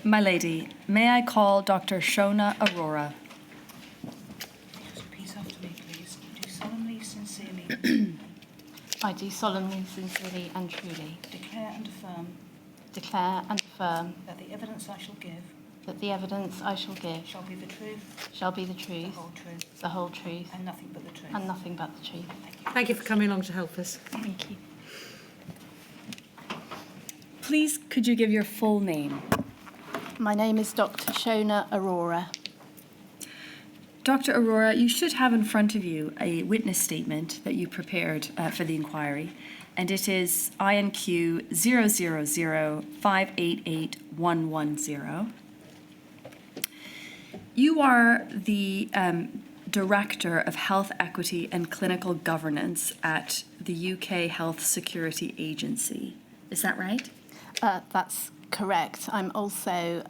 My lady, may I call Dr. Shona Arora? Just repeat after me, please. I do solemnly, sincerely I do solemnly, sincerely and truly declare and affirm that the evidence I shall give that the evidence I shall give shall be the truth, shall be the the truth, whole truth, the whole truth, and nothing but the truth. and nothing but the truth. Thank you. Thank you for coming along to help us. Thank you. Please, could you give your full name? My name is Dr. Shona Arora. Dr. Arora, you should have in front of you a witness statement that you prepared for the inquiry, and it is INQ 000588110. You are the Director of Health Equity and Clinical Governance at the UK Health Security Agency. Is that right? That's correct. I'm also,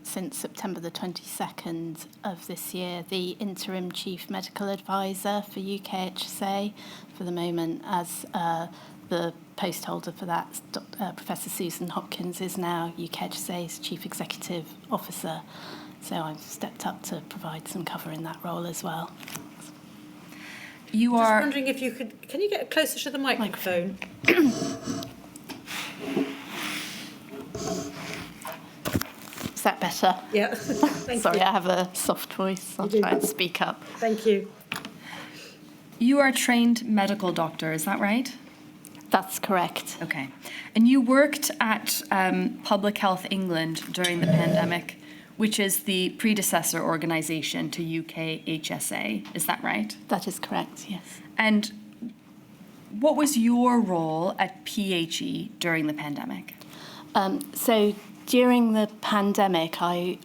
since September the 22nd of this year, the Interim Chief Medical Advisor for UKHSA. For the moment, as the post holder for that, Professor Susan Hopkins is now UKHSA's Chief Executive Officer. So I've stepped up to provide some cover in that role as well. You Just are. wondering if you could, can you get closer to the microphone? Is that better? Yeah. Thank Sorry, you. I have a soft voice. I'll do. try and speak up. Thank you. You are a trained medical doctor, is that right? That's correct. Okay. And you worked at Public Health England during the pandemic, which is the predecessor organisation to UKHSA, is that right? That is correct, yes. And what was your role at PHE during the pandemic? So during the pandemic, I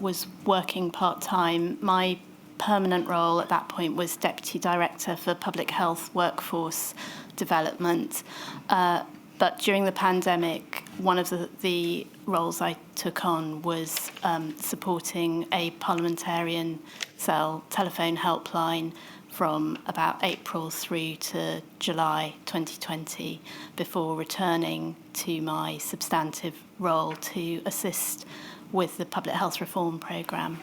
was working part-time. My permanent role at that point was Deputy Director for Public Health Workforce Development. But during the pandemic, one of the roles I took on was supporting a parliamentarian cell telephone helpline from about April through to July 2020, before returning to my substantive role to assist with the public health reform programme.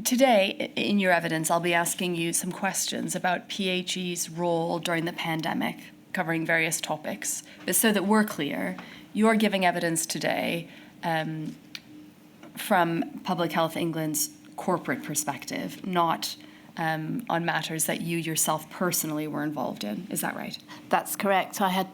Today, in your evidence, I'll be asking you some questions about PHE's role during the pandemic, covering various topics. But so that we're clear, you're giving evidence today from Public Health England's corporate perspective, not on matters that you yourself personally were involved in. Is that right? That's correct. I had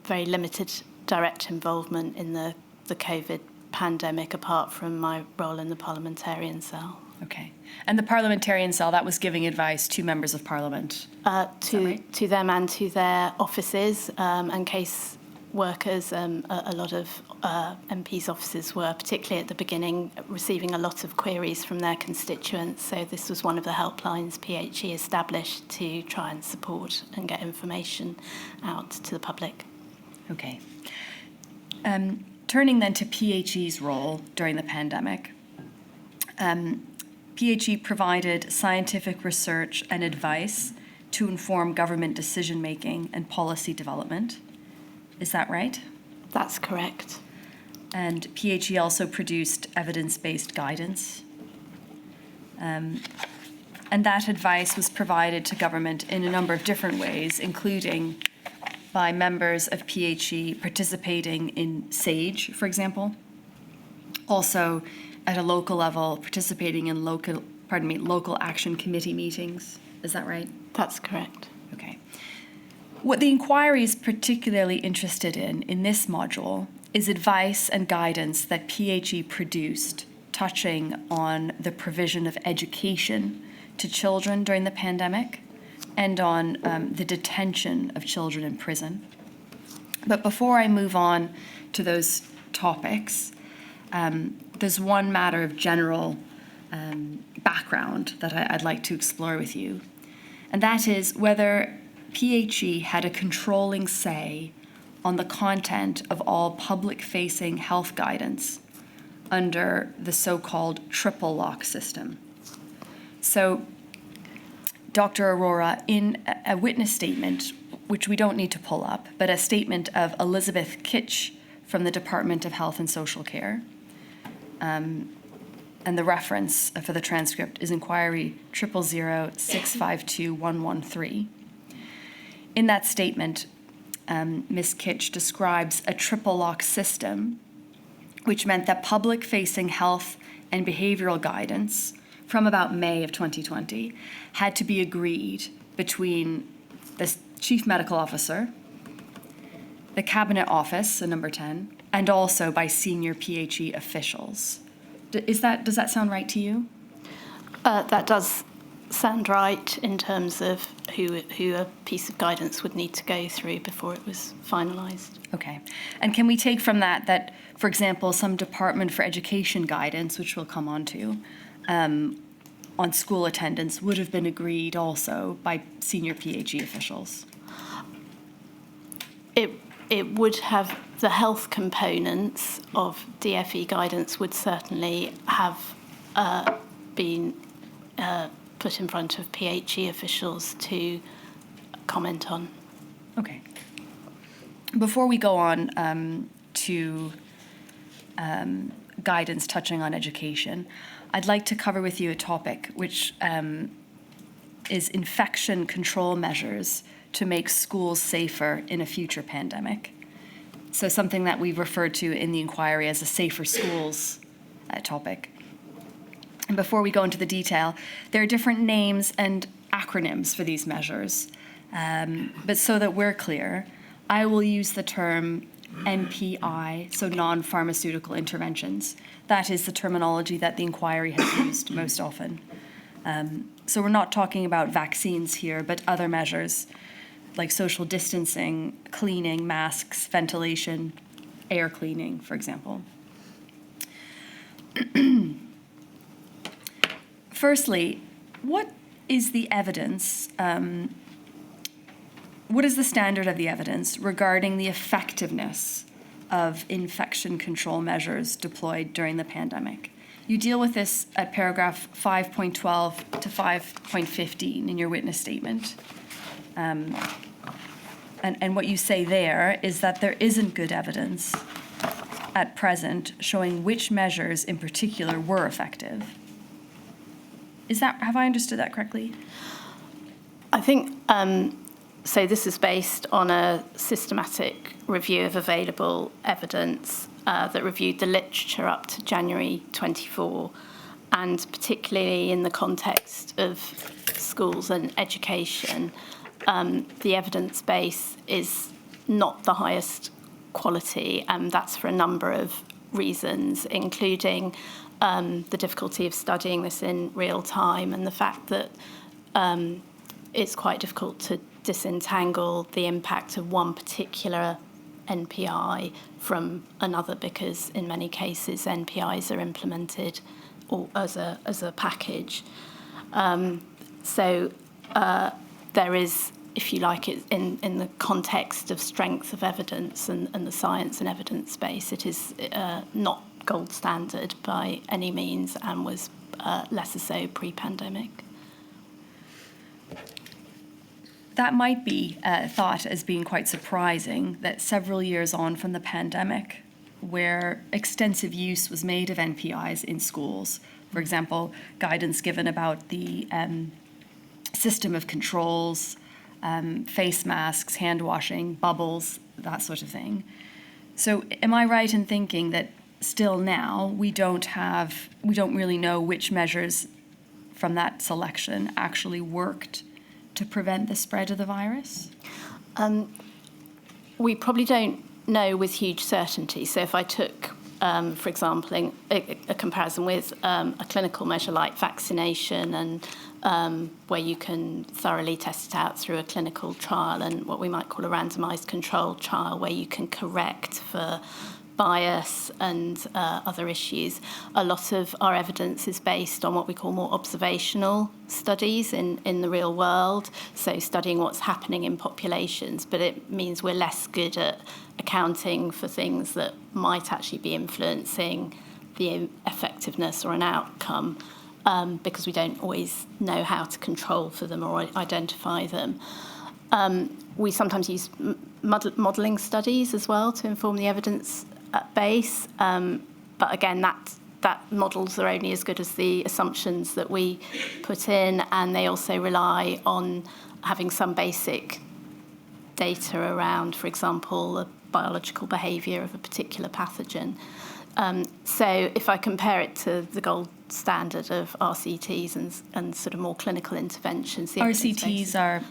very limited direct involvement in the COVID pandemic, apart from my role in the parliamentarian cell. Okay. And the parliamentarian cell, that was giving advice to members of parliament? To them and to their offices and case workers. A lot of MPs' offices were, particularly at the beginning, receiving a lot of queries from their constituents. So this was one of the helplines PHE established to try and support and get information out to the public. Okay. Turning then to PHE's role during the pandemic. PHE provided scientific research and advice to inform government decision-making and policy development. Is that right? That's correct. And PHE also produced evidence-based guidance. And that advice was provided to government in a number of different ways, including by members of PHE participating in SAGE, for example. Also, at a local level, participating in local action committee meetings. Is that right? That's correct. Okay. What the inquiry is particularly interested in this module, is advice and guidance that PHE produced touching on the provision of education to children during the pandemic and on the detention of children in prison. But before I move on to those topics, there's one matter of general background that I'd like to explore with you, and that is whether PHE had a controlling say on the content of all public-facing health guidance under the so-called triple lock system. So, Dr. Arora, in a witness statement, which we don't need to pull up, but a statement of Elizabeth Kitch from the Department of Health and Social Care. And the reference for the transcript is inquiry 000652113. In that statement, Ms. Kitch describes a triple lock system, which meant that public-facing health and behavioral guidance from about May of 2020 had to be agreed between the Chief Medical Officer, the Cabinet Office, so number 10, and also by senior PHE officials. Does that sound right to you? That does sound right in terms of who a piece of guidance would need to go through before it was finalised. Okay. And can we take from that, for example, some Department for Education guidance, which we'll come on to, on school attendance would have been agreed also by senior PHE officials? It would have, the health components of DFE guidance would certainly have been put in front of PHE officials to comment on. Okay. Before we go on to guidance touching on education, I'd like to cover with you a topic which is infection control measures to make schools safer in a future pandemic. So something that we've referred to in the inquiry as a safer schools topic. And before we go into the detail, there are different names and acronyms for these measures. But so that we're clear, I will use the term NPI, so non-pharmaceutical interventions. That is the terminology that the inquiry has used most often. So we're not talking about vaccines here, but other measures like social distancing, cleaning, masks, ventilation, air cleaning, for example. Firstly, what is the evidence, what is the standard of the evidence regarding the effectiveness of infection control measures deployed during the pandemic? You deal with this at paragraph 5.12 to 5.15 in your witness statement. And what you say there is that there isn't good evidence at present showing which measures in particular were effective. Have I understood that correctly? I think, so this is based on a systematic review of available evidence that reviewed the literature up to January 24, and particularly in the context of schools and education, the evidence base is not the highest quality, and that's for a number of reasons, including the difficulty of studying this in real time and the fact that it's quite difficult to disentangle the impact of one particular NPI from another, because in many cases NPIs are implemented as a package. So there is, if you like, it in the context of strength of evidence and the science and evidence base, it is not gold standard by any means, and was lesser so pre-pandemic. That might be thought as being quite surprising that several years on from the pandemic, where extensive use was made of NPIs in schools, for example, guidance given about the system of controls, face masks, hand washing, bubbles, that sort of thing. So am I right in thinking that still now we don't really know which measures from that selection actually worked to prevent the spread of the virus? We probably don't know with huge certainty. So if I took, for example, a comparison with a clinical measure like vaccination, and where you can thoroughly test it out through a clinical trial and what we might call a randomised controlled trial, where you can correct for bias and other issues. A lot of our evidence is based on what we call more observational studies in the real world, so studying what's happening in populations, but it means we're less good at accounting for things that might actually be influencing the effectiveness or an outcome, because we don't always know how to control for them or identify them. We sometimes use modelling studies as well to inform the evidence at base. But again, that models are only as good as the assumptions that we put in, and they also rely on having some basic data around, for example, the biological behaviour of a particular pathogen. So if I compare it to the gold standard of RCTs and sort of more clinical interventions, the RCTs are...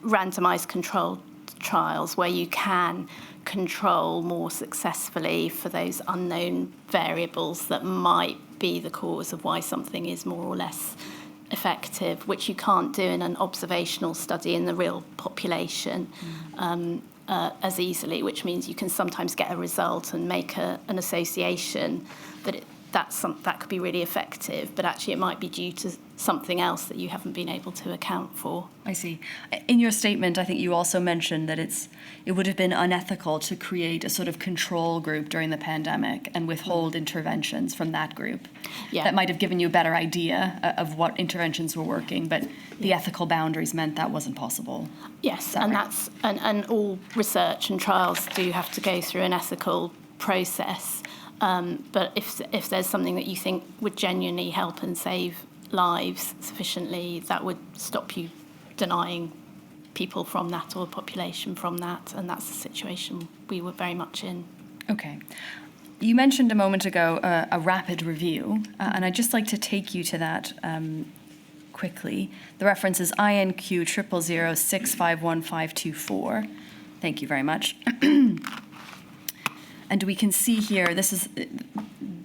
randomised controlled trials, where you can control more successfully for those unknown variables that might be the cause of why something is more or less effective, which you can't do in an observational study in the real population as easily, which means you can sometimes get a result and make an association that that could be really effective, but actually it might be due to something else that you haven't been able to account for. I see. In your statement, I think you also mentioned that it would have been unethical to create a sort of control group during the pandemic and withhold interventions from that group. Yeah. That might have given you a better idea of what interventions were working, but the ethical boundaries meant that wasn't possible. Yes, that and right? that's and all research and trials do have to go through an ethical process. But if there's something that you think would genuinely help and save lives sufficiently, that would stop you denying people from that or the population from that, and that's the situation we were very much in. Okay. You mentioned a moment ago a rapid review, and I'd just like to take you to that quickly. The reference is INQ 000651524. Thank you very much. And we can see here, this is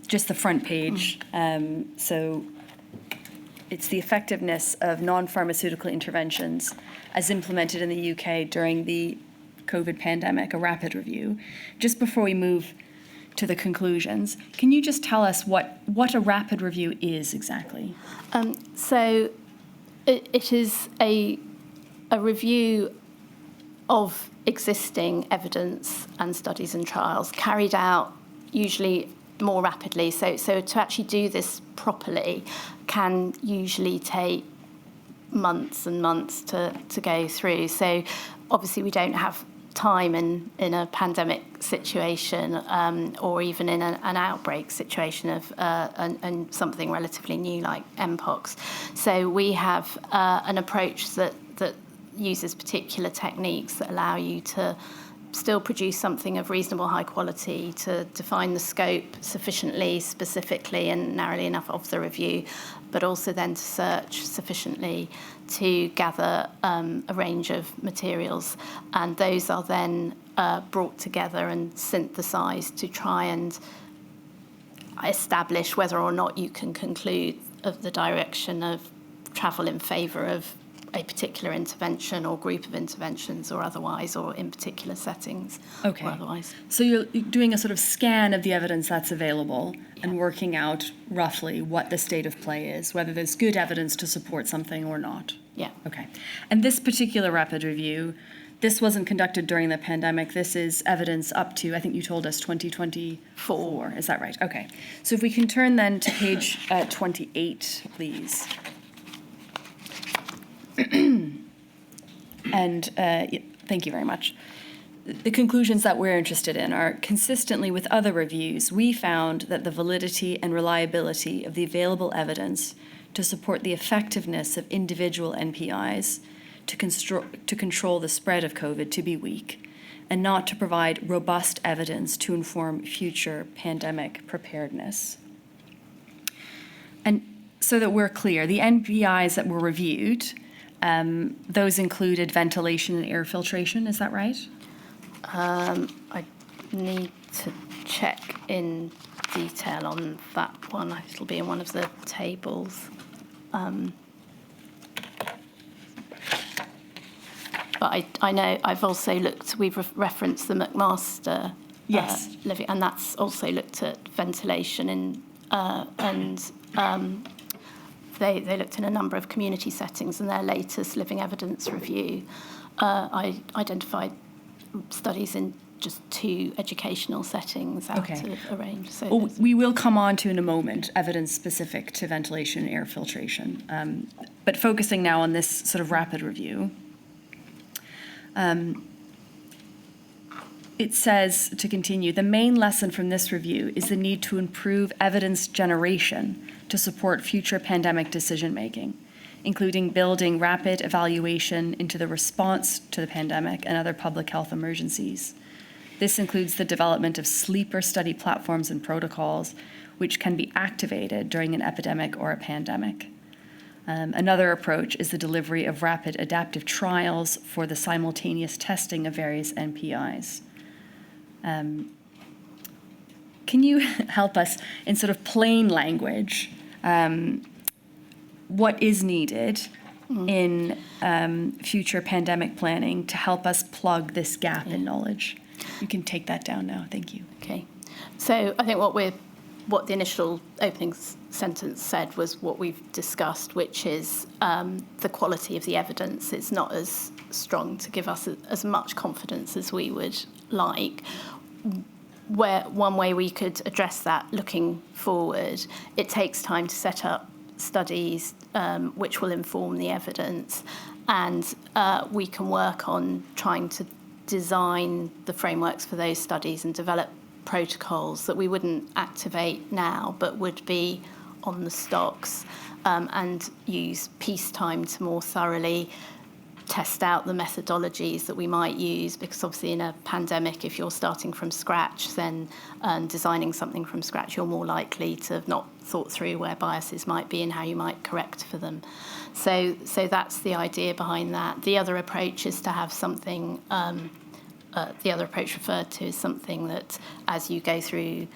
just the front page. So it's the effectiveness of non-pharmaceutical interventions as implemented in the UK during the COVID pandemic, a rapid review. Just before we move to the conclusions, can you just tell us what a rapid review is exactly? So it is a review of existing evidence and studies and trials carried out usually more rapidly. So to actually do this properly can usually take months and months to go through. So obviously we don't have time in a pandemic situation or even in an outbreak situation of and something relatively new like Mpox. So we have an approach that uses particular techniques that allow you to still produce something of reasonable high quality, to define the scope sufficiently, specifically and narrowly enough of the review, but also then to search sufficiently to gather a range of materials. And those are then brought together and synthesized to try and establish whether or not you can conclude of the direction of travel in favour of a particular intervention or group of interventions or otherwise, or in particular settings or otherwise. So you're doing a sort of scan of the evidence that's available and working out roughly what the state of play is, whether there's good evidence to support something or not. Yeah. Okay. And this particular rapid review, this wasn't conducted during the pandemic. This is evidence up to, I think you told us, 2024. Is that right? Okay. So if we can turn then to page 28, please. And thank you very much. The conclusions that we're interested in are consistently with other reviews. We found that the validity and reliability of the available evidence to support the effectiveness of individual NPIs to control the spread of COVID to be weak, and not to provide robust evidence to inform future pandemic preparedness. And so that we're clear, the NPIs that were reviewed, those included ventilation and air filtration, is that right? I need to check in detail on that one. It'll be in one of the tables. But I know I've also looked, we've referenced the McMaster Yes. living, and that's also looked at ventilation and they looked in a number of community settings, and their latest living evidence review I identified studies in just 2 educational settings out of a range. So well, we will come on to in a moment evidence specific to ventilation and air filtration, but focusing now on this sort of rapid review. it says, to continue, the main lesson from this review is the need to improve evidence generation to support future pandemic decision-making, including building rapid evaluation into the response to the pandemic and other public health emergencies. This includes the development of sleeper study platforms and protocols, which can be activated during an epidemic or a pandemic. Another approach is the delivery of rapid adaptive trials for the simultaneous testing of various NPIs. Can you help us in sort of plain language what is needed in future pandemic planning to help us plug this gap in knowledge? You can take that down now. Thank you. Okay. So I think what the initial opening sentence said was what we've discussed, which is the quality of the evidence. It's not as strong to give us as much confidence as we would like. Where one way we could address that looking forward, it takes time to set up studies which will inform the evidence, and we can work on trying to design the frameworks for those studies and develop protocols that we wouldn't activate now but would be on the stocks, and use peacetime to more thoroughly test out the methodologies that we might use, because obviously in a pandemic, if you're starting from scratch, then designing something from scratch, you're more likely to have not thought through where biases might be and how you might correct for them. So that's the idea behind that. The other approach is to have something, the other approach referred to is something that as you go through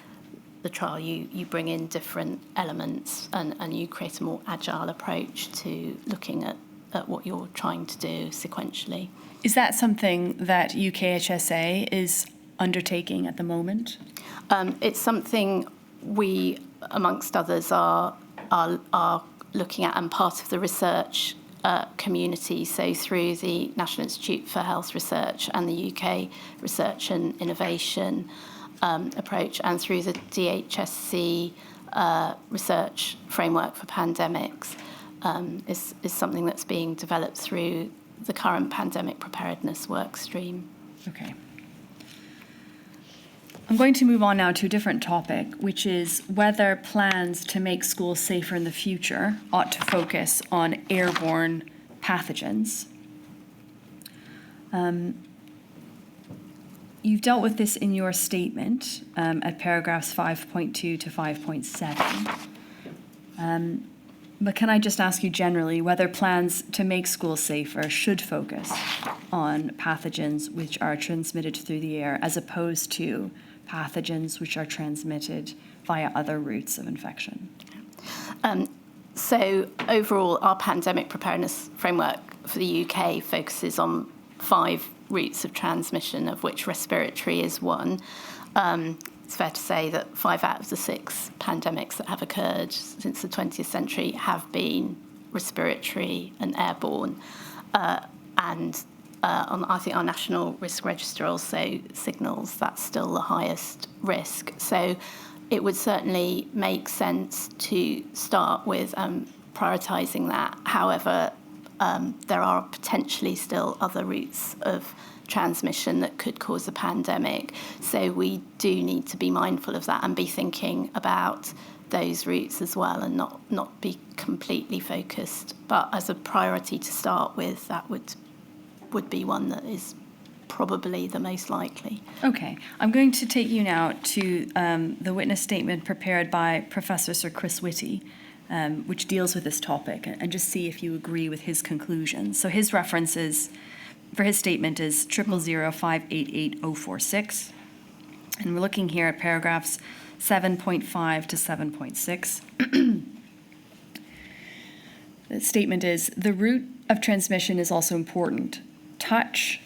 the trial, you bring in different elements and you create a more agile approach to looking at what you're trying to do sequentially. Is that something that UKHSA is undertaking at the moment? It's something we, amongst others, are looking at, and part of the research community. So through the National Institute for Health Research and the UK Research and Innovation approach, and through the DHSC research framework for pandemics, is something that's being developed through the current pandemic preparedness work stream. Okay. I'm going to move on now to a different topic, which is whether plans to make schools safer in the future ought to focus on airborne pathogens. You've dealt with this in your statement at paragraphs 5.2 to 5.7. But can I just ask you generally whether plans to make schools safer should focus on pathogens which are transmitted through the air as opposed to pathogens which are transmitted via other routes of infection? So overall, our pandemic preparedness framework for the UK focuses on 5 routes of transmission, of which respiratory is one. It's fair to say that 5 out of the 6 pandemics that have occurred since the 20th century have been respiratory and airborne. I think our national risk register also signals that's still the highest risk. So it would certainly make sense to start with prioritising that. However, there are potentially still other routes of transmission that could cause a pandemic. So we do need to be mindful of that and be thinking about those routes as well, and not be completely focused. But as a priority to start with, that would be one that is probably the most likely. Okay, I'm going to take you now to the witness statement prepared by Professor Sir Chris Whitty, which deals with this topic, and just see if you agree with his conclusions. So his references for his statement is 000588046, and we're looking here at paragraphs 7.5 to 7.6. The statement is, the route of transmission is also important. Touch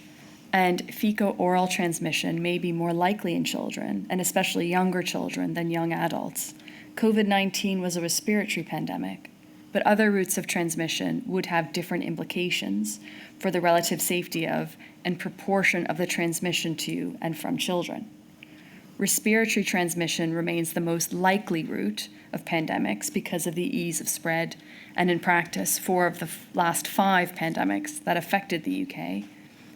and fecal-oral transmission may be more likely in children, and especially younger children, than young adults. COVID-19 was a respiratory pandemic, but other routes of transmission would have different implications for the relative safety of and proportion of the transmission to and from children. Respiratory transmission remains the most likely route of pandemics because of the ease of spread, and in practice, 4 of the last 5 pandemics that affected the UK,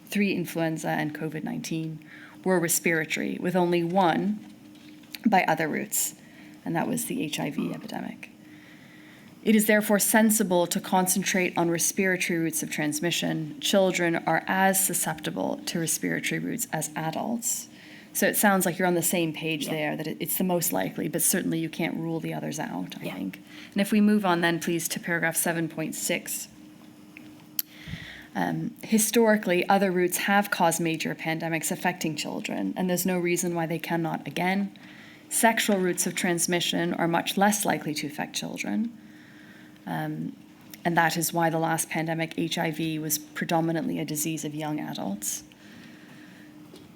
3 influenza and COVID-19, were respiratory, with only one by other routes, and that was the HIV epidemic. It is therefore sensible to concentrate on respiratory routes of transmission. Children are as susceptible to respiratory routes as adults. So it sounds like you're on the same page there, that it's the most likely, but certainly you can't rule the others out, I think. And if we move on then, please, to paragraph 7.6. Historically, other routes have caused major pandemics affecting children, and there's no reason why they cannot again. Sexual routes of transmission are much less likely to affect children. And that is why the last pandemic, HIV, was predominantly a disease of young adults.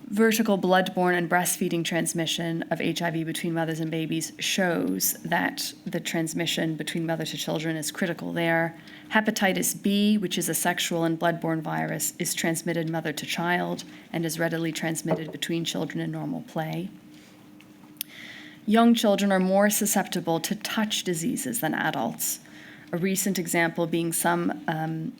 Vertical bloodborne and breastfeeding transmission of HIV between mothers and babies shows that the transmission between mother to children is critical there. Hepatitis B, which is a sexual and bloodborne virus, is transmitted mother to child and is readily transmitted between children in normal play. Young children are more susceptible to touch diseases than adults. A recent example being some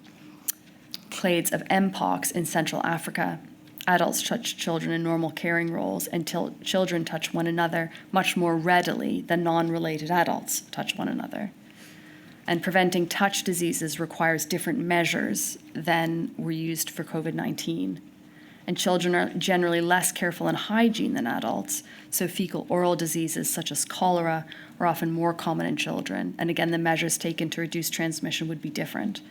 clades of Mpox in Central Africa. Adults touch children in normal caring roles until children touch one another much more readily than non-related adults touch one another. And preventing touch diseases requires different measures than were used for COVID-19. And children are generally less careful in hygiene than adults, so fecal oral diseases such as cholera are often more common in children. And again, the measures taken to reduce transmission would be different,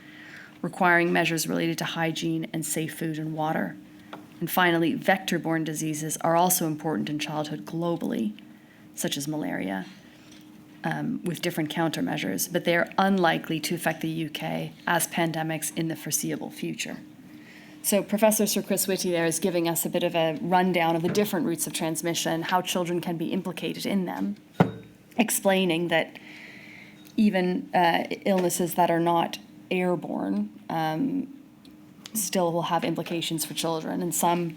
requiring measures related to hygiene and safe food and water. And finally, vector-borne diseases are also important in childhood globally, such as malaria, with different countermeasures, but they are unlikely to affect the UK as pandemics in the foreseeable future. So Professor Sir Chris Whitty there is giving us a bit of a rundown of the different routes of transmission, how children can be implicated in them, explaining that even illnesses that are not airborne still will have implications for children, and some,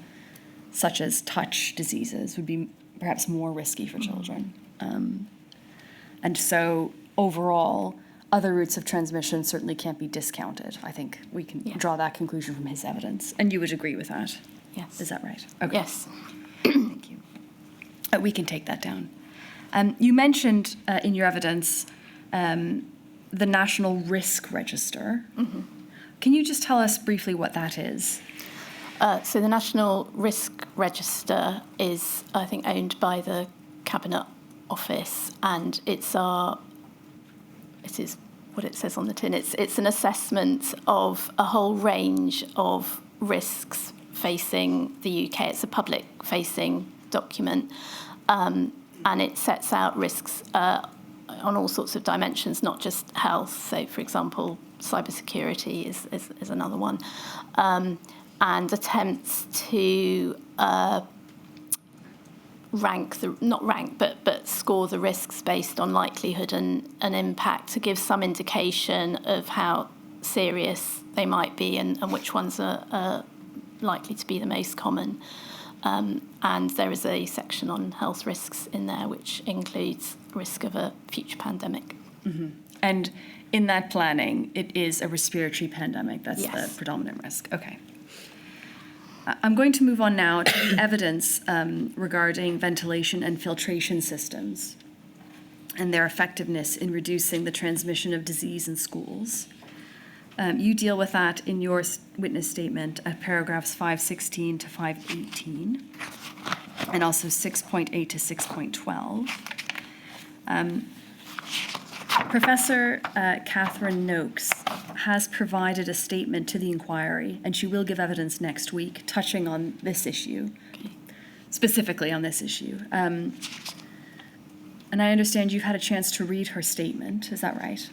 such as touch diseases, would be perhaps more risky for children. And so overall, other routes of transmission certainly can't be discounted. I think we can draw that conclusion from his evidence. And you would agree with that? Yes. Is that right? Okay. Yes. Thank you. We can take that down. You mentioned in your evidence the National Risk Register. Mm-hmm. Can you just tell us briefly what that is? So the National Risk Register is, I think, owned by the Cabinet Office, and it is what it says on the tin. It's an assessment of a whole range of risks facing the UK. It's a public-facing document, and it sets out risks on all sorts of dimensions, not just health. So, for example, cybersecurity is another one, and attempts to but score the risks based on likelihood and impact to give some indication of how serious they might be and which ones are likely to be the most common. And there is a section on health risks in there, which includes risk of a future pandemic. Mm-hmm. And in that planning, it is a respiratory pandemic. That's the predominant risk. Okay. I'm going to move on now to the evidence regarding ventilation and filtration systems and their effectiveness in reducing the transmission of disease in schools. You deal with that in your witness statement at paragraphs 516 to 518, and also 6.8 to 6.12. Professor Catherine Noakes has provided a statement to the inquiry, and she will give evidence next week touching on this issue, specifically on this issue. And I understand you've had a chance to read her statement. Is that right?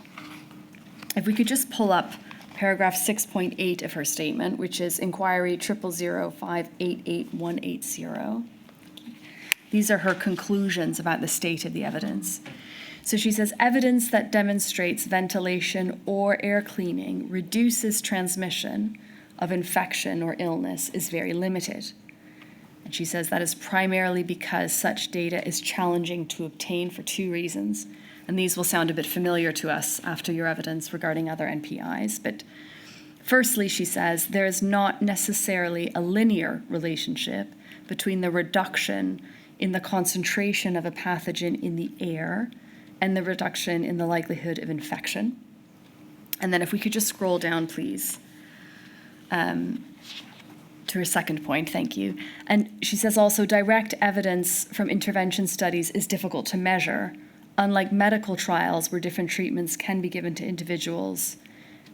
If we could just pull up paragraph 6.8 of her statement, which is inquiry 000588180. These are her conclusions about the state of the evidence. So she says, evidence that demonstrates ventilation or air cleaning reduces transmission of infection or illness is very limited. And she says that is primarily because such data is challenging to obtain for two reasons. And these will sound a bit familiar to us after your evidence regarding other NPIs. But firstly, she says, there is not necessarily a linear relationship between the reduction in the concentration of a pathogen in the air and the reduction in the likelihood of infection. And then if we could just scroll down, please, to her second point, thank you. And she says also, direct evidence from intervention studies is difficult to measure. Unlike medical trials where different treatments can be given to individuals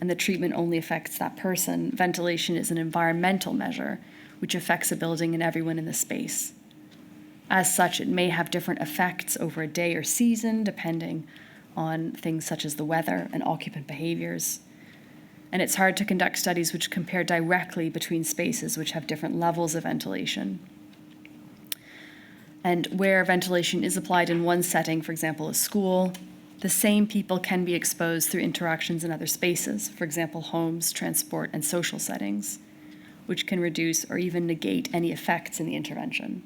and the treatment only affects that person, ventilation is an environmental measure which affects a building and everyone in the space. As such, it may have different effects over a day or season, depending on things such as the weather and occupant behaviors. And it's hard to conduct studies which compare directly between spaces which have different levels of ventilation. And where ventilation is applied in one setting, for example, a school, the same people can be exposed through interactions in other spaces, for example, homes, transport, and social settings, which can reduce or even negate any effects in the intervention.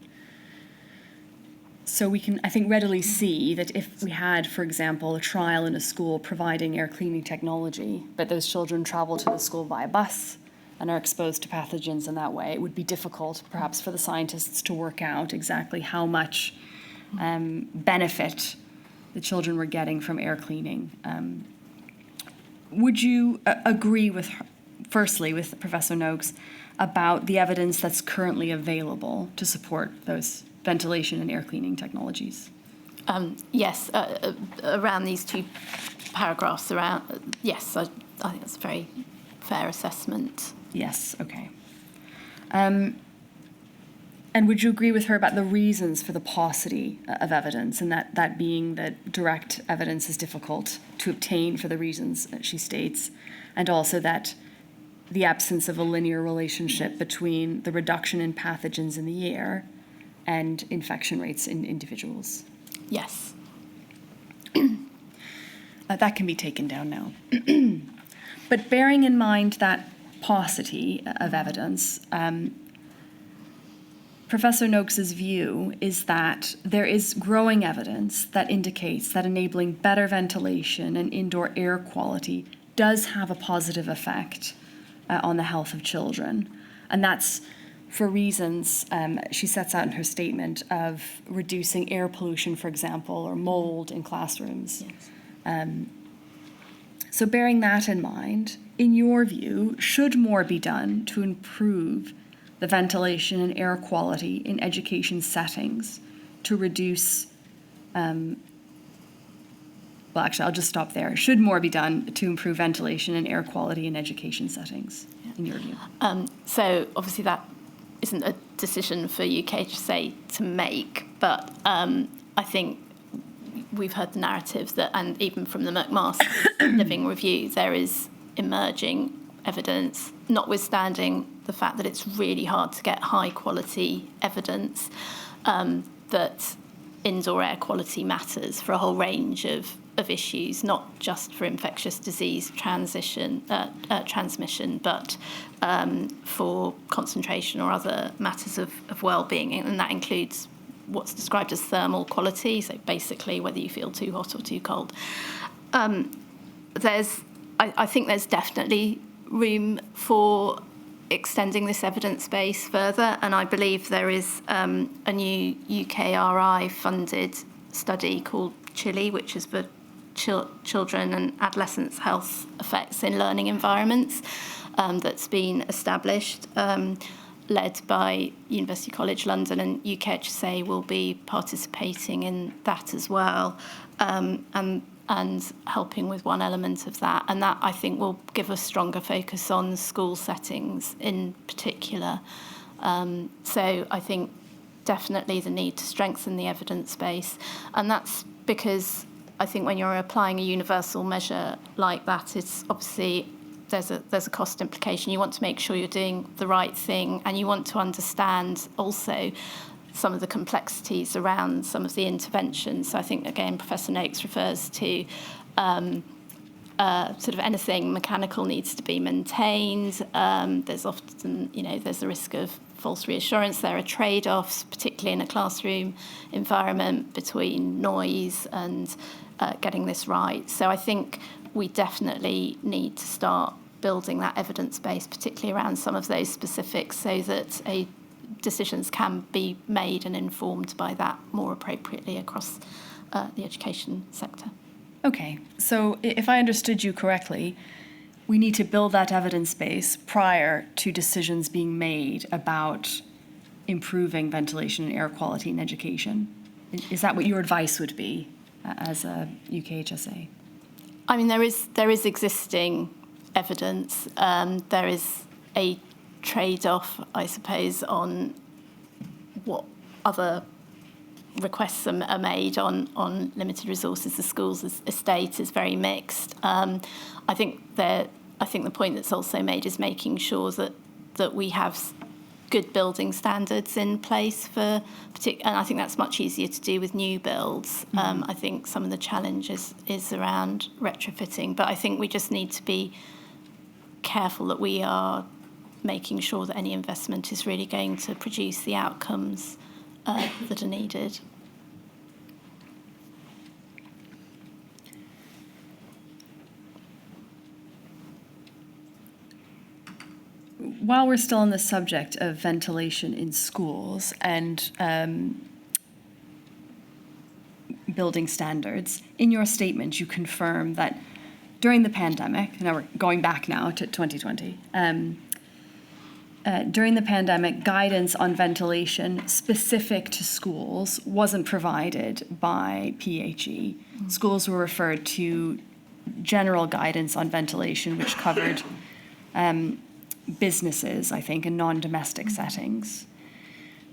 So we can, I think, readily see that if we had, for example, a trial in a school providing air cleaning technology, but those children travel to the school via bus and are exposed to pathogens in that way, it would be difficult, perhaps, for the scientists to work out exactly how much benefit the children were getting from air cleaning. Would you agree with, firstly, with Professor Noakes about the evidence that's currently available to support those ventilation and air cleaning technologies? Yes, around these two paragraphs, yes, I think that's a very fair assessment. Yes, okay. And would you agree with her about the reasons for the paucity of evidence, and that being that direct evidence is difficult to obtain for the reasons that she states, and also that the absence of a linear relationship between the reduction in pathogens in the air and infection rates in individuals? Yes. That can be taken down now. But bearing in mind that paucity of evidence, Professor Noakes's view is that there is growing evidence that indicates that enabling better ventilation and indoor air quality does have a positive effect on the health of children. And that's for reasons she sets out in her statement of reducing air pollution, for example, or mold in classrooms. Yes. So bearing that in mind, in your view, should more be done to improve the ventilation and air quality in education settings to reduce, well, actually, I'll just stop there. Should more be done to improve ventilation and air quality in education settings, in your view? So obviously that isn't a decision for UKHSA to make, but I think we've heard the narrative that, and even from the McMaster Living Review, there is emerging evidence, notwithstanding the fact that it's really hard to get high quality evidence, that indoor air quality matters for a whole range of issues, not just for infectious disease transmission, but for concentration or other matters of well-being, and that includes what's described as thermal quality, so basically whether you feel too hot or too cold. I think there's definitely room for extending this evidence base further, and I believe there is a new UKRI-funded study called CHILI, which is for children and adolescents' health effects in learning environments, that's been established, led by University College London, and UKHSA will be participating in that as well, and helping with one element of that. And that, I think, will give a stronger focus on school settings in particular. So I think definitely the need to strengthen the evidence base. And that's because I think when you're applying a universal measure like that, it's obviously there's a cost implication. You want to make sure you're doing the right thing, and you want to understand also some of the complexities around some of the interventions. So I think, again, Professor Noakes refers to sort of anything mechanical needs to be maintained. There's often, there's the risk of false reassurance. There are trade-offs, particularly in a classroom environment, between noise and getting this right. So I think we definitely need to start building that evidence base, particularly around some of those specifics, so that a decisions can be made and informed by that more appropriately across the education sector. Okay, so if I understood you correctly, we need to build that evidence base prior to decisions being made about improving ventilation and air quality in education. Is that what your advice would be as a UKHSA? I mean, there is existing evidence. There is a trade-off, I suppose, on what other requests are made on limited resources. The schools estate is very mixed. I think the point that's also made is making sure that we have good building standards in place and I think that's much easier to do with new builds. I think some of the challenges is around retrofitting, but I think we just need to be careful that we are making sure that any investment is really going to produce the outcomes that are needed. While we're still on the subject of ventilation in schools and building standards, in your statement you confirm that during the pandemic, now we're going back now to 2020, during the pandemic, guidance on ventilation specific to schools wasn't provided by PHE. Schools were referred to general guidance on ventilation, which covered businesses, I think, in non-domestic settings.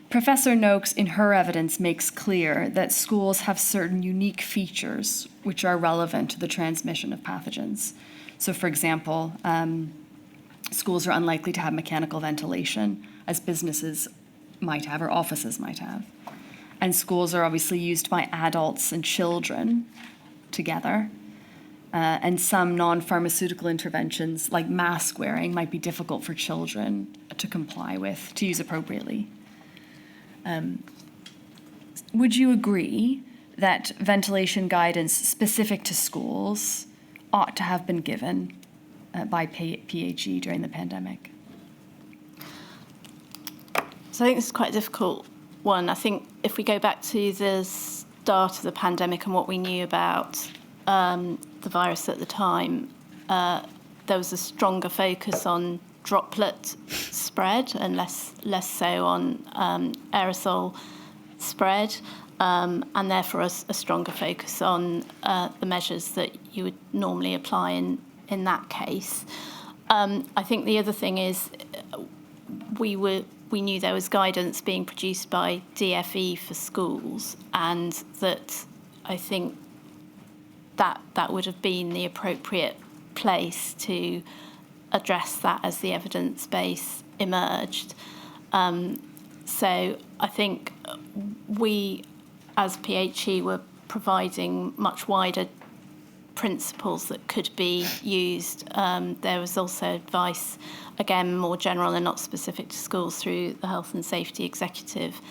Professor Noakes, in her evidence, makes clear that schools have certain unique features which are relevant to the transmission of pathogens. So, for example, schools are unlikely to have mechanical ventilation, as businesses might have or offices might have. And schools are obviously used by adults and children together. And some non-pharmaceutical interventions, like mask wearing, might be difficult for children to comply with, to use appropriately. Would you agree that ventilation guidance specific to schools ought to have been given by PHE during the pandemic? So I think this is quite a difficult one. I think if we go back to the start of the pandemic and what we knew about the virus at the time, there was a stronger focus on droplet spread and less so on aerosol spread, and therefore a stronger focus on the measures that you would normally apply in that case. I think the other thing is we knew there was guidance being produced by DFE for schools, and that I think that would have been the appropriate place to address that as the evidence base emerged. So I think we, as PHE, were providing much wider principles that could be used. There was also advice, again, more general and not specific to schools through the Health and Safety Executive.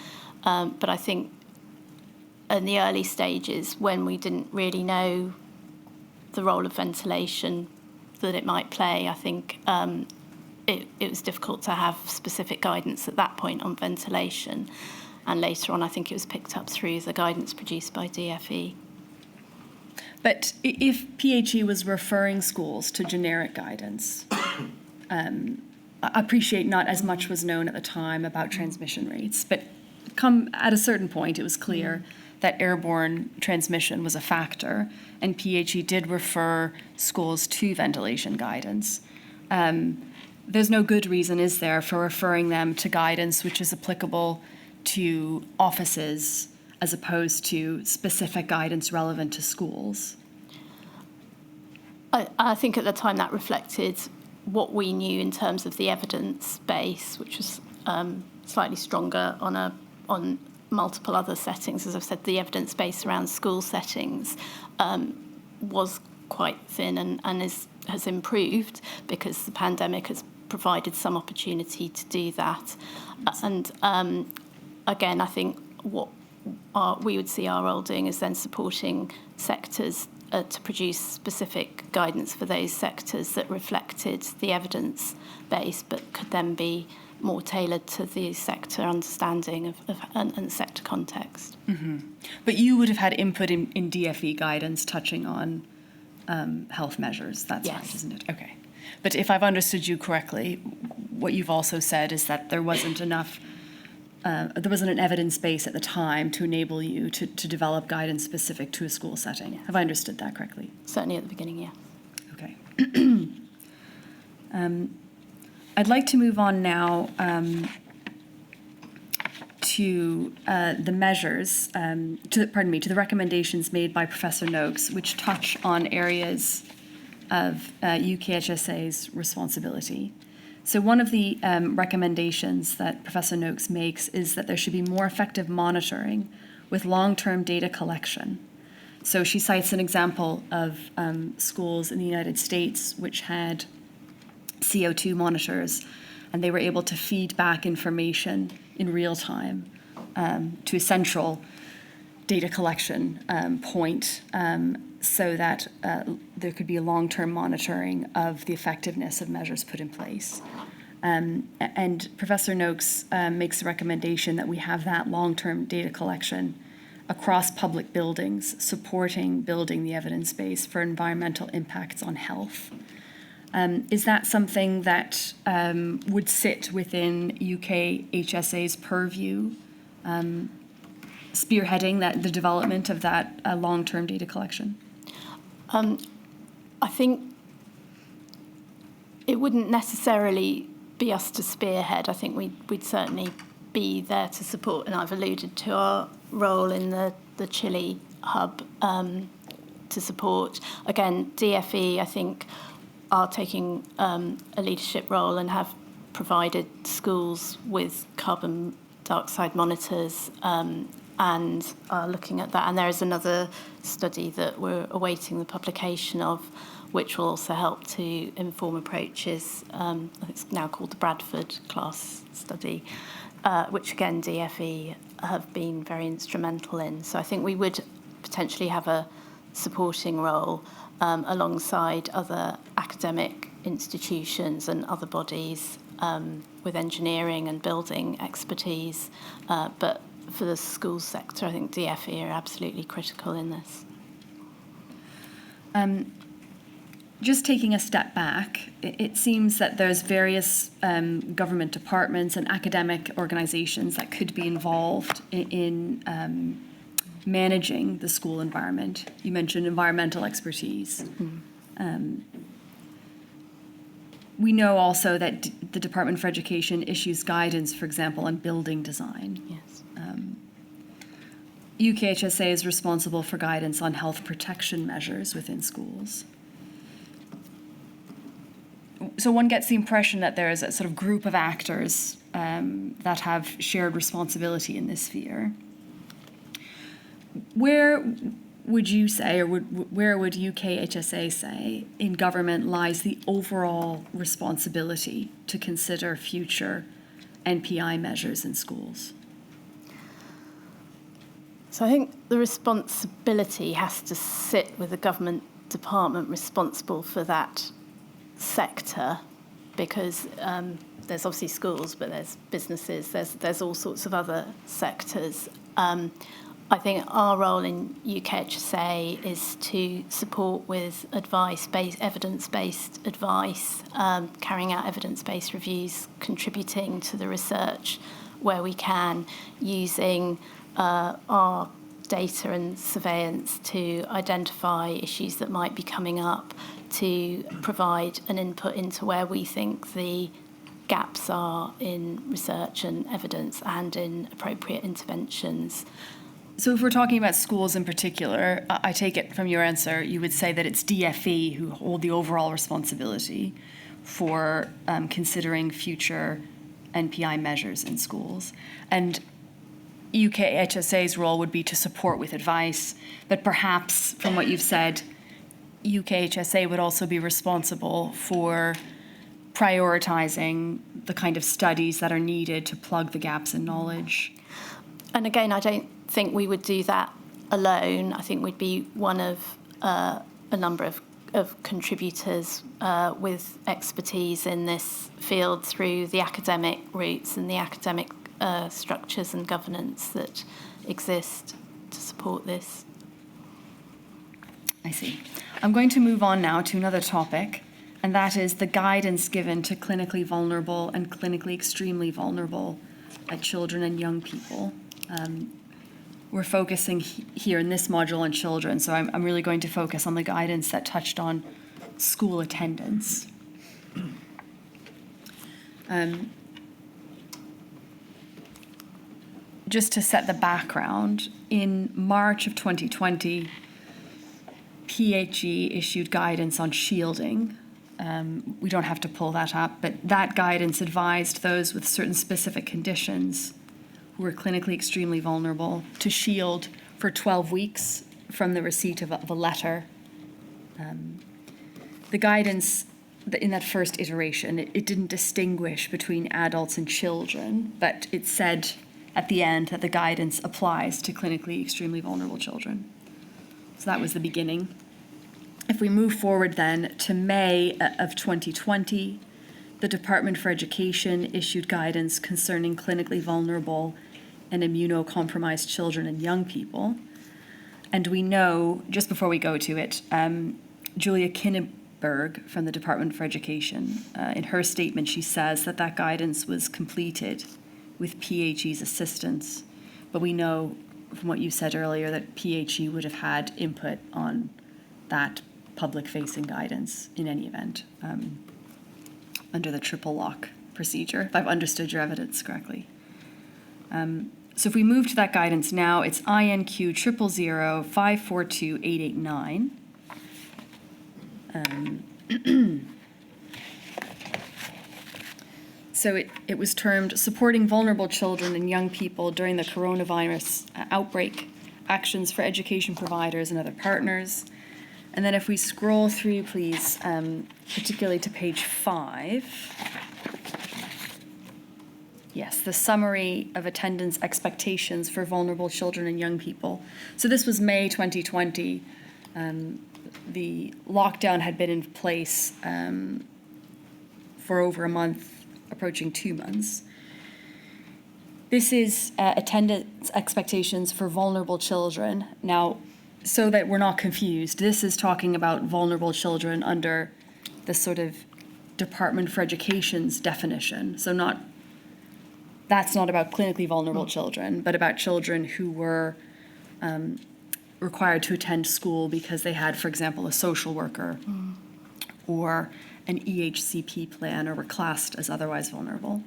But I think in the early stages, when we didn't really know the role of ventilation that it might play, I think it was difficult to have specific guidance at that point on ventilation. And later on, I think it was picked up through the guidance produced by DFE. But if PHE was referring schools to generic guidance, I appreciate not as much was known at the time about transmission rates, but at a certain point, it was clear that airborne transmission was a factor, and PHE did refer schools to ventilation guidance. There's no good reason, is there, for referring them to guidance which is applicable to offices as opposed to specific guidance relevant to schools? I think at the time that reflected what we knew in terms of the evidence base, which was slightly stronger on multiple other settings. As I've said, the evidence base around school settings was quite thin and has improved because the pandemic has provided some opportunity to do that. And again, I think what we would see our role doing is then supporting sectors to produce specific guidance for those sectors that reflected the evidence base, but could then be more tailored to the sector understanding and sector context. But you would have had input in DFE guidance touching on health measures. That's Yes. right, isn't it? Okay. But if I've understood you correctly, what you've also said is that there wasn't an evidence base at the time to enable you to develop guidance specific to a school setting. Have I understood that correctly? Certainly at the beginning, yeah. Okay. I'd like to move on now to the measures, to the recommendations made by Professor Noakes, which touch on areas of UKHSA's responsibility. So one of the recommendations that Professor Noakes makes is that there should be more effective monitoring with long-term data collection. So she cites an example of schools in the United States which had CO2 monitors, and they were able to feed back information in real time to a central data collection point so that there could be a long-term monitoring of the effectiveness of measures put in place. And Professor Noakes makes a recommendation that we have that long-term data collection across public buildings, supporting building the evidence base for environmental impacts on health. Is that something that would sit within UKHSA's purview, spearheading the development of that long-term data collection? I think it wouldn't necessarily be us to spearhead. I think we'd certainly be there to support, and I've alluded to our role in the Chile hub to support. Again, DFE, I think, are taking a leadership role and have provided schools with carbon dioxide monitors and are looking at that. And there is another study that we're awaiting the publication of, which will also help to inform approaches. I think it's now called the Bradford class study, which again DFE have been very instrumental in. So I think we would potentially have a supporting role alongside other academic institutions and other bodies with engineering and building expertise. But for the schools sector, I think DFE are absolutely critical in this. Just taking a step back, it seems that there's various government departments and academic organizations that could be involved in managing the school environment. You mentioned environmental expertise. We know also that the Department for Education issues guidance, for example, on building design. Yes. UKHSA is responsible for guidance on health protection measures within schools. So one gets the impression that there is a sort of group of actors that have shared responsibility in this sphere. Where would you say, or where would UKHSA say in government lies the overall responsibility to consider future NPI measures in schools? So I think the responsibility has to sit with the government department responsible for that sector, because there's obviously schools, but there's businesses, there's all sorts of other sectors. I think our role in UKHSA is to support with evidence-based advice, carrying out evidence-based reviews, contributing to the research where we can, using our data and surveillance to identify issues that might be coming up, to provide an input into where we think the gaps are in research and evidence and in appropriate interventions. So if we're talking about schools in particular, I take it from your answer, you would say that it's DFE who hold the overall responsibility for considering future NPI measures in schools. And UKHSA's role would be to support with advice, but perhaps from what you've said, UKHSA would also be responsible for prioritizing the kind of studies that are needed to plug the gaps in knowledge. And again, I don't think we would do that alone. I think we'd be one of a number of of contributors with expertise in this field through the academic routes and the academic structures and governance that exist to support this. I see. I'm going to move on now to another topic, and that is the guidance given to clinically vulnerable and clinically extremely vulnerable children and young people. We're focusing here in this module on children, so I'm really going to focus on the guidance that touched on school attendance. Just to set the background, in March of 2020, PHE issued guidance on shielding. We don't have to pull that up, but that guidance advised those with certain specific conditions who were clinically extremely vulnerable to shield for 12 weeks from the receipt of a letter. The guidance in that first iteration, it didn't distinguish between adults and children, but it said at the end that the guidance applies to clinically extremely vulnerable children. So that was the beginning. If we move forward then to May of 2020, the Department for Education issued guidance concerning clinically vulnerable and immunocompromised children and young people. And we know, just before we go to it, Julia Kinneberg from the Department for Education, in her statement, she says that that guidance was completed with PHE's assistance. But we know from what you said earlier that PHE would have had input on that public-facing guidance in any event, under the triple lock procedure, if I've understood your evidence correctly. So if we move to that guidance now, it's INQ 000542889. So it was termed Supporting Vulnerable Children and Young People During the Coronavirus Outbreak, Actions for Education Providers and Other Partners. And then if we scroll through, please, particularly to page 5. Yes, the summary of attendance expectations for vulnerable children and young people. So this was May 2020. The lockdown had been in place for over a month, approaching 2 months. This is attendance expectations for vulnerable children. Now, so that we're not confused, this is talking about vulnerable children under the sort of Department for Education's definition. So that's not about clinically vulnerable children, but about children who were required to attend school because they had, for example, a social worker or an EHCP plan or were classed as otherwise vulnerable.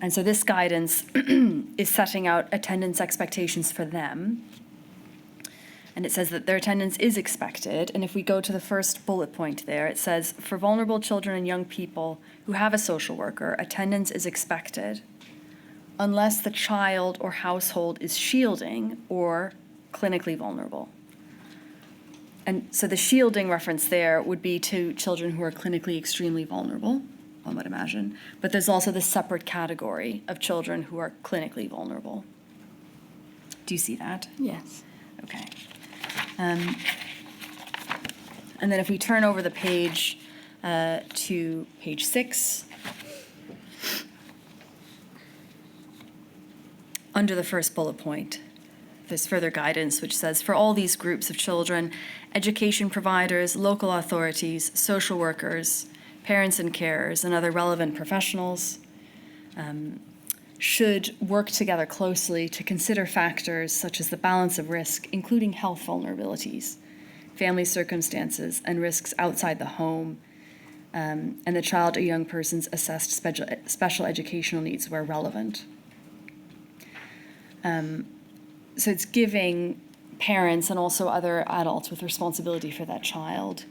And so this guidance is setting out attendance expectations for them. And it says that their attendance is expected. And if we go to the first bullet point there, it says, for vulnerable children and young people who have a social worker, attendance is expected unless the child or household is shielding or clinically vulnerable. And so the shielding reference there would be to children who are clinically extremely vulnerable, one would imagine. But there's also the separate category of children who are clinically vulnerable. Do you see that? Yes. Okay. And then if we turn over the page to page 6, under the first bullet point, there's further guidance which says, for all these groups of children, education providers, local authorities, social workers, parents and carers, and other relevant professionals should work together closely to consider factors such as the balance of risk, including health vulnerabilities, family circumstances, and risks outside the home, and the child or young person's assessed special educational needs where relevant. So it's giving parents and also other adults with responsibility for that child,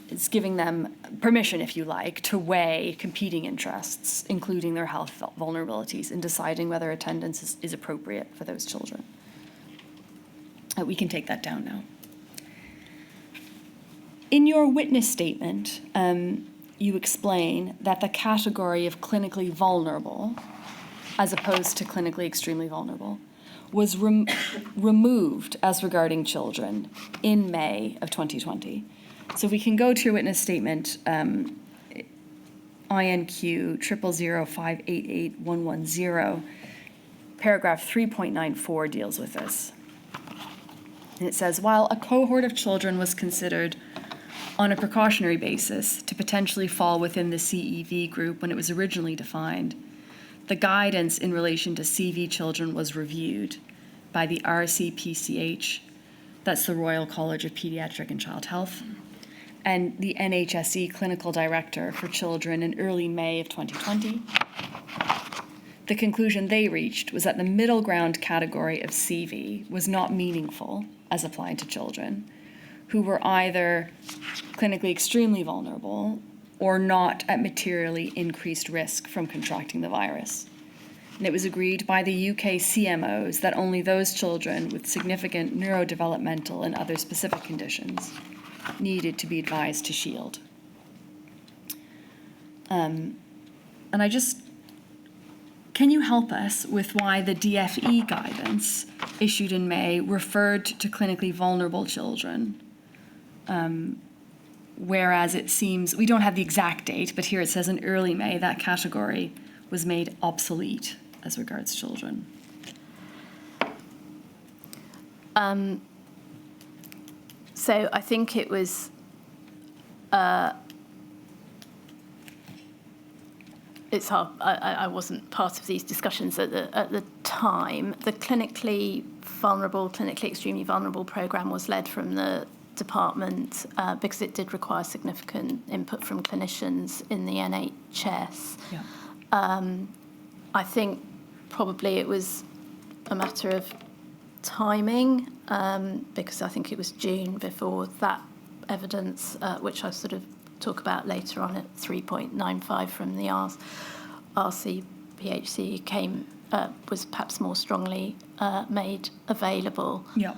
it's giving them permission, if you like, to weigh competing interests, including their health vulnerabilities, in deciding whether attendance is appropriate for those children. We can take that down now. In your witness statement, you explain that the category of clinically vulnerable, as opposed to clinically extremely vulnerable, was removed as regarding children in May of 2020. So if we can go to your witness statement, INQ 000588110, paragraph 3.94 deals with this. And it says, while a cohort of children was considered on a precautionary basis to potentially fall within the CEV group when it was originally defined, the guidance in relation to CV children was reviewed by the RCPCH, that's the Royal College of Pediatric and Child Health, and the NHSE Clinical Director for Children in early May of 2020. The conclusion they reached was that the middle ground category of CV was not meaningful as applied to children who were either clinically extremely vulnerable or not at materially increased risk from contracting the virus. And it was agreed by the UK CMOs that only those children with significant neurodevelopmental and other specific conditions needed to be advised to shield. And can you help us with why the DFE guidance issued in May referred to clinically vulnerable children? Whereas it seems, we don't have the exact date, but here it says in early May, that category was made obsolete as regards children. So I think it was, it's hard, I wasn't part of these discussions at the time. The clinically vulnerable, clinically extremely vulnerable programme was led from the department because it did require significant input from clinicians in the NHS. Yeah. I think probably it was a matter of timing because I think it was June before that evidence, which I sort of talk about later on at 3.95 from the RCPHC came, was perhaps more strongly made available. Yeah.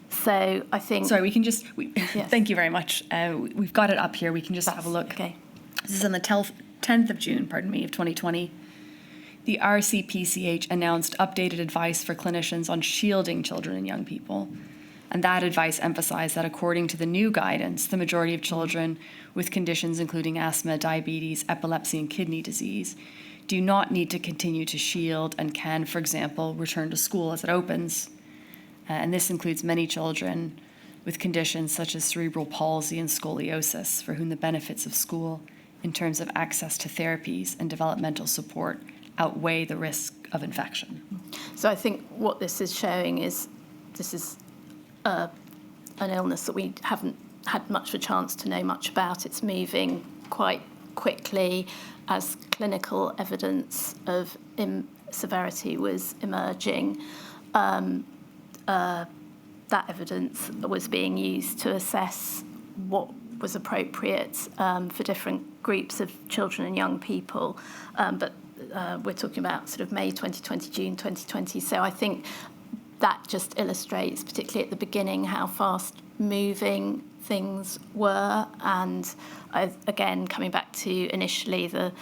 So I think... Sorry, we can just... Yes. Thank you very much. We've got it up here. We can just have a look. Okay. This is on the 10th of June, of 2020. The RCPCH announced updated advice for clinicians on shielding children and young people. And that advice emphasized that according to the new guidance, the majority of children with conditions including asthma, diabetes, epilepsy, and kidney disease do not need to continue to shield and can, for example, return to school as it opens. And this includes many children with conditions such as cerebral palsy and scoliosis, for whom the benefits of school in terms of access to therapies and developmental support outweigh the risk of infection. So I think what this is showing is this is an illness that we haven't had much of a chance to know much about. It's moving quite quickly as clinical evidence of severity was emerging. That evidence was being used to assess what was appropriate for different groups of children and young people. But we're talking about sort of May 2020, June 2020. So I think that just illustrates, particularly at the beginning, how fast moving things were. And again, coming back to initially at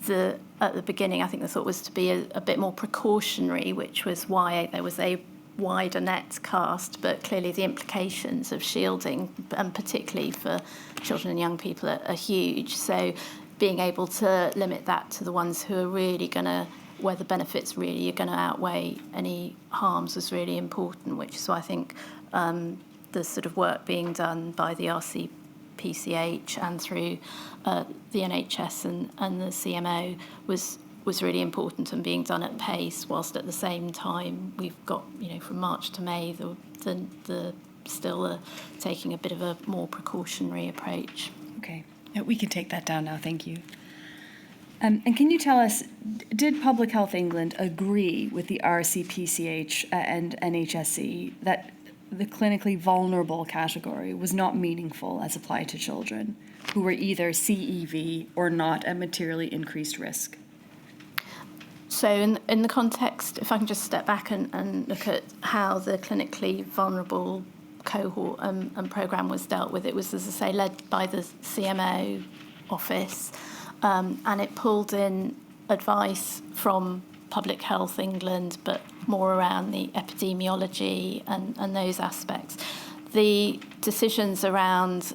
the beginning, I think the thought was to be a bit more precautionary, which was why there was a wider net cast, but clearly the implications of shielding, and particularly for children and young people, are huge. So being able to limit that to the ones who are really going to, where the benefits really are going to outweigh any harms, was really important, which is why I think the sort of work being done by the RCPCH and through the NHS and the CMO was really important and being done at pace, whilst at the same time we've got, from March to May, the still taking a bit of a more precautionary approach. Okay, we can take that down now, thank you. And can you tell us, did Public Health England agree with the RCPCH and NHSE that the clinically vulnerable category was not meaningful as applied to children who were either CEV or not at materially increased risk? So in the context, if I can just step back and look at how the clinically vulnerable cohort and programme was dealt with, it was, as I say, led by the CMO office, and it pulled in advice from Public Health England, but more around the epidemiology and those aspects. The decisions around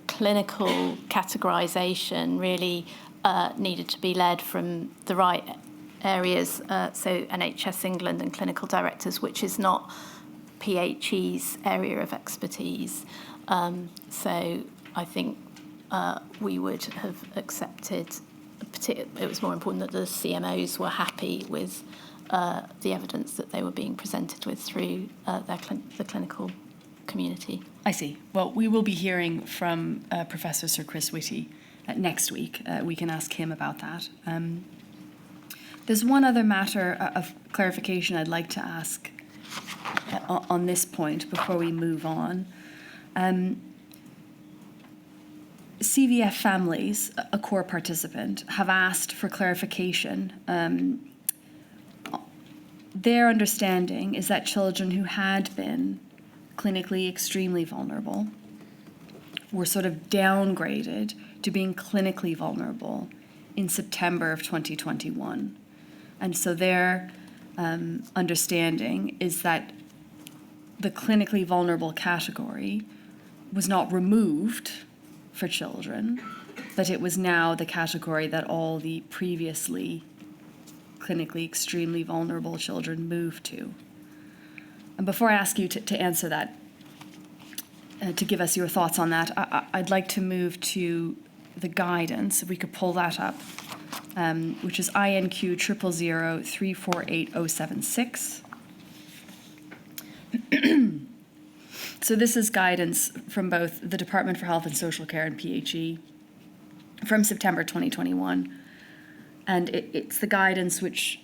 clinical categorisation really needed to be led from the right areas, so NHS England and clinical directors, which is not PHE's area of expertise. So I think we would have accepted, it was more important that the CMOs were happy with the evidence that they were being presented with through the clinical community. I see. Well, we will be hearing from Professor Sir Chris Whitty next week. We can ask him about that. There's one other matter of clarification I'd like to ask on this point before we move on. CVF Families, a core participant, have asked for clarification. Their understanding is that children who had been clinically extremely vulnerable were sort of downgraded to being clinically vulnerable in September of 2021. And so their understanding is that the clinically vulnerable category was not removed for children, but it was now the category that all the previously clinically extremely vulnerable children moved to. And before I ask you to answer that, to give us your thoughts on that, I'd like to move to the guidance, if we could pull that up, which is INQ 000348076. So this is guidance from both the Department for Health and Social Care and PHE from September 2021. And it's the guidance which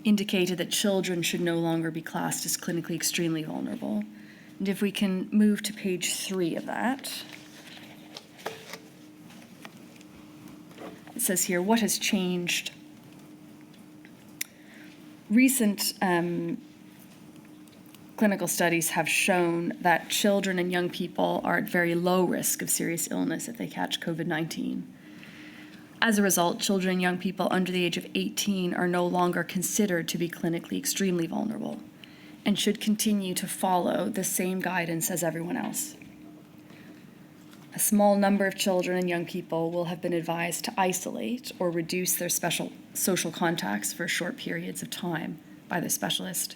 indicated that children should no longer be classed as clinically extremely vulnerable. And if we can move to page 3 of that. It says here, what has changed? Recent clinical studies have shown that children and young people are at very low risk of serious illness if they catch COVID-19. As a result, children and young people under the age of 18 are no longer considered to be clinically extremely vulnerable and should continue to follow the same guidance as everyone else. A small number of children and young people will have been advised to isolate or reduce their special social contacts for short periods of time by their specialist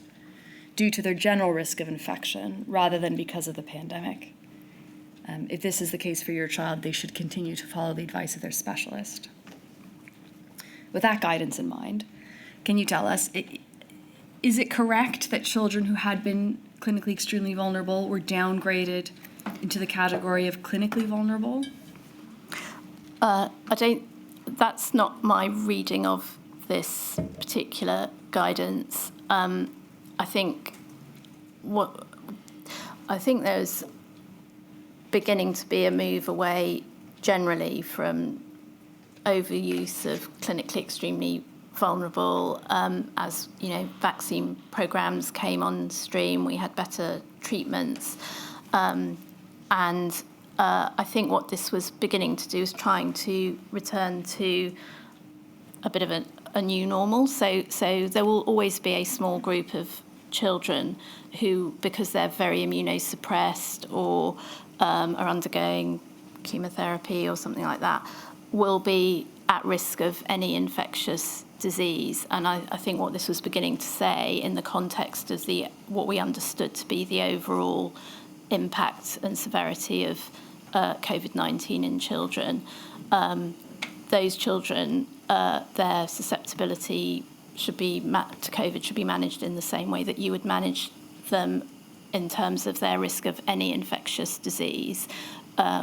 due to their general risk of infection rather than because of the pandemic. If this is the case for your child, they should continue to follow the advice of their specialist. With that guidance in mind, can you tell us, is it correct that children who had been clinically extremely vulnerable were downgraded into the category of clinically vulnerable? That's not my reading of this particular guidance. I think there's beginning to be a move away generally from overuse of clinically extremely vulnerable. As you know, vaccine programs came on stream, we had better treatments, and I think what this was beginning to do is trying to return to a bit of a new normal. So there will always be a small group of children who, because they're very immunosuppressed or are undergoing chemotherapy or something like that, will be at risk of any infectious disease. And I think what this was beginning to say in the context of what we understood to be the overall impact and severity of COVID-19 in children, those children, their susceptibility to COVID should be managed in the same way that you would manage them in terms of their risk of any infectious disease,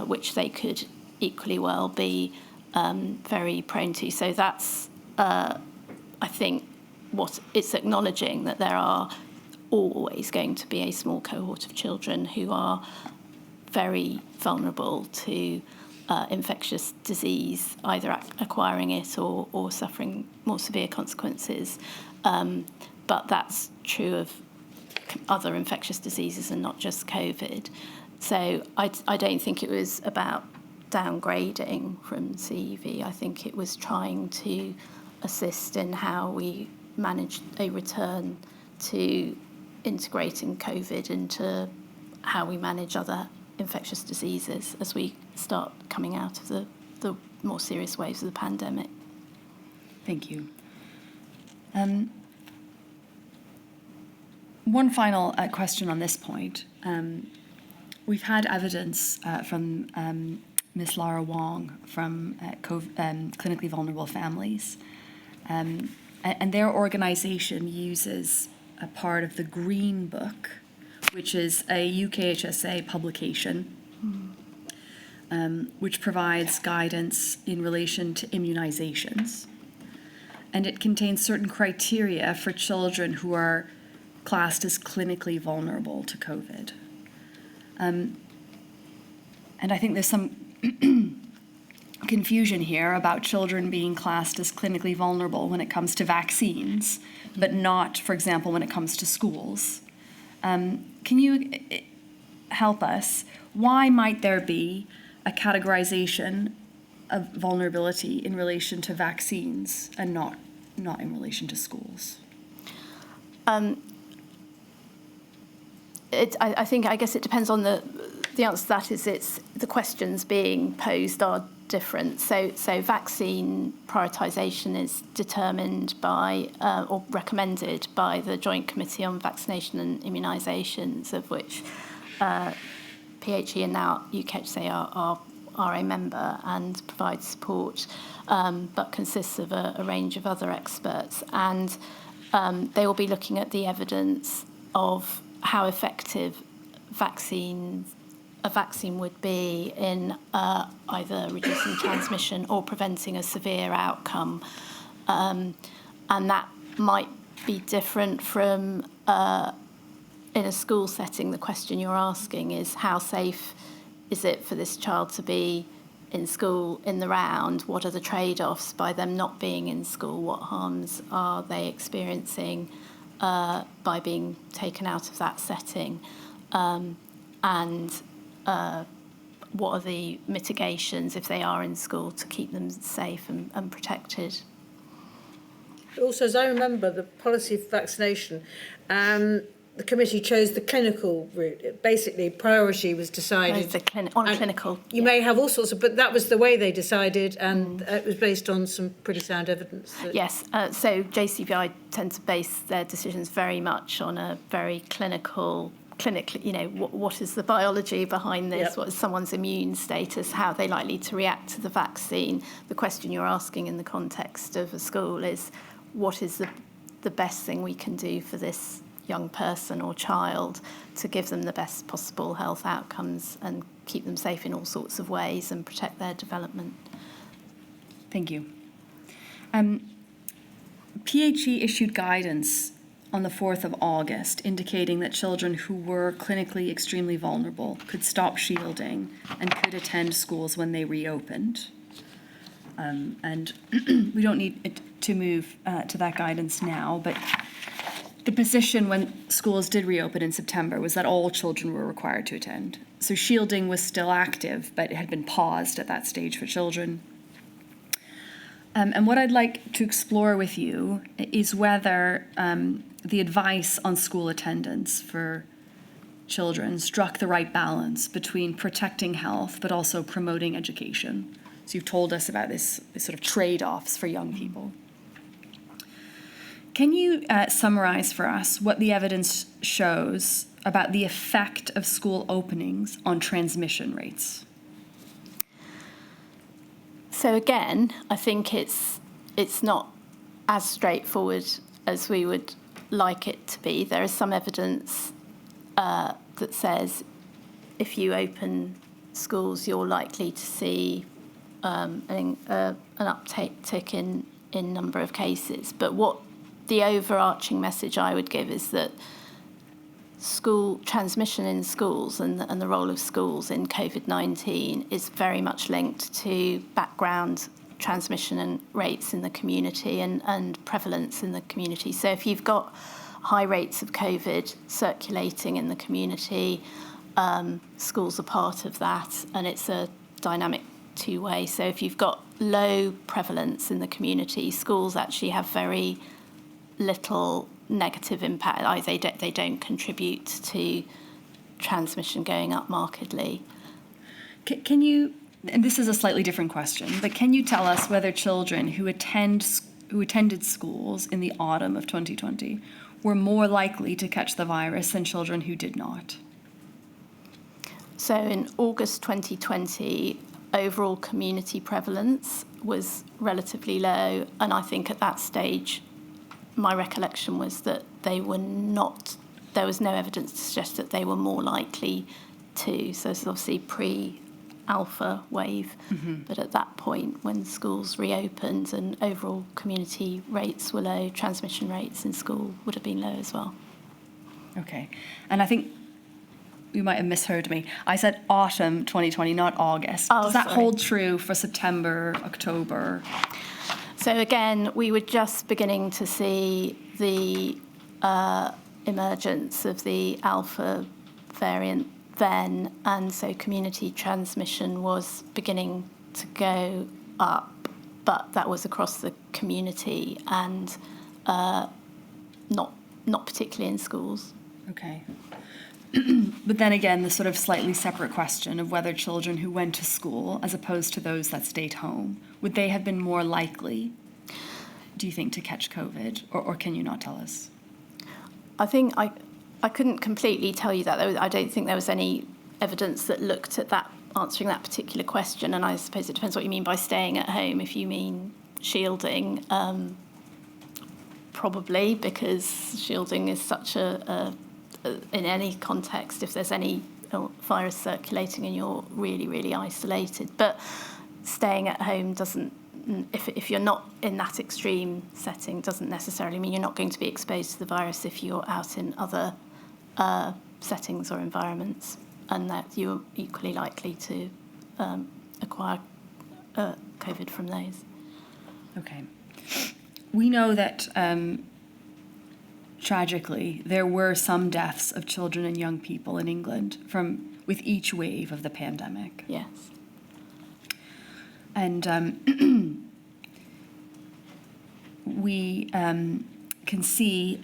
which they could equally well be very prone to. So that's, I think, what it's acknowledging, that there are always going to be a small cohort of children who are very vulnerable to infectious disease, either acquiring it or suffering more severe consequences. But that's true of other infectious diseases and not just COVID. So I don't think it was about downgrading from CEV. I think it was trying to assist in how we manage a return to integrating COVID into how we manage other infectious diseases as we start coming out of the more serious waves of the pandemic. Thank you. One final question on this point. We've had evidence from Ms. Lara Wong from Clinically Vulnerable Families, and their organization uses a part of the Green Book, which is a UKHSA publication, which provides guidance in relation to immunizations. And it contains certain criteria for children who are classed as clinically vulnerable to COVID. And I think there's some confusion here about children being classed as clinically vulnerable when it comes to vaccines, but not, for example, when it comes to schools. Can you help us? Why might there be a categorization of vulnerability in relation to vaccines and not in relation to schools? I guess it depends on the answer to that. It's the questions being posed are different. So vaccine prioritisation is determined by or recommended by the Joint Committee on Vaccination and Immunisations, of which PHE and now UKHSA are a member and provide support, but consists of a range of other experts. And they will be looking at the evidence of how effective a vaccine would be in either reducing transmission or preventing a severe outcome. And that might be different from in a school setting. The question you're asking is how safe is it for this child to be in school in the round? What are the trade-offs by them not being in school? What harms are they experiencing by being taken out of that setting? And what are the mitigations if they are in school to keep them safe and protected? Also, as I remember, the policy for vaccination, the committee chose the clinical route. Basically, priority was decided. On a clinical. You may have all sorts of, but that was the way they decided, and it was based on some pretty sound evidence. Yes, so JCVI tend to base their decisions very much on a very clinically, what is the biology behind this? Yep. What is someone's immune status? How are they likely to react to the vaccine? The question you're asking in the context of a school is, what is the best thing we can do for this young person or child to give them the best possible health outcomes and keep them safe in all sorts of ways and protect their development? Thank you. PHE issued guidance on the 4th of August indicating that children who were clinically extremely vulnerable could stop shielding and could attend schools when they reopened. And we don't need to move to that guidance now, but the position when schools did reopen in September was that all children were required to attend. So shielding was still active, but it had been paused at that stage for children. And what I'd like to explore with you is whether the advice on school attendance for children struck the right balance between protecting health but also promoting education. So you've told us about this sort of trade-offs for young people. Can you summarize for us what the evidence shows about the effect of school openings on transmission rates? So again, I think it's not as straightforward as we would like it to be. There is some evidence that says if you open schools, you're likely to see an uptick in number of cases. But what the overarching message I would give is that school transmission in schools and the role of schools in COVID-19 is very much linked to background transmission and rates in the community and prevalence in the community. So if you've got high rates of COVID circulating in the community, schools are part of that, and it's a dynamic two-way. So if you've got low prevalence in the community, schools actually have very little negative impact. They don't contribute to transmission going up markedly. Can you, and this is a slightly different question, but can you tell us whether children who attended schools in the autumn of 2020 were more likely to catch the virus than children who did not? So in August 2020, overall community prevalence was relatively low, and I think at that stage, my recollection was that there was no evidence to suggest that they were more likely to. So this is obviously pre-alpha wave, but at that point, when schools reopened and overall community rates were low, transmission rates in school would have been low as well. Okay. And I think you might have misheard me. I said autumn 2020, not August. Oh, Does that sorry. hold true for September, October? So again, we were just beginning to see the emergence of the alpha variant then, and so community transmission was beginning to go up, but that was across the community and not particularly in schools. Okay. But then again, the sort of slightly separate question of whether children who went to school, as opposed to those that stayed home, would they have been more likely, do you think, to catch COVID, or can you not tell us? I think I couldn't completely tell you that. I don't think there was any evidence that looked at that, answering that particular question, and I suppose it depends what you mean by staying at home. If you mean shielding, probably, because shielding is such a in any context, if there's any virus circulating and you're really, really isolated. But staying at home doesn't, if you're not in that extreme setting, doesn't necessarily mean you're not going to be exposed to the virus if you're out in other settings or environments, and that you're equally likely to acquire COVID from those. Okay. We know that, tragically, there were some deaths of children and young people in England with each wave of the pandemic. Yes. And we can see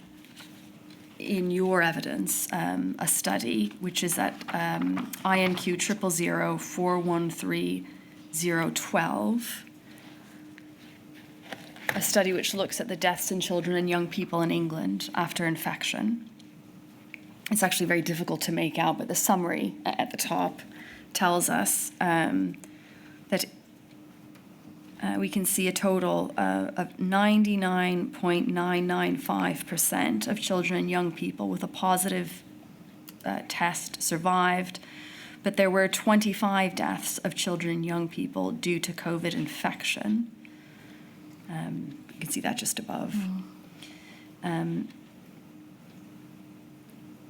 in your evidence a study, which is at INQ 000413012, a study which looks at the deaths in children and young people in England after infection. It's actually very difficult to make out, but the summary at the top tells us that we can see a total of 99.995% of children and young people with a positive test survived, but there were 25 deaths of children and young people due to COVID infection. You can see that just above.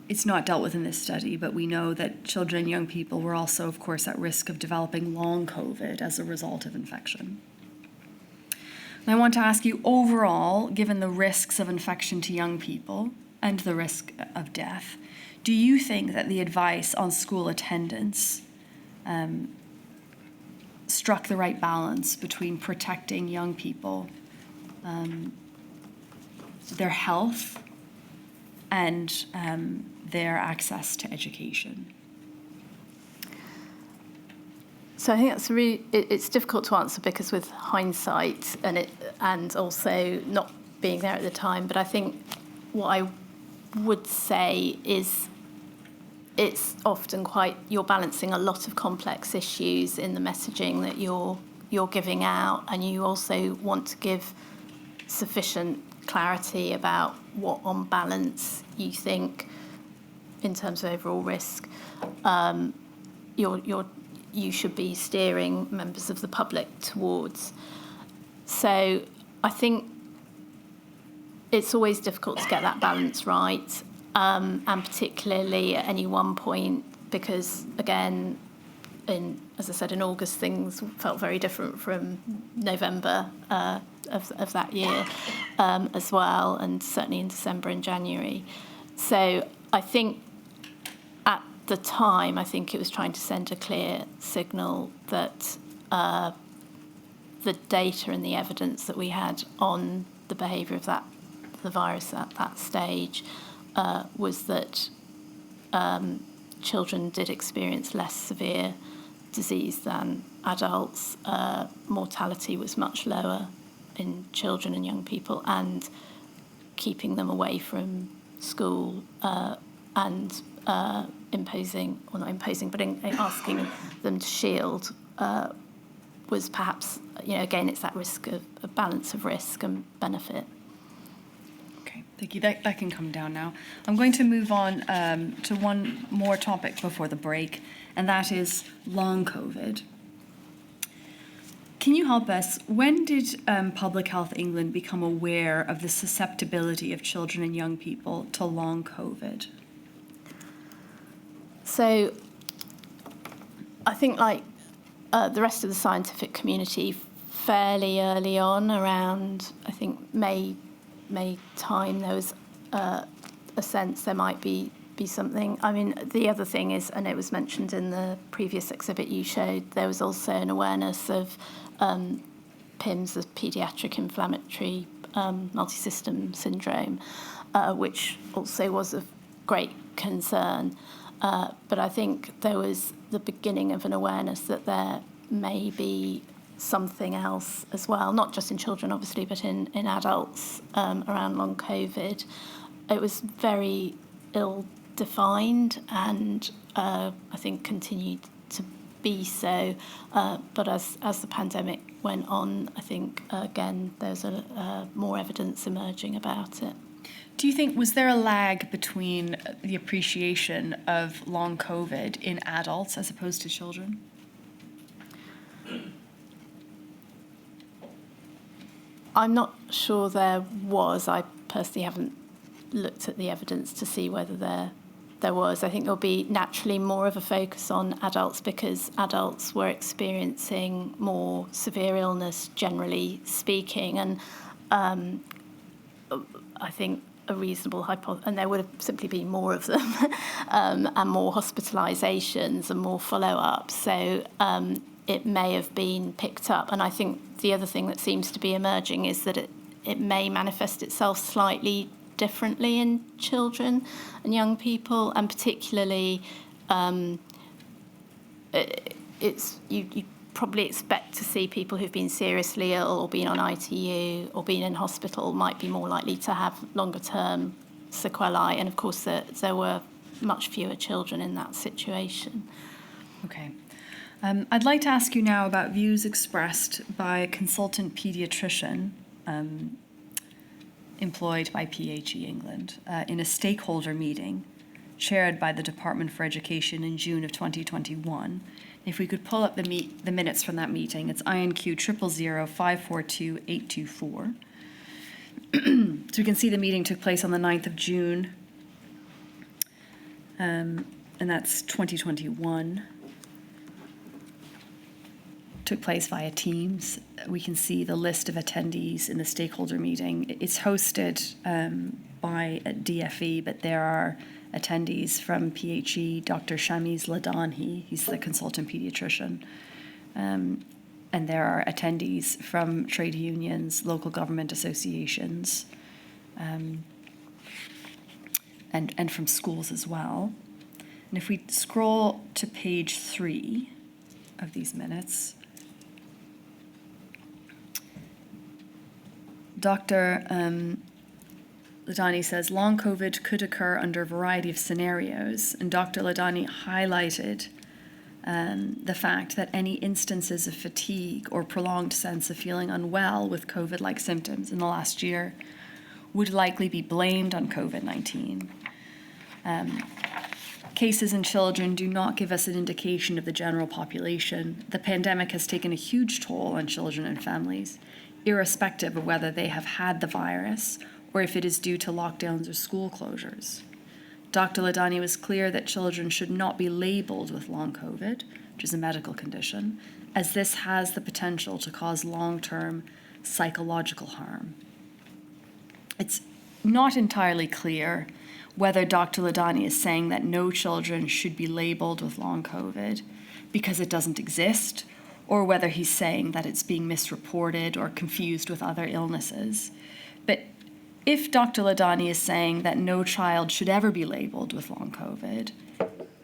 It's not dealt with in this study, but we know that children and young people were also, of course, at risk of developing long COVID as a result of infection. And I want to ask you, overall, given the risks of infection to young people and the risk of death, do you think that the advice on school attendance struck the right balance between protecting young people, their health, and their access to education? So I think that's it's difficult to answer because with hindsight and also not being there at the time. But I think what I would say is it's often you're balancing a lot of complex issues in the messaging that you're giving out, and you also want to give sufficient clarity about what on balance you think in terms of overall risk you should be steering members of the public towards. So I think it's always difficult to get that balance right, and particularly at any one point, because again, as I said, in August things felt very different from November of that year as well, and certainly in December and January. So I think at the time, I think it was trying to send a clear signal that the data and the evidence that we had on the behaviour of that the virus at that stage was that children did experience less severe disease than adults. Mortality was much lower in children and young people, and keeping them away from school and imposing, or not imposing, but asking them to shield was perhaps, again, it's that risk of a balance of risk and benefit. Okay, thank you. That can come down now. I'm going to move on to one more topic before the break, and that is long COVID. Can you help us? When did Public Health England become aware of the susceptibility of children and young people to long COVID? So I think, like the rest of the scientific community, fairly early on, around, I think, May time, there was a sense there might be something. I mean, the other thing is, and it was mentioned in the previous exhibit you showed, there was also an awareness of PIMS, the paediatric inflammatory multisystem syndrome, which also was of great concern. But I think there was the beginning of an awareness that there may be something else as well, not just in children, obviously, but in adults around long COVID. It was very ill-defined and I think continued to be so. But as the pandemic went on, I think, again, there's more evidence emerging about it. Do you think, was there a lag between the appreciation of long COVID in adults as opposed to children? I'm not sure there was. I personally haven't looked at the evidence to see whether there was. I think there'll be naturally more of a focus on adults because adults were experiencing more severe illness, generally speaking, and I think a reasonable hypothesis, and there would have simply been more of them, and more hospitalisations and more follow-up. So it may have been picked up. And I think the other thing that seems to be emerging is that it may manifest itself slightly differently in children and young people, and particularly you probably expect to see people who've been seriously ill or been on ITU or been in hospital might be more likely to have longer term sequelae, and of course there were much fewer children in that situation. Okay. I'd like to ask you now about views expressed by a consultant paediatrician employed by PHE England in a stakeholder meeting chaired by the Department for Education in June of 2021. If we could pull up the minutes from that meeting, it's INQ 000542824. So we can see the meeting took place on the 9th of June, and that's 2021. Took place via Teams. We can see the list of attendees in the stakeholder meeting. It's hosted by DFE, but there are attendees from PHE, Dr. Shamiz Ladani, he's the consultant pediatrician, and there are attendees from trade unions, local government associations, and from schools as well. And if we scroll to page 3 of these minutes, Dr. Ladani says long COVID could occur under a variety of scenarios, and Dr. Ladani highlighted the fact that any instances of fatigue or prolonged sense of feeling unwell with COVID-like symptoms in the last year would likely be blamed on COVID-19. Cases in children do not give us an indication of the general population. The pandemic has taken a huge toll on children and families, irrespective of whether they have had the virus or if it is due to lockdowns or school closures. Dr. Ladani was clear that children should not be labelled with long COVID, which is a medical condition, as this has the potential to cause long-term psychological harm. It's not entirely clear whether Dr. Ladani is saying that no children should be labelled with long COVID because it doesn't exist, or whether he's saying that it's being misreported or confused with other illnesses. But if Dr. Ladani is saying that no child should ever be labelled with long COVID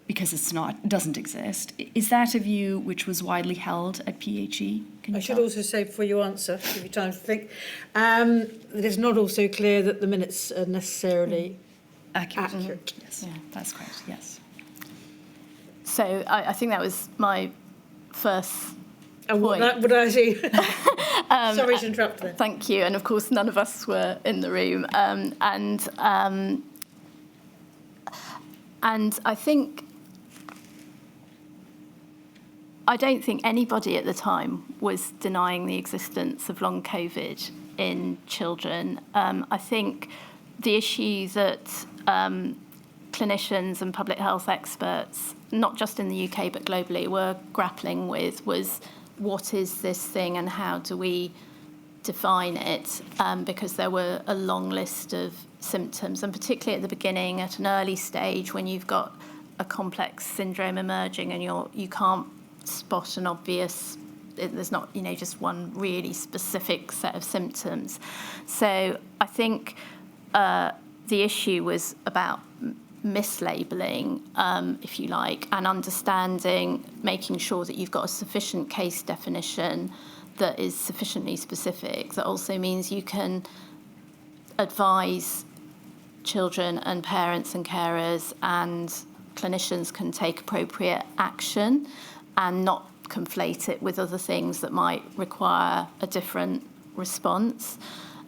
because it doesn't exist, is that a view which was widely held at PHE? Can you I should tell? also say, before you answer, give you time to think, that it's not also clear that the minutes are necessarily accurate. Yes, that's correct, yes. So I think that was my first And point. would I see? Sorry to interrupt then. Thank you. And of course, none of us were in the room. And I don't think anybody at the time was denying the existence of long COVID in children. I think the issue that clinicians and public health experts, not just in the UK but globally, were grappling with was, what is this thing and how do we define it? Because there were a long list of symptoms, and particularly at the beginning, at an early stage, when you've got a complex syndrome emerging and you can't spot an obvious, there's not, just one really specific set of symptoms. So I think the issue was about mislabeling, if you like, and understanding, making sure that you've got a sufficient case definition that is sufficiently specific. That also means you can advise children and parents and carers, and clinicians can take appropriate action and not conflate it with other things that might require a different response.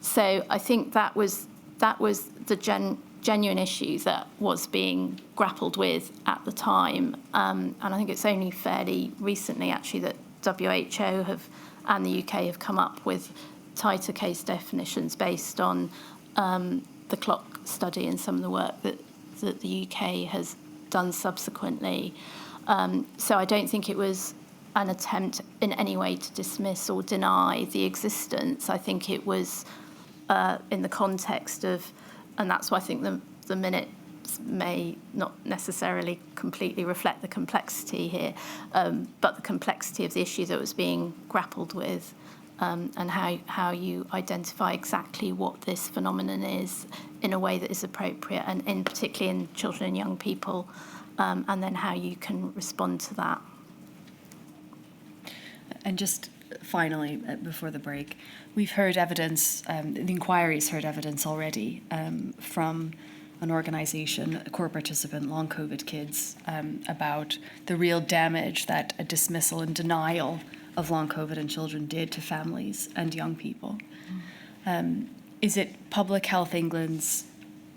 So I think that was the genuine issue that was being grappled with at the time. And I think it's only fairly recently, actually, that WHO and the UK have come up with tighter case definitions based on the clock study and some of the work that the UK has done subsequently. So I don't think it was an attempt in any way to dismiss or deny the existence. I think it was in the context of, and that's why I think the minutes may not necessarily completely reflect the complexity here, but the complexity of the issue that was being grappled with, and how you identify exactly what this phenomenon is in a way that is appropriate, and particularly in children and young people, and then how you can respond to that. And just finally, before the break, we've heard evidence, the inquiry's heard evidence already from an organisation, a core participant, Long COVID Kids, about the real damage that a dismissal and denial of long COVID in children did to families and young people. Is it Public Health England's,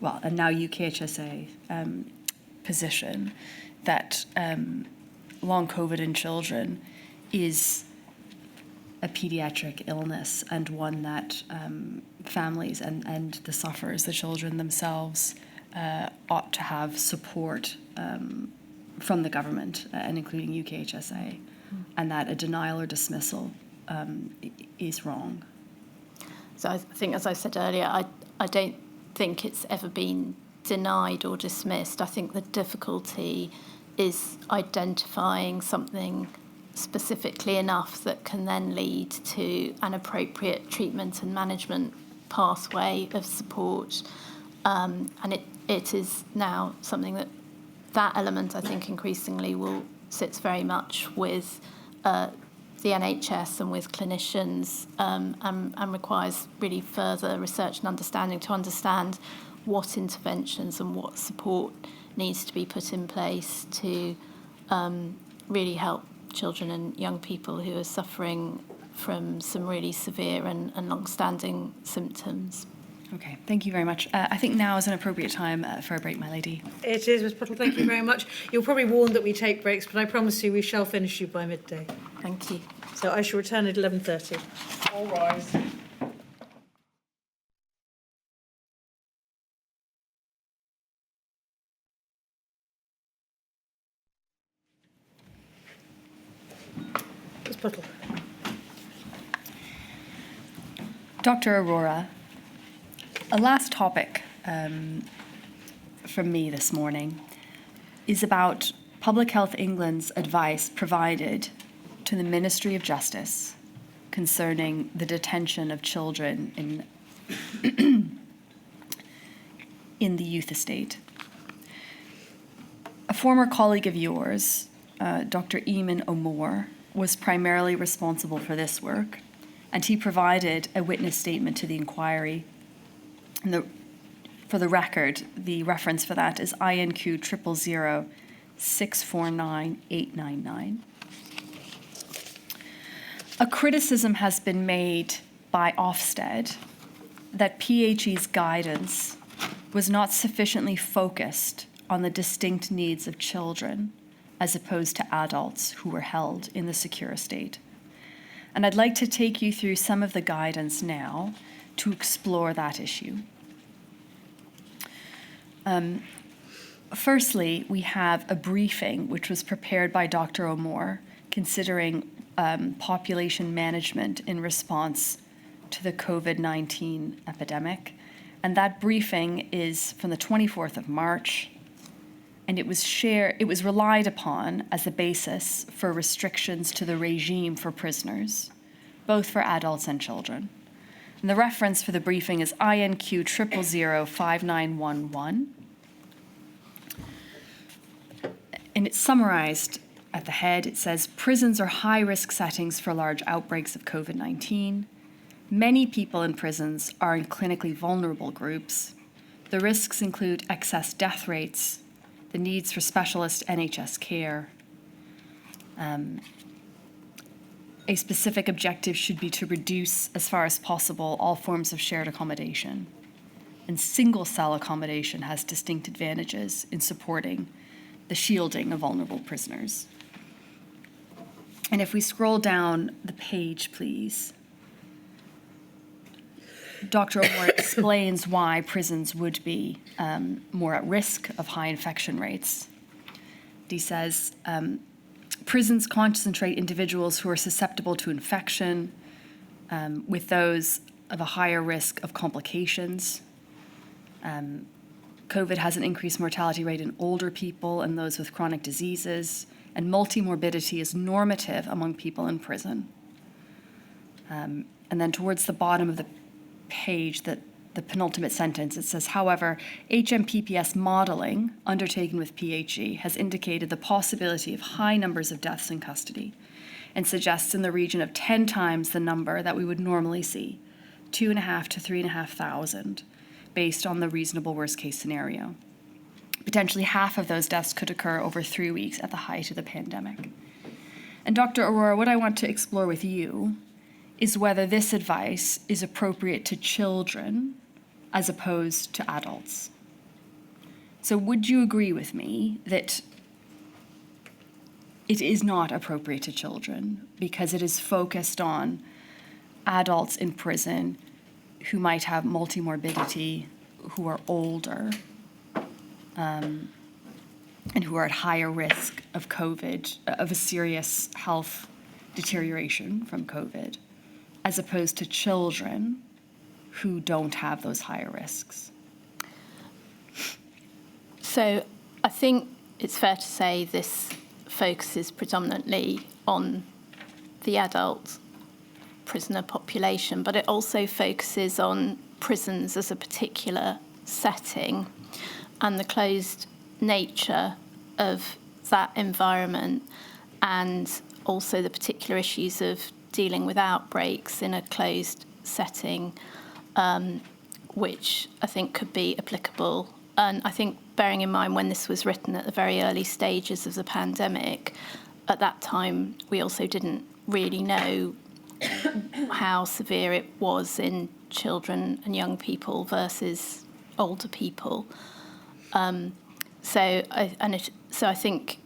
and now UKHSA, position that long COVID in children is a paediatric illness, and one that families and the sufferers, the children themselves, ought to have support from the government, and including UKHSA, and that a denial or dismissal is wrong? So I think, as I said earlier, I don't think it's ever been denied or dismissed. I think the difficulty is identifying something specifically enough that can then lead to an appropriate treatment and management pathway of support. And it is now something that element, I think, increasingly sits very much with the NHS and with clinicians, and requires really further research and understanding to understand what interventions and what support needs to be put in place to really help children and young people who are suffering from some really severe and long-standing symptoms. Okay, thank you very much. I think now is an appropriate time for a break, my lady. It is, Ms Puttle, thank you very much. You're probably warned that we take breaks, but I promise you we shall finish you by midday. Thank you. So I shall return at 11:30. All rise. Ms Puttle. Dr. Aurora, a last topic from me this morning is about Public Health England's advice provided to the Ministry of Justice concerning the detention of children in in the youth estate. A former colleague of yours, Dr. Eamon O'Moore, was primarily responsible for this work, and he provided a witness statement to the inquiry. And for the record, the reference for that is INQ 000-649-899. A criticism has been made by Ofsted that PHE's guidance was not sufficiently focused on the distinct needs of children as opposed to adults who were held in the secure estate. And I'd like to take you through some of the guidance now to explore that issue. Firstly, we have a briefing which was prepared by Dr. O'Moore considering population management in response to the COVID-19 epidemic. And that briefing is from the 24th of March, and it was relied upon as a basis for restrictions to the regime for prisoners, both for adults and children. And the reference for the briefing is INQ 000-5911. And it's summarized at the head. It says, prisons are high-risk settings for large outbreaks of COVID-19. Many people in prisons are in clinically vulnerable groups. The risks include excess death rates, the needs for specialist NHS care. A specific objective should be to reduce, as far as possible, all forms of shared accommodation. And single-cell accommodation has distinct advantages in supporting the shielding of vulnerable prisoners. And if we scroll down the page, please, Dr. O'Moore explains why prisons would be more at risk of high infection rates. He says, prisons concentrate individuals who are susceptible to infection, with those of a higher risk of complications. COVID has an increased mortality rate in older people and those with chronic diseases, and multimorbidity is normative among people in prison. And then towards the bottom of the page, the penultimate sentence, it says, however, HMPPS modeling undertaken with PHE has indicated the possibility of high numbers of deaths in custody and suggests in the region of 10 times the number that we would normally see, 2,500 to 3,500, based on the reasonable worst case scenario. Potentially half of those deaths could occur over 3 weeks at the height of the pandemic. And Dr. Aurora, what I want to explore with you is whether this advice is appropriate to children as opposed to adults. So would you agree with me that it is not appropriate to children because it is focused on adults in prison who might have multimorbidity, who are older, and who are at higher risk of COVID, of a serious health deterioration from COVID, as opposed to children who don't have those higher risks? So I think it's fair to say this focuses predominantly on the adult prisoner population, but it also focuses on prisons as a particular setting and the closed nature of that environment, and also the particular issues of dealing with outbreaks in a closed setting, which I think could be applicable. And I think bearing in mind when this was written at the very early stages of the pandemic, at that time we also didn't really know how severe it was in children and young people versus older people. So I think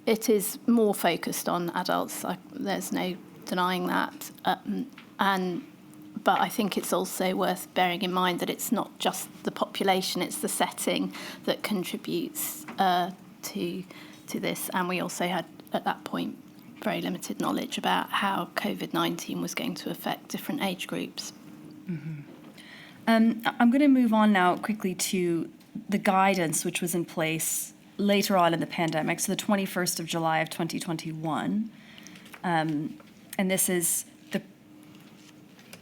it is more focused on adults. There's no denying that. But I think it's also worth bearing in mind that it's not just the population, it's the setting that contributes to this. And we also had, at that point, very limited knowledge about how COVID-19 was going to affect different age groups. Mm-hmm. I'm going to move on now quickly to the guidance which was in place later on in the pandemic, so the 21st of July of 2021. And this is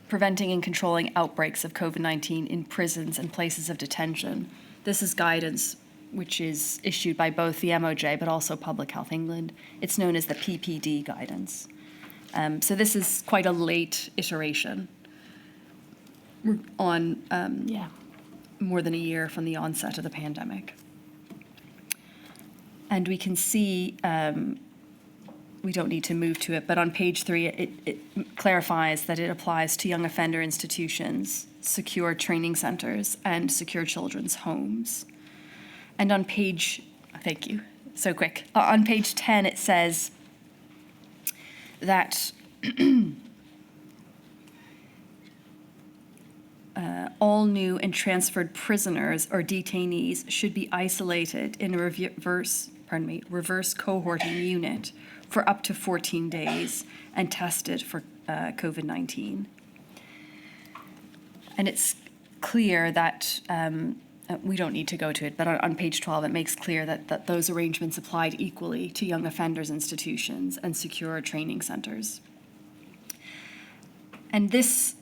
preventing and controlling outbreaks of COVID-19 in prisons and places of detention. This is guidance which is issued by both the MOJ but also Public Health England. It's known as the PPD guidance. So this is quite a late iteration. We're on more than a year from the onset of the pandemic. And we can see, we don't need to move to it, but on page 3, it clarifies that it applies to young offender institutions, secure training centers, and secure children's homes. And on page, thank you, so quick. On page 10, it says that all new and transferred prisoners or detainees should be isolated in a reverse cohorting unit for up to 14 days and tested for COVID-19. And it's clear that, we don't need to go to it, but on page 12, it makes clear that those arrangements applied equally to young offenders institutions and secure training centers. And this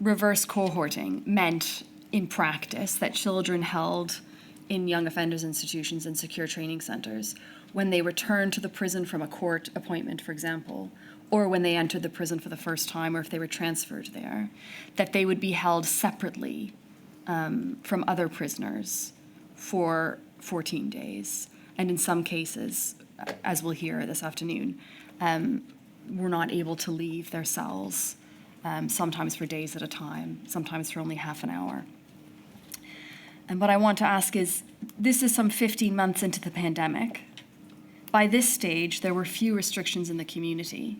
reverse cohorting meant in practice that children held in young offenders institutions and secure training centers, when they returned to the prison from a court appointment, for example, or when they entered the prison for the first time, or if they were transferred there, that they would be held separately from other prisoners for 14 days. And in some cases, as we'll hear this afternoon, were not able to leave their cells, sometimes for days at a time, sometimes for only half an hour. And what I want to ask is, this is some 15 months into the pandemic. By this stage, there were few restrictions in the community,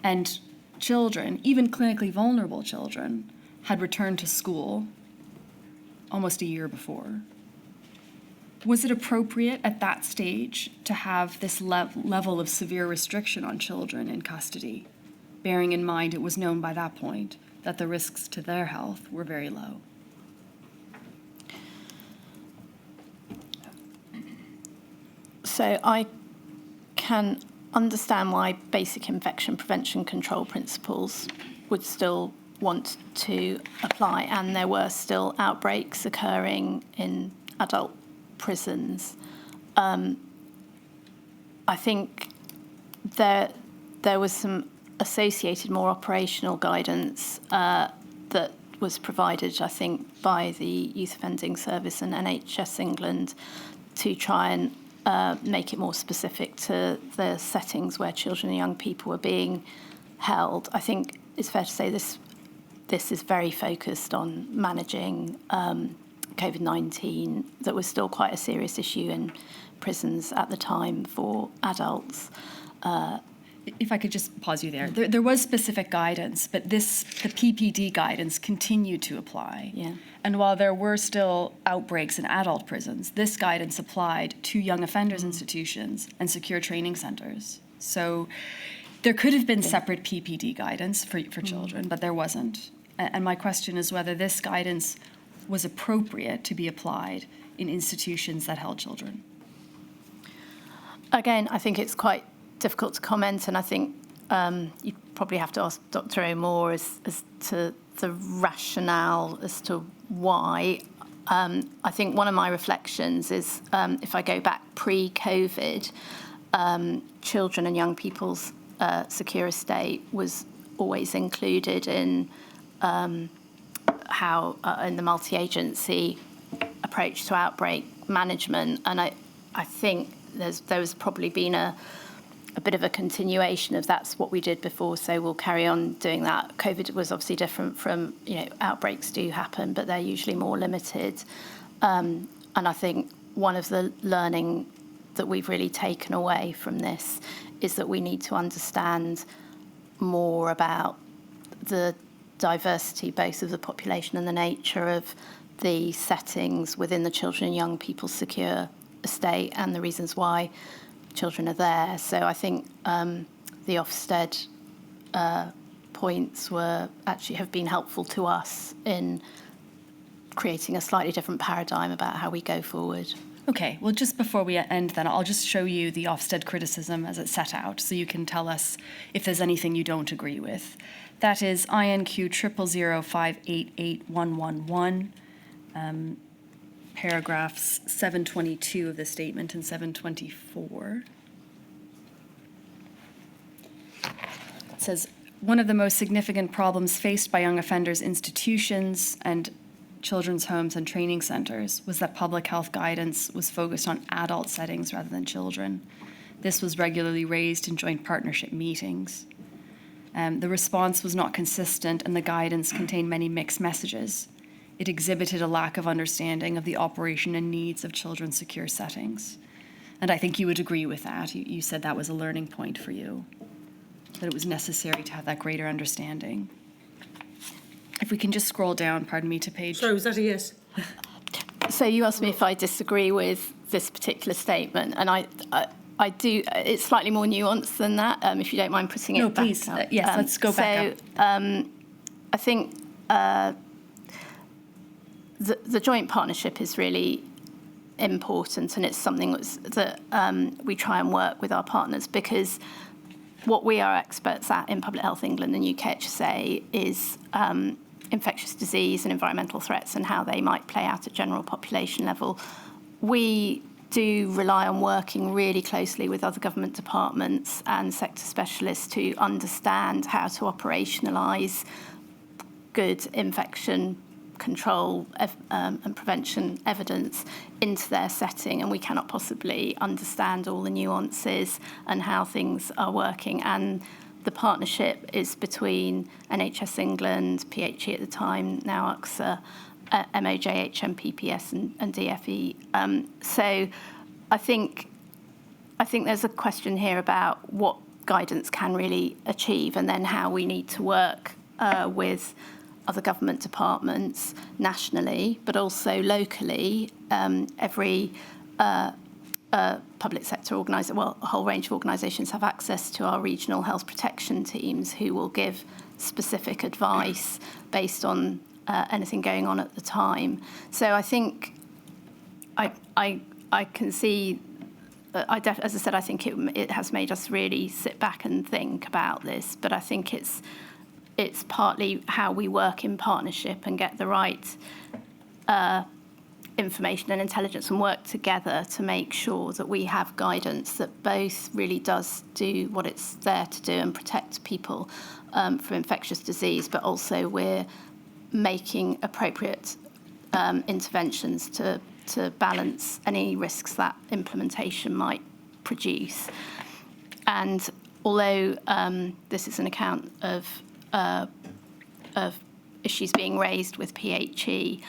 and children, even clinically vulnerable children, had returned to school almost a year before. Was it appropriate at that stage to have this level of severe restriction on children in custody, bearing in mind it was known by that point that the risks to their health were very low? So I can understand why basic infection prevention control principles would still want to apply, and there were still outbreaks occurring in adult prisons. I think there was some associated more operational guidance that was provided, I think, by the Youth Offending Service and NHS England to try and make it more specific to the settings where children and young people were being held. I think it's fair to say this is very focused on managing COVID-19, that was still quite a serious issue in prisons at the time for adults. If I could just pause you there. There was specific guidance, but the PPD guidance continued to apply. Yeah. And while there were still outbreaks in adult prisons, this guidance applied to young offenders institutions and secure training centers. So there could have been separate PPD guidance for children, but there wasn't. And my question is whether this guidance was appropriate to be applied in institutions that held children. Again, I think it's quite difficult to comment, and I think you probably have to ask Dr. O'Moore as to the rationale as to why. I think one of my reflections is if I go back pre-COVID, children and young people's secure estate was always included in how in the multi-agency approach to outbreak management, and I think there's probably been a bit of a continuation of that's what we did before, so we'll carry on doing that. COVID was obviously different from, outbreaks do happen, but they're usually more limited. And I think one of the learning that we've really taken away from this is that we need to understand more about the diversity, both of the population and the nature of the settings within the children and young people's secure estate and the reasons why children are there. So I think the Ofsted points have been helpful to us in creating a slightly different paradigm about how we go forward. Okay, well, just before we end then, I'll just show you the Ofsted criticism as it's set out, so you can tell us if there's anything you don't agree with. That is INQ 000588111, paragraphs 722 of the statement and 724. It says, one of the most significant problems faced by young offenders' institutions and children's homes and training centers was that public health guidance was focused on adult settings rather than children. This was regularly raised in joint partnership meetings. The response was not consistent, and the guidance contained many mixed messages. It exhibited a lack of understanding of the operation and needs of children's secure settings. And I think you would agree with that. You said that was a learning point for you, that it was necessary to have that greater understanding. If we can just scroll down, pardon me, to page... Sorry, was that a yes? So you asked me if I disagree with this particular statement, and I do. It's slightly more nuanced than that, if you don't mind putting it No, back please. up. Yes, let's go back up. I think the joint partnership is really important, and it's something that we try and work with our partners, because what we are experts at in Public Health England and UKHSA is infectious disease and environmental threats and how they might play out at general population level. We do rely on working really closely with other government departments and sector specialists to understand how to operationalise good infection control and prevention evidence into their setting, and we cannot possibly understand all the nuances and how things are working. And the partnership is between NHS England, PHE at the time, now AXA, MOJ, HMPPS and DFE. So I think there's a question here about what guidance can really achieve, and then how we need to work with other government departments nationally, but also locally. Every public sector organisation, well, a whole range of organisations have access to our regional health protection teams, who will give specific advice based on anything going on at the time. So I think I can see, as I said, I think it has made us really sit back and think about this. But I think it's partly how we work in partnership and get the right information and intelligence and work together to make sure that we have guidance that both really does do what it's there to do and protect people from infectious disease, but also we're making appropriate interventions to balance any risks that implementation might produce. And although this is an account of issues being raised with PHE,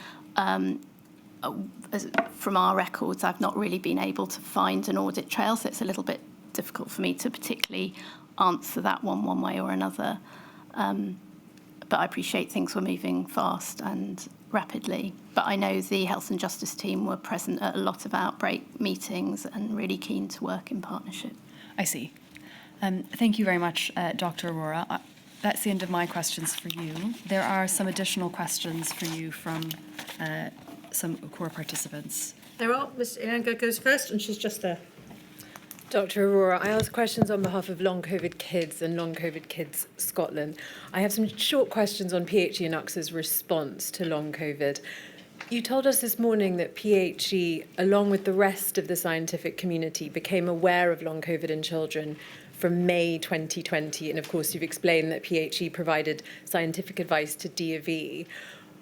from our records, I've not really been able to find an audit trail, so it's a little bit difficult for me to particularly answer that one way or another. But I appreciate things were moving fast and rapidly. But I know the Health and Justice team were present at a lot of outbreak meetings and really keen to work in partnership. I see. Thank you very much, Dr. Aurora. That's the end of my questions for you. There are some additional questions for you from some core participants. There are. Ms. Iranga goes first, and she's just there. Dr. Aurora, I ask questions on behalf of Long COVID Kids and Long COVID Kids Scotland. I have some short questions on PHE and AXA's response to Long COVID. You told us this morning that PHE, along with the rest of the scientific community, became aware of Long COVID in children from May 2020. And of course, you've explained that PHE provided scientific advice to DofE.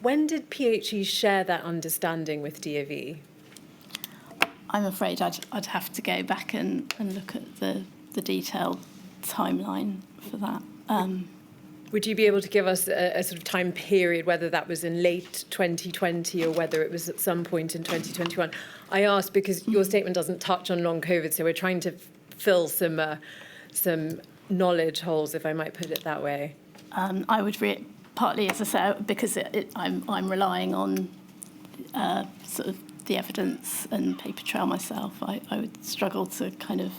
When did PHE share that understanding with DofE? I'm afraid I'd have to go back and look at the detailed timeline for that. Would you be able to give us a sort of time period, whether that was in late 2020 or whether it was at some point in 2021? I ask because your statement doesn't touch on Long COVID, so we're trying to fill some knowledge holes, if I might put it that way. I would partly, as I said, because I'm relying on sort of the evidence and paper trail myself. I would struggle to kind of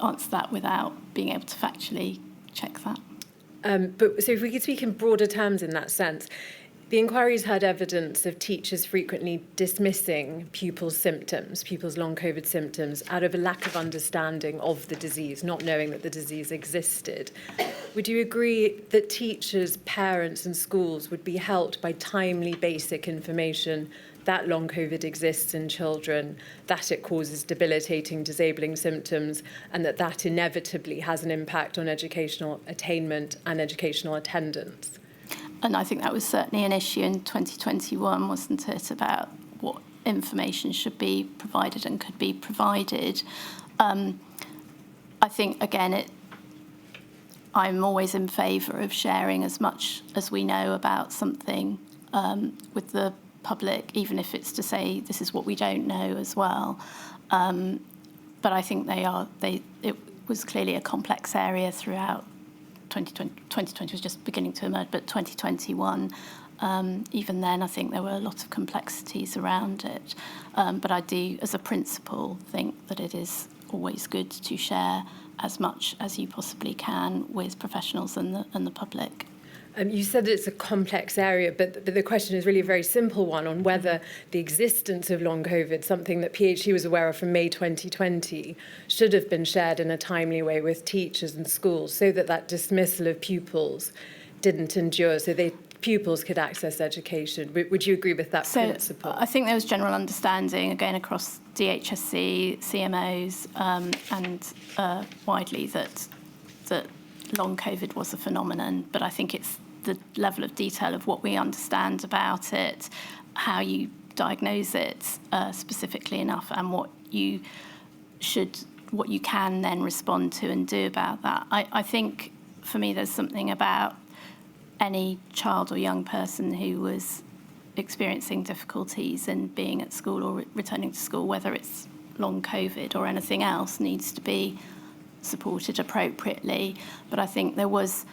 answer that without being able to factually check that. But so if we could speak in broader terms in that sense, The inquiry's had evidence of teachers frequently dismissing pupils' long COVID symptoms out of a lack of understanding of the disease, not knowing that the disease existed. Would you agree that teachers, parents and schools would be helped by timely basic information that long COVID exists in children, that it causes debilitating, disabling symptoms, and that inevitably has an impact on educational attainment and educational attendance? And I think that was certainly an issue in 2021, wasn't it, about what information should be provided and could be provided. I think, again, I'm always in favour of sharing as much as we know about something with the public, even if it's to say this is what we don't know as well. But I think it was clearly a complex area throughout 2020 was just beginning to emerge, but 2021, even then, I think there were a lot of complexities around it. But I do, as a principle, think that it is always good to share as much as you possibly can with professionals and the public. You said that it's a complex area, but the question is really a very simple one on whether the existence of long COVID, something that PHE was aware of from May 2020, should have been shared in a timely way with teachers and schools so that dismissal of pupils didn't endure, so pupils could access education. Would you agree with that principle? I think there was general understanding, again, across DHSC, CMOs, and widely that long COVID was a phenomenon, but I think it's the level of detail of what we understand about it, how you diagnose it specifically enough, and what you can then respond to and do about that. I think for me there's something about any child or young person who was experiencing difficulties in being at school or returning to school, whether it's long COVID or anything else, needs to be supported appropriately. But I think there was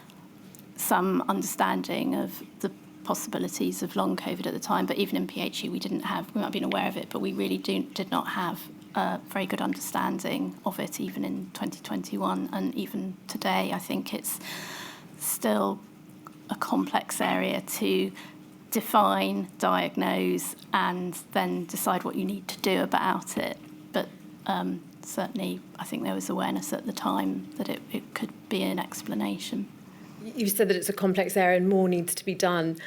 some understanding of the possibilities of long COVID at the time, but even in PHE we might have been aware of it, but we really did not have a very good understanding of it even in 2021, and even today I think it's still a complex area to define, diagnose, and then decide what you need to do about it. But certainly I think there was awareness at the time that it could be an explanation. You said that it's a complex area and more needs to be done.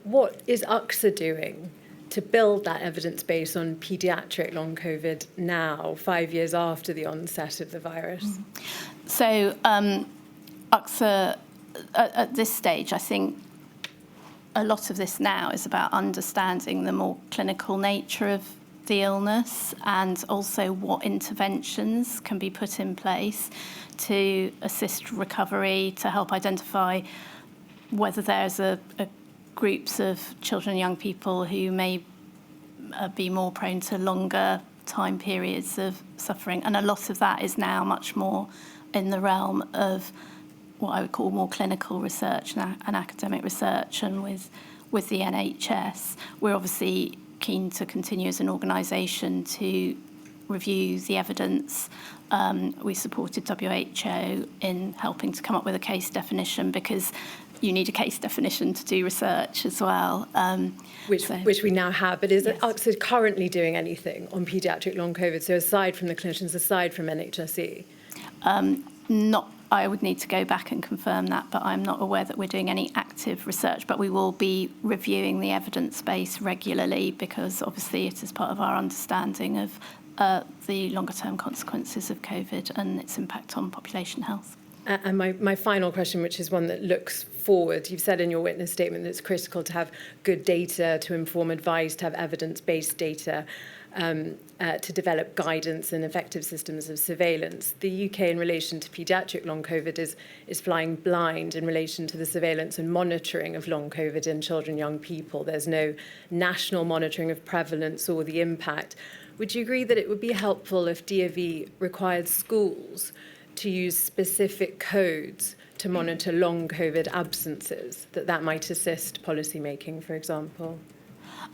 What is UCSA doing to build that evidence base on paediatric long COVID now, 5 years after the onset of the virus? So UCSA, at this stage, I think a lot of this now is about understanding the more clinical nature of the illness and also what interventions can be put in place to assist recovery, to help identify whether there's groups of children and young people who may be more prone to longer time periods of suffering. And a lot of that is now much more in the realm of what I would call more clinical research and academic research. And with the NHS, we're obviously keen to continue as an organisation to review the evidence. We supported WHO in helping to come up with a case definition, because you need a case definition to do research as well. Which we now have. But is UCSA currently doing anything on paediatric long COVID? So aside from the clinicians, aside from NHSE? I would need to go back and confirm that, but I'm not aware that we're doing any active research. But we will be reviewing the evidence base regularly, because obviously it is part of our understanding of the longer-term consequences of COVID and its impact on population health. And my final question, which is one that looks forward, you've said in your witness statement that it's critical to have good data to inform advice, to have evidence-based data, to develop guidance and effective systems of surveillance. The UK, in relation to paediatric long COVID, is flying blind in relation to the surveillance and monitoring of long COVID in children and young people. There's no national monitoring of prevalence or the impact. Would you agree that it would be helpful if DfE required schools to use specific codes to monitor long COVID absences, that might assist policy making, for example?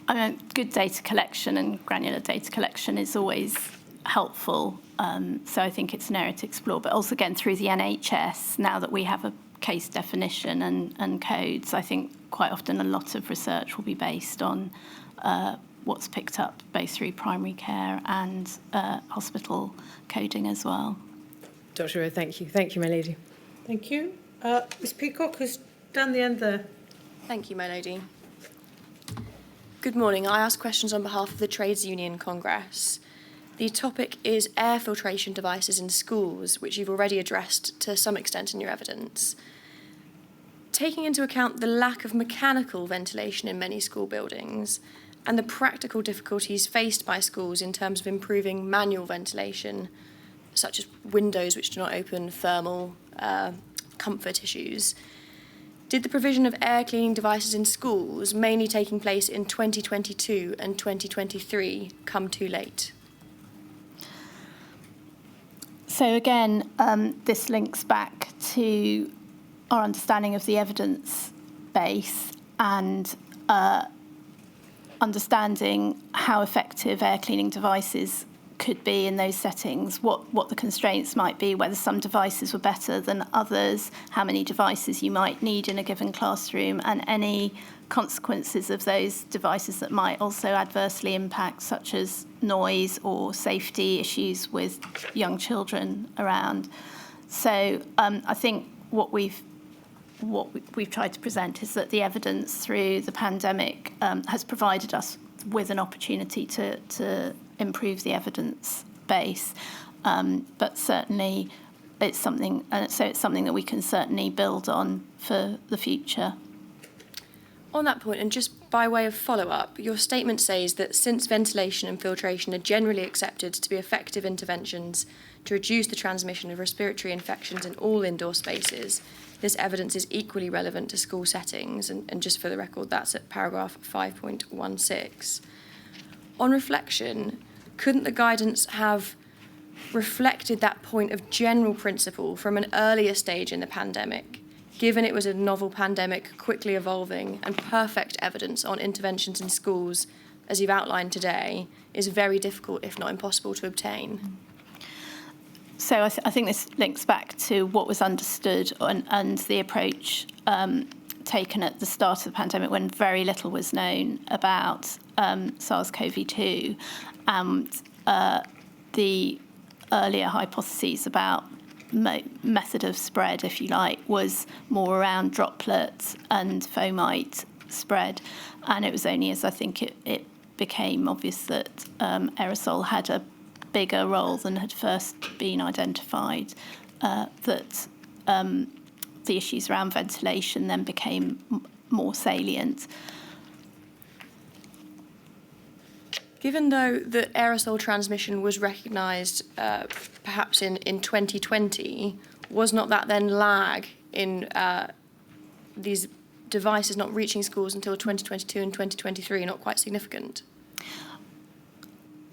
I mean, good data collection and granular data collection is always helpful. So I think it's an area to explore. But also, again, through the NHS, now that we have a case definition and codes. I think quite often a lot of research will be based on what's picked up both through primary care and hospital coding as well. Dr. Rowe, thank you. Thank you, my lady. Thank you. Ms Peacock, who's down the end there. Thank you, my lady. Good morning. I ask questions on behalf of the Trades Union Congress. The topic is air filtration devices in schools, which you've already addressed to some extent in your evidence. Taking into account the lack of mechanical ventilation in many school buildings and the practical difficulties faced by schools in terms of improving manual ventilation, such as windows which do not open, thermal comfort issues, did the provision of air cleaning devices in schools, mainly taking place in 2022 and 2023, come too late? So again, this links back to our understanding of the evidence base and understanding how effective air cleaning devices could be in those settings, what the constraints might be, whether some devices were better than others, how many devices you might need in a given classroom, and any consequences of those devices that might also adversely impact, such as noise or safety issues with young children around. So I think what we've tried to present is that the evidence through the pandemic has provided us with an opportunity to improve the evidence base, but certainly it's something that we can certainly build on for the future. On that point, and just by way of follow-up, your statement says that since ventilation and filtration are generally accepted to be effective interventions to reduce the transmission of respiratory infections in all indoor spaces, this evidence is equally relevant to school settings, and just for the record, that's at paragraph 5.16. On reflection, couldn't the guidance have reflected that point of general principle from an earlier stage in the pandemic, given it was a novel pandemic quickly evolving and perfect evidence on interventions in schools, as you've outlined today, is very difficult, if not impossible, to obtain? So I think this links back to what was understood and the approach taken at the start of the pandemic when very little was known about SARS-CoV-2 and the earlier hypotheses about method of spread, if you like, was more around droplets and fomite spread. And it was only as I think it became obvious that aerosol had a bigger role than had first been identified that the issues around ventilation then became more salient. Given, though, that aerosol transmission was recognised perhaps in 2020, was not that then lag in these devices not reaching schools until 2022 and 2023 not quite significant?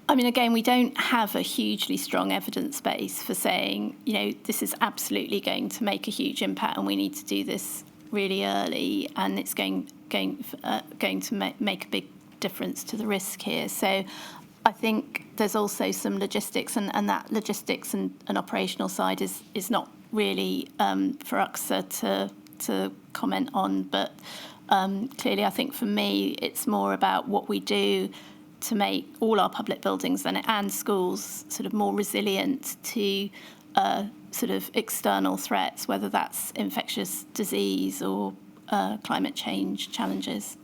I mean, again, we don't have a hugely strong evidence base for saying, this is absolutely going to make a huge impact and we need to do this really early and it's going to make a big difference to the risk here. So I think there's also some logistics and that logistics and operational side is not really for UXA to comment on, but clearly I think for me it's more about what we do to make all our public buildings and schools sort of more resilient to sort of external threats, whether that's infectious disease or climate change challenges.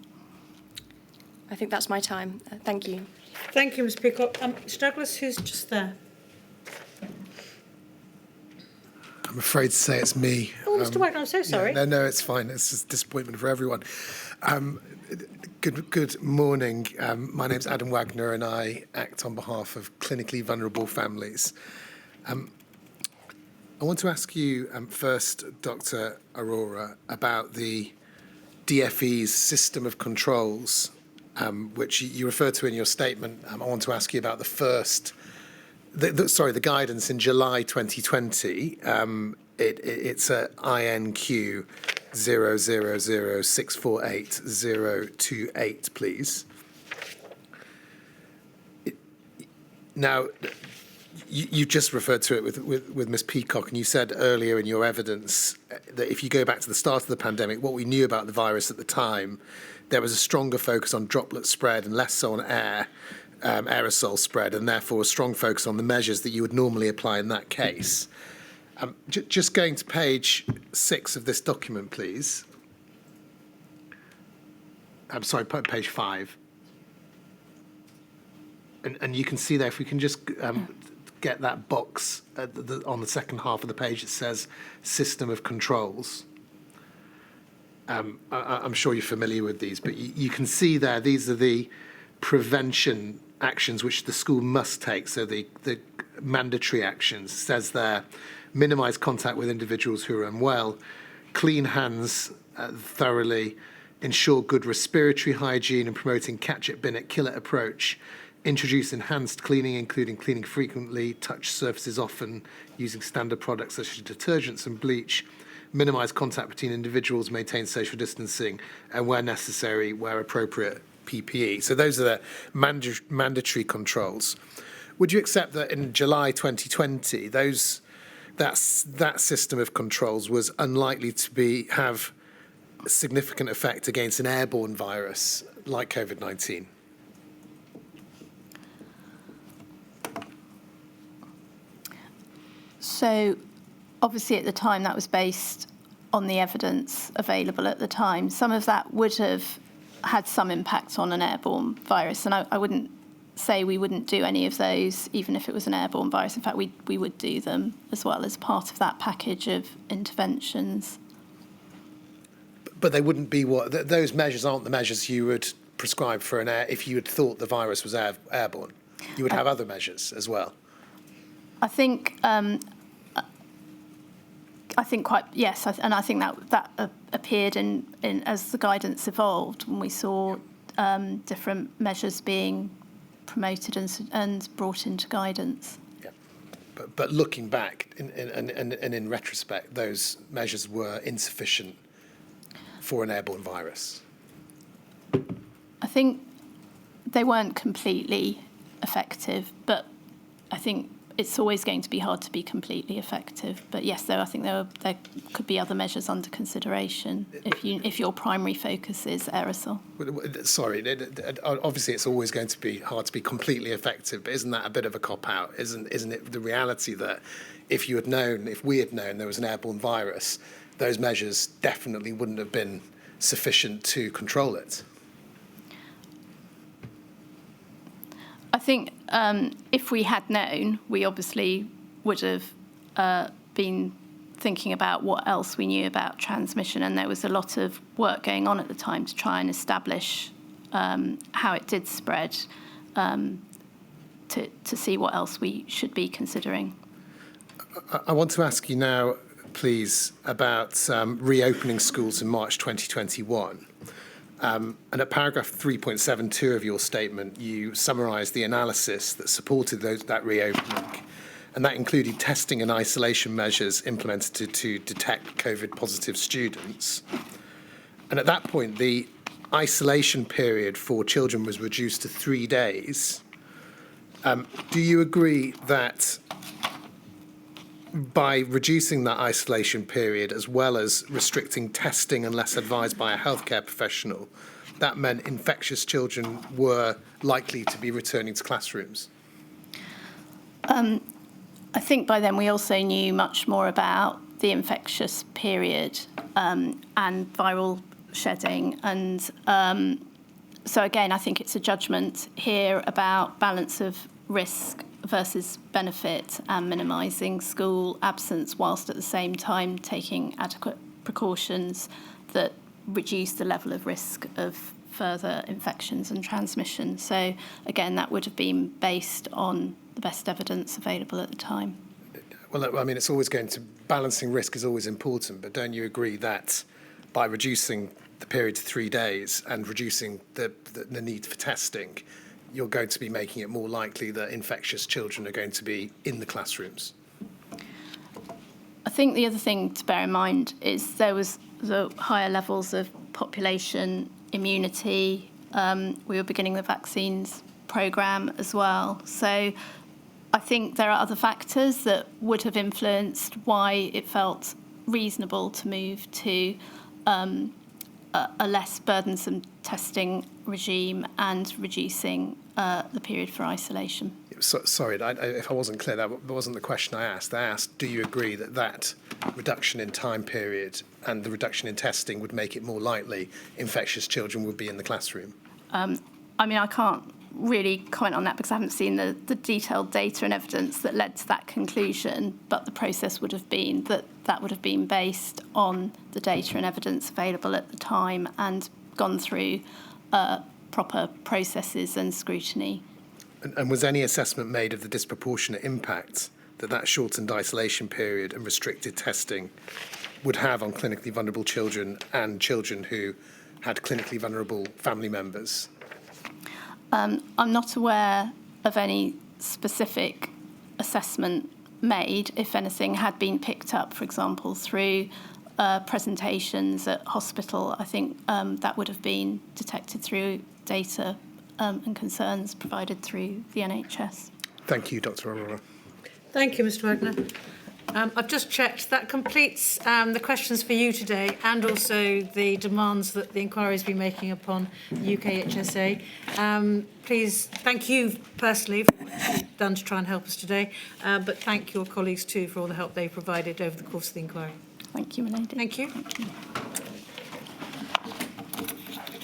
I think that's my time. Thank you. Thank you, Ms Peacock. Mr Douglas, who's just there? I'm afraid to say it's me. Oh, Mr Wagner, I'm so sorry. Yeah, no, it's fine. It's just disappointment for everyone. Good morning. My name's Adam Wagner and I act on behalf of clinically vulnerable families. I want to ask you first, Dr. Arora, about the DFE's system of controls, which you referred to in your statement. I want to ask you about the guidance in July 2020. It's a INQ 000648-028, please. Now, You just referred to it with Ms. Peacock, and you said earlier in your evidence that if you go back to the start of the pandemic, what we knew about the virus at the time, there was a stronger focus on droplet spread and less so on aerosol spread, and therefore a strong focus on the measures that you would normally apply in that case. Just going to page 6 of this document, please. I'm sorry, page 5. And you can see there, if we can just get that box on the second half of the page, it says system of controls. I'm sure you're familiar with these, but you can see there, these are the prevention actions which the school must take. So the mandatory actions, says there, minimise contact with individuals who are unwell, clean hands thoroughly, ensure good respiratory hygiene and promoting catch it, bin it, kill it approach, introduce enhanced cleaning, including cleaning frequently, touch surfaces often, using standard products such as detergents and bleach, minimise contact between individuals, maintain social distancing, and where necessary, where appropriate, PPE. So those are the mandatory controls. Would you accept that in July 2020, that system of controls was unlikely to have a significant effect against an airborne virus like COVID-19? So obviously at the time that was based on the evidence available at the time. Some of that would have had some impact on an airborne virus, and I wouldn't say we wouldn't do any of those even if it was an airborne virus. In fact, we would do them as well as part of that package of interventions. But they wouldn't be those measures aren't the measures you would prescribe for if you had thought the virus was airborne. You would have other measures as well. I think quite yes, and I think that appeared in as the guidance evolved when we saw different measures being promoted and brought into guidance. Yeah, but looking back and in retrospect, those measures were insufficient for an airborne virus. I think they weren't completely effective, but I think it's always going to be hard to be completely effective. But yes, I think there could be other measures under consideration if your primary focus is aerosol. Sorry, obviously it's always going to be hard to be completely effective, but isn't that a bit of a cop-out? Isn't it the reality that if we had known there was an airborne virus, those measures definitely wouldn't have been sufficient to control it? I think if we had known, we obviously would have been thinking about what else we knew about transmission, and there was a lot of work going on at the time to try and establish how it did spread, to see what else we should be considering. I want to ask you now, please, about reopening schools in March 2021. And at paragraph 3.72 of your statement, you summarise the analysis that supported that reopening, and that included testing and isolation measures implemented to detect COVID-positive students. And at that point, the isolation period for children was reduced to 3 days. Do you agree that by reducing that isolation period, as well as restricting testing unless advised by a healthcare professional, that meant infectious children were likely to be returning to classrooms? I think by then we also knew much more about the infectious period and viral shedding. And so again, I think it's a judgment here about balance of risk versus benefit and minimising school absence whilst at the same time taking adequate precautions that reduce the level of risk of further infections and transmission. So again, that would have been based on the best evidence available at the time. Well, I mean, it's always balancing risk is always important, but don't you agree that by reducing the period to 3 days and reducing the need for testing, you're going to be making it more likely that infectious children are going to be in the classrooms? I think the other thing to bear in mind is there was the higher levels of population immunity. We were beginning the vaccines programme as well. So I think there are other factors that would have influenced why it felt reasonable to move to a less burdensome testing regime and reducing the period for isolation. Sorry, if I wasn't clear, that wasn't the question I asked. I asked, do you agree that that reduction in time period and the reduction in testing would make it more likely infectious children would be in the classroom? I mean, I can't really comment on that because I haven't seen the detailed data and evidence that led to that conclusion, but the process would have been that would have been based on the data and evidence available at the time and gone through proper processes and scrutiny. And was any assessment made of the disproportionate impact that shortened isolation period and restricted testing would have on clinically vulnerable children and children who had clinically vulnerable family members? I'm not aware of any specific assessment made. If anything had been picked up, for example, through presentations at hospital, I think that would have been detected through data and concerns provided through the NHS. Thank you, Dr. Aurora. Thank you, Mr Wagner. I've just checked. That completes the questions for you today and also the demands that the inquiry has been making upon the UKHSA. Please, thank you personally for what you've done to try and help us today, but thank your colleagues too for all the help they've provided over the course of the inquiry. Thank you, Milady. Thank you.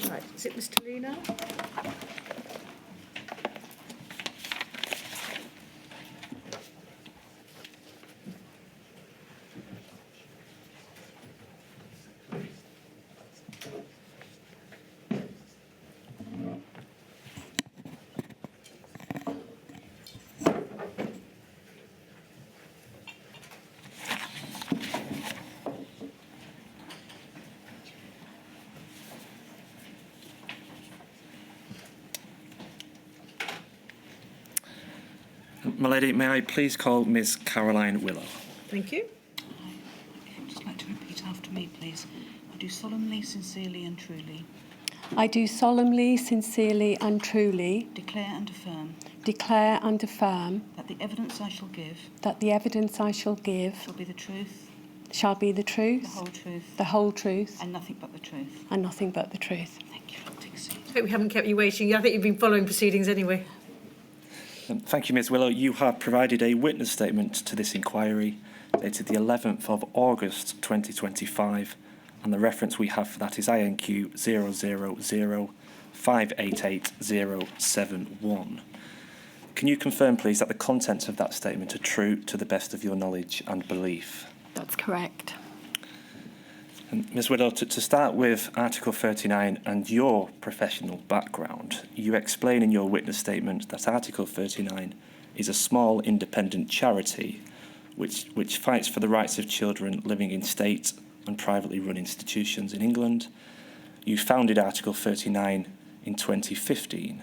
Right, is it Mr Lee now? My lady, may I please call Miss Caroline Willow? Thank you. I'd just like to repeat after me, please. I do solemnly, sincerely and truly I do solemnly, sincerely and truly declare and affirm that the evidence I shall give the evidence I shall give shall be the truth, shall be the truth, the whole truth, and nothing but the truth. and nothing but the truth. Thank you. I'll take a seat. I hope we haven't kept you waiting. I think you've been following proceedings anyway. Thank you, Ms Willow. You have provided a witness statement to this inquiry dated the 11th of August 2025, and the reference we have for that is INQ 000588071. Can you confirm, please, that the contents of that statement are true to the best of your knowledge and belief? That's correct. And Ms Willow, to start with Article 39 and your professional background, you explain in your witness statement that Article 39 is a small independent charity which fights for the rights of children living in state and privately run institutions in England. You founded Article 39 in 2015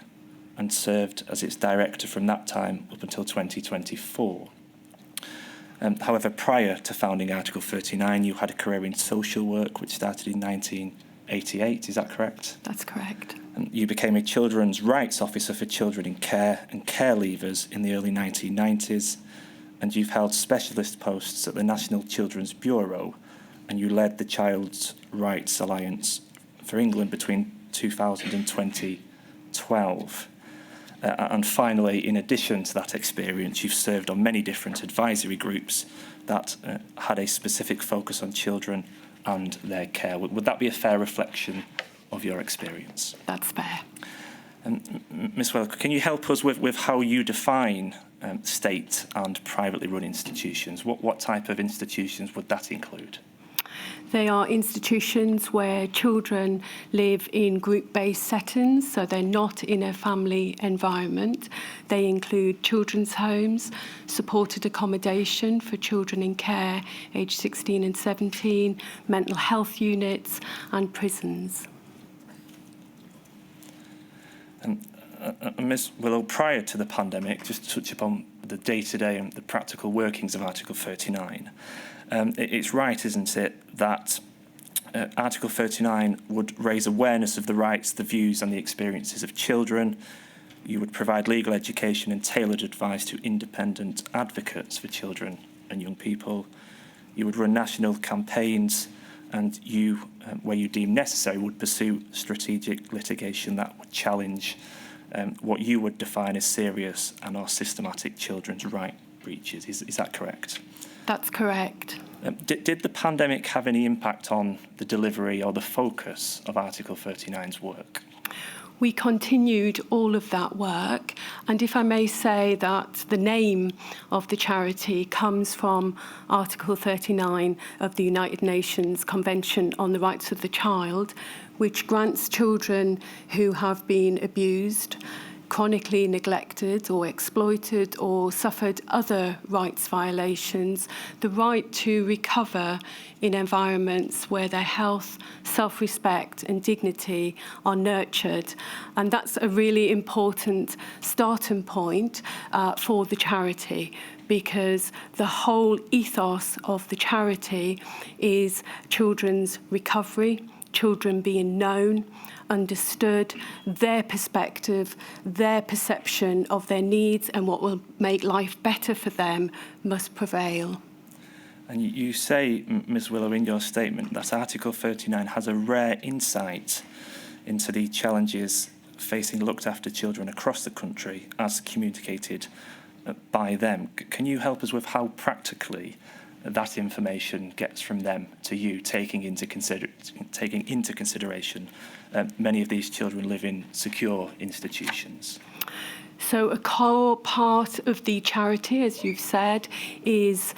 and served as its director from that time up until 2024. However, prior to founding Article 39, you had a career in social work, which started in 1988. Is that correct? That's correct. And you became a children's rights officer for children in care and care leavers in the early 1990s. And you've held specialist posts at the National Children's Bureau, and you led the Child's Rights Alliance for England between 2000 and 2012. And finally, in addition to that experience, you've served on many different advisory groups that had a specific focus on children and their care. Would that be a fair reflection of your experience? That's fair. Ms Willow, can you help us with how you define state and privately run institutions? What type of institutions would that include? They are institutions where children live in group-based settings, so they're not in a family environment. They include children's homes, supported accommodation for children in care aged 16 and 17, mental health units and prisons. Ms Willow, prior to the pandemic, just to touch upon the day-to-day and the practical workings of Article 39, it's right, isn't it, that Article 39 would raise awareness of the rights, the views and the experiences of children. You would provide legal education and tailored advice to independent advocates for children and young people. You would run national campaigns, and you, where you deem necessary, would pursue strategic litigation that would challenge what you would define as serious and or systematic children's right breaches. Is that correct? That's correct. Did the pandemic have any impact on the delivery or the focus of Article 39's work? We continued all of that work, and if I may say that the name of the charity comes from Article 39 of the United Nations Convention on the Rights of the Child, which grants children who have been abused, chronically neglected or exploited or suffered other rights violations, the right to recover in environments where their health, self-respect and dignity are nurtured. And that's a really important starting point for the charity, because the whole ethos of the charity is children's recovery, children being known, understood, their perspective, their perception of their needs and what will make life better for them must prevail. And you say, Ms Willow, in your statement that Article 39 has a rare insight into the challenges facing looked after children across the country as communicated by them. Can you help us with how practically that information gets from them to you, taking into consideration many of these children live in secure institutions? So a core part of the charity, as you've said, is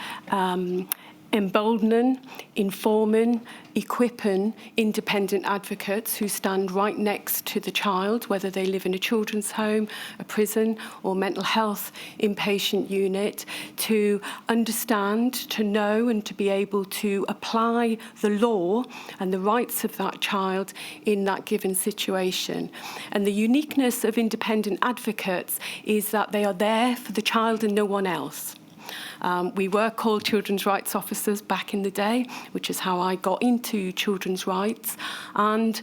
emboldening, informing, equipping independent advocates who stand right next to the child, whether they live in a children's home, a prison or mental health inpatient unit, to understand, to know and to be able to apply the law and the rights of that child in that given situation. And the uniqueness of independent advocates is that they are there for the child and no one else. We were called children's rights officers back in the day, which is how I got into children's rights. And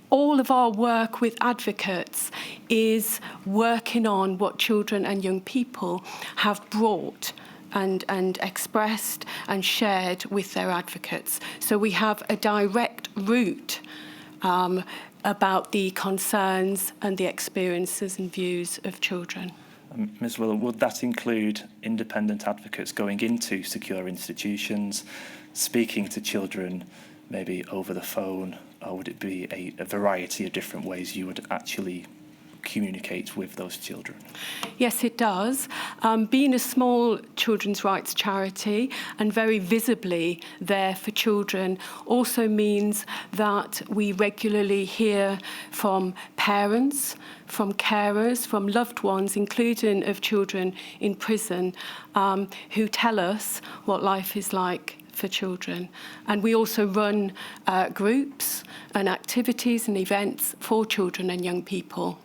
all of our work with advocates is working on what children and young people have brought and expressed and shared with their advocates. So we have a direct route about the concerns and the experiences and views of children. Ms Willow, would that include independent advocates going into secure institutions, speaking to children maybe over the phone, or would it be a variety of different ways you would actually communicate with those children? Yes, it does. Being a small children's rights charity and very visibly there for children also means that we regularly hear from parents, from carers, from loved ones, including of children in prison, who tell us what life is like for children. And we also run groups and activities and events for children and young people.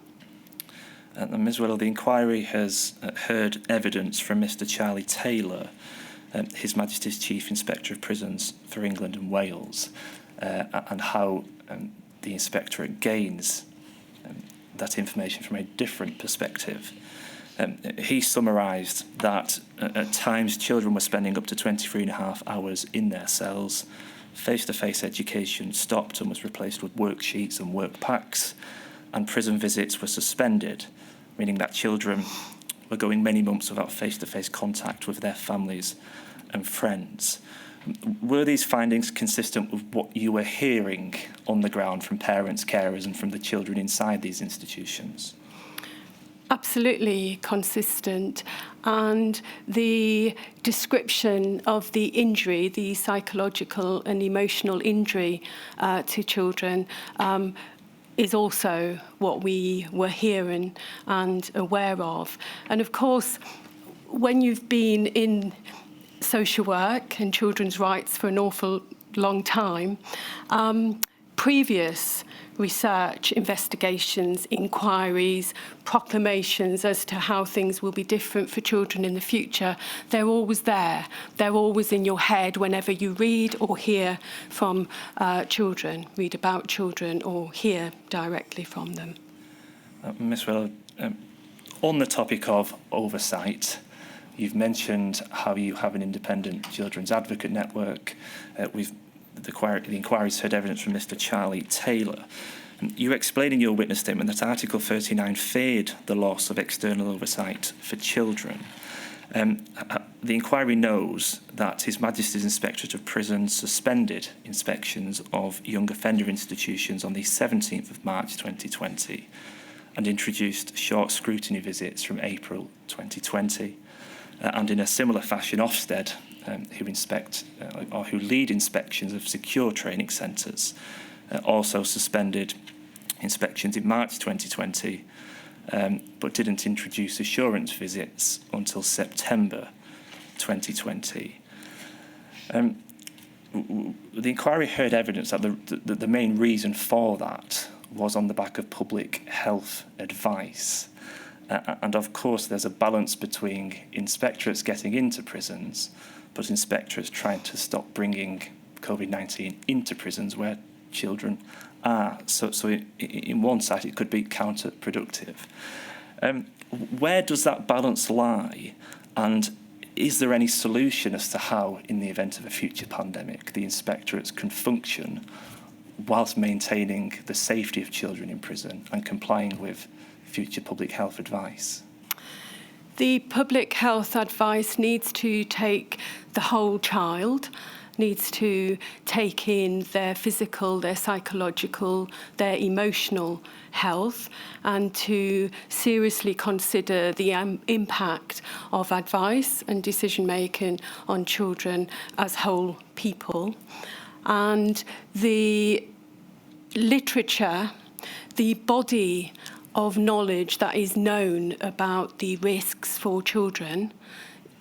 And Ms Willow, the inquiry has heard evidence from Mr Charlie Taylor, His Majesty's Chief Inspector of Prisons for England and Wales, and how the Inspectorate gains that information from a different perspective. He summarised that at times children were spending up to 23.5 hours in their cells. Face-to-face education stopped and was replaced with worksheets and work packs, and prison visits were suspended, meaning that children were going many months without face-to-face contact with their families and friends. Were these findings consistent with what you were hearing on the ground from parents, carers, and from the children inside these institutions? Absolutely consistent. And the description of the injury, the psychological and emotional injury to children, is also what we were hearing and aware of. And of course, when you've been in social work and children's rights for an awful long time, previous research, investigations, inquiries, proclamations as to how things will be different for children in the future, they're always there. They're always in your head whenever you read or hear from children, read about children or hear directly from them. Ms Willow, On the topic of oversight, you've mentioned how you have an independent children's advocate network. The inquiry's heard evidence from Mr. Charlie Taylor. You explain in your witness statement that Article 39 feared the loss of external oversight for children. The inquiry knows that His Majesty's Inspectorate of Prisons suspended inspections of young offender institutions on the 17th of March 2020 and introduced short scrutiny visits from April 2020. And in a similar fashion, Ofsted, who lead inspections of secure training centres, also suspended inspections in March 2020, but didn't introduce assurance visits until September 2020. The inquiry heard evidence that the main reason for that was on the back of public health advice. And of course, there's a balance between inspectorates getting into prisons, but inspectorates trying to stop bringing COVID-19 into prisons where children are. So in one side, it could be counterproductive. Where does that balance lie? And is there any solution as to how, in the event of a future pandemic, the inspectorates can function whilst maintaining the safety of children in prison and complying with future public health advice? The public health advice needs to take the whole child, needs to take in their physical, their psychological, their emotional health, and to seriously consider the impact of advice and decision making on children as whole people. And the literature, the body of knowledge that is known about the risks for children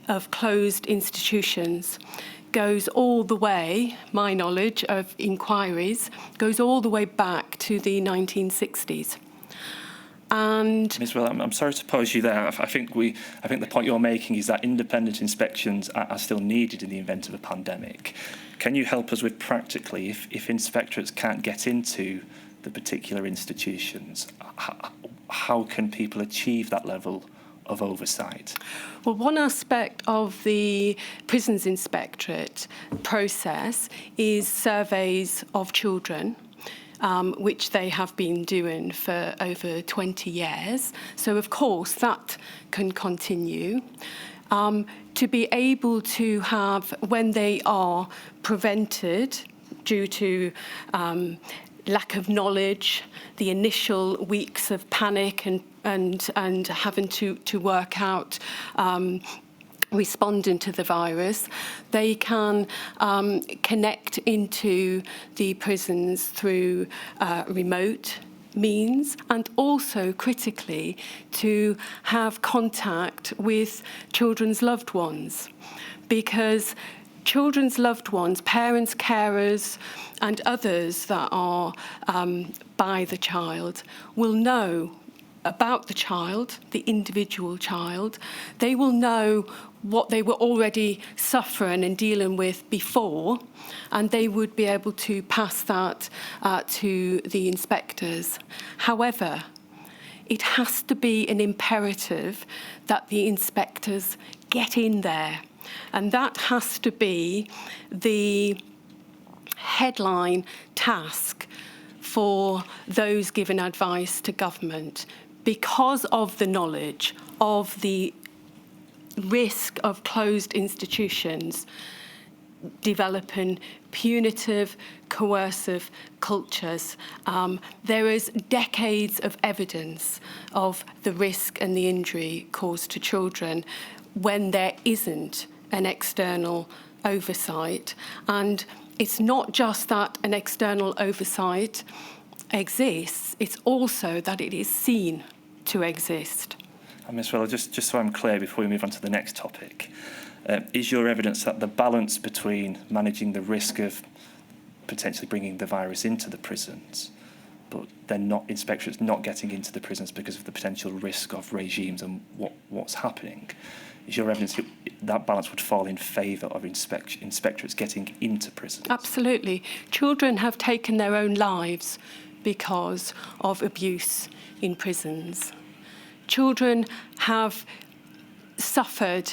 of closed institutions goes all the way, my knowledge of inquiries, goes all the way back to the 1960s. And Ms. Will, I'm sorry to pause you there. I think the point you're making is that independent inspections are still needed in the event of a pandemic. Can you help us with practically, if inspectorates can't get into the particular institutions, how can people achieve that level of oversight? well, one aspect of the Prisons Inspectorate process is surveys of children, which they have been doing for over 20 years. So, of course, that can continue. To be able to have, when they are prevented due to lack of knowledge, the initial weeks of panic and having to work out responding to the virus, they can connect into the prisons through remote means, and also critically to have contact with children's loved ones, because children's loved ones, parents, carers, and others that are by the child will know about the child, the individual child. They will know what they were already suffering and dealing with before, and they would be able to pass that to the inspectors. However, it has to be an imperative that the inspectors get in there, and that has to be the headline task for those giving advice to government, because of the knowledge of the risk of closed institutions developing punitive, coercive cultures. There is decades of evidence of the risk and the injury caused to children when there isn't an external oversight. And it's not just that an external oversight exists, it's also that it is seen to exist. And Ms. Weller, just so I'm clear before we move on to the next topic, is your evidence that the balance between managing the risk of potentially bringing the virus into the prisons, but then inspectorates not getting into the prisons because of the potential risk of regimes and what's happening, is your evidence that balance would fall in favour of inspectorates getting into prisons? Absolutely. Children have taken their own lives because of abuse in prisons. children have suffered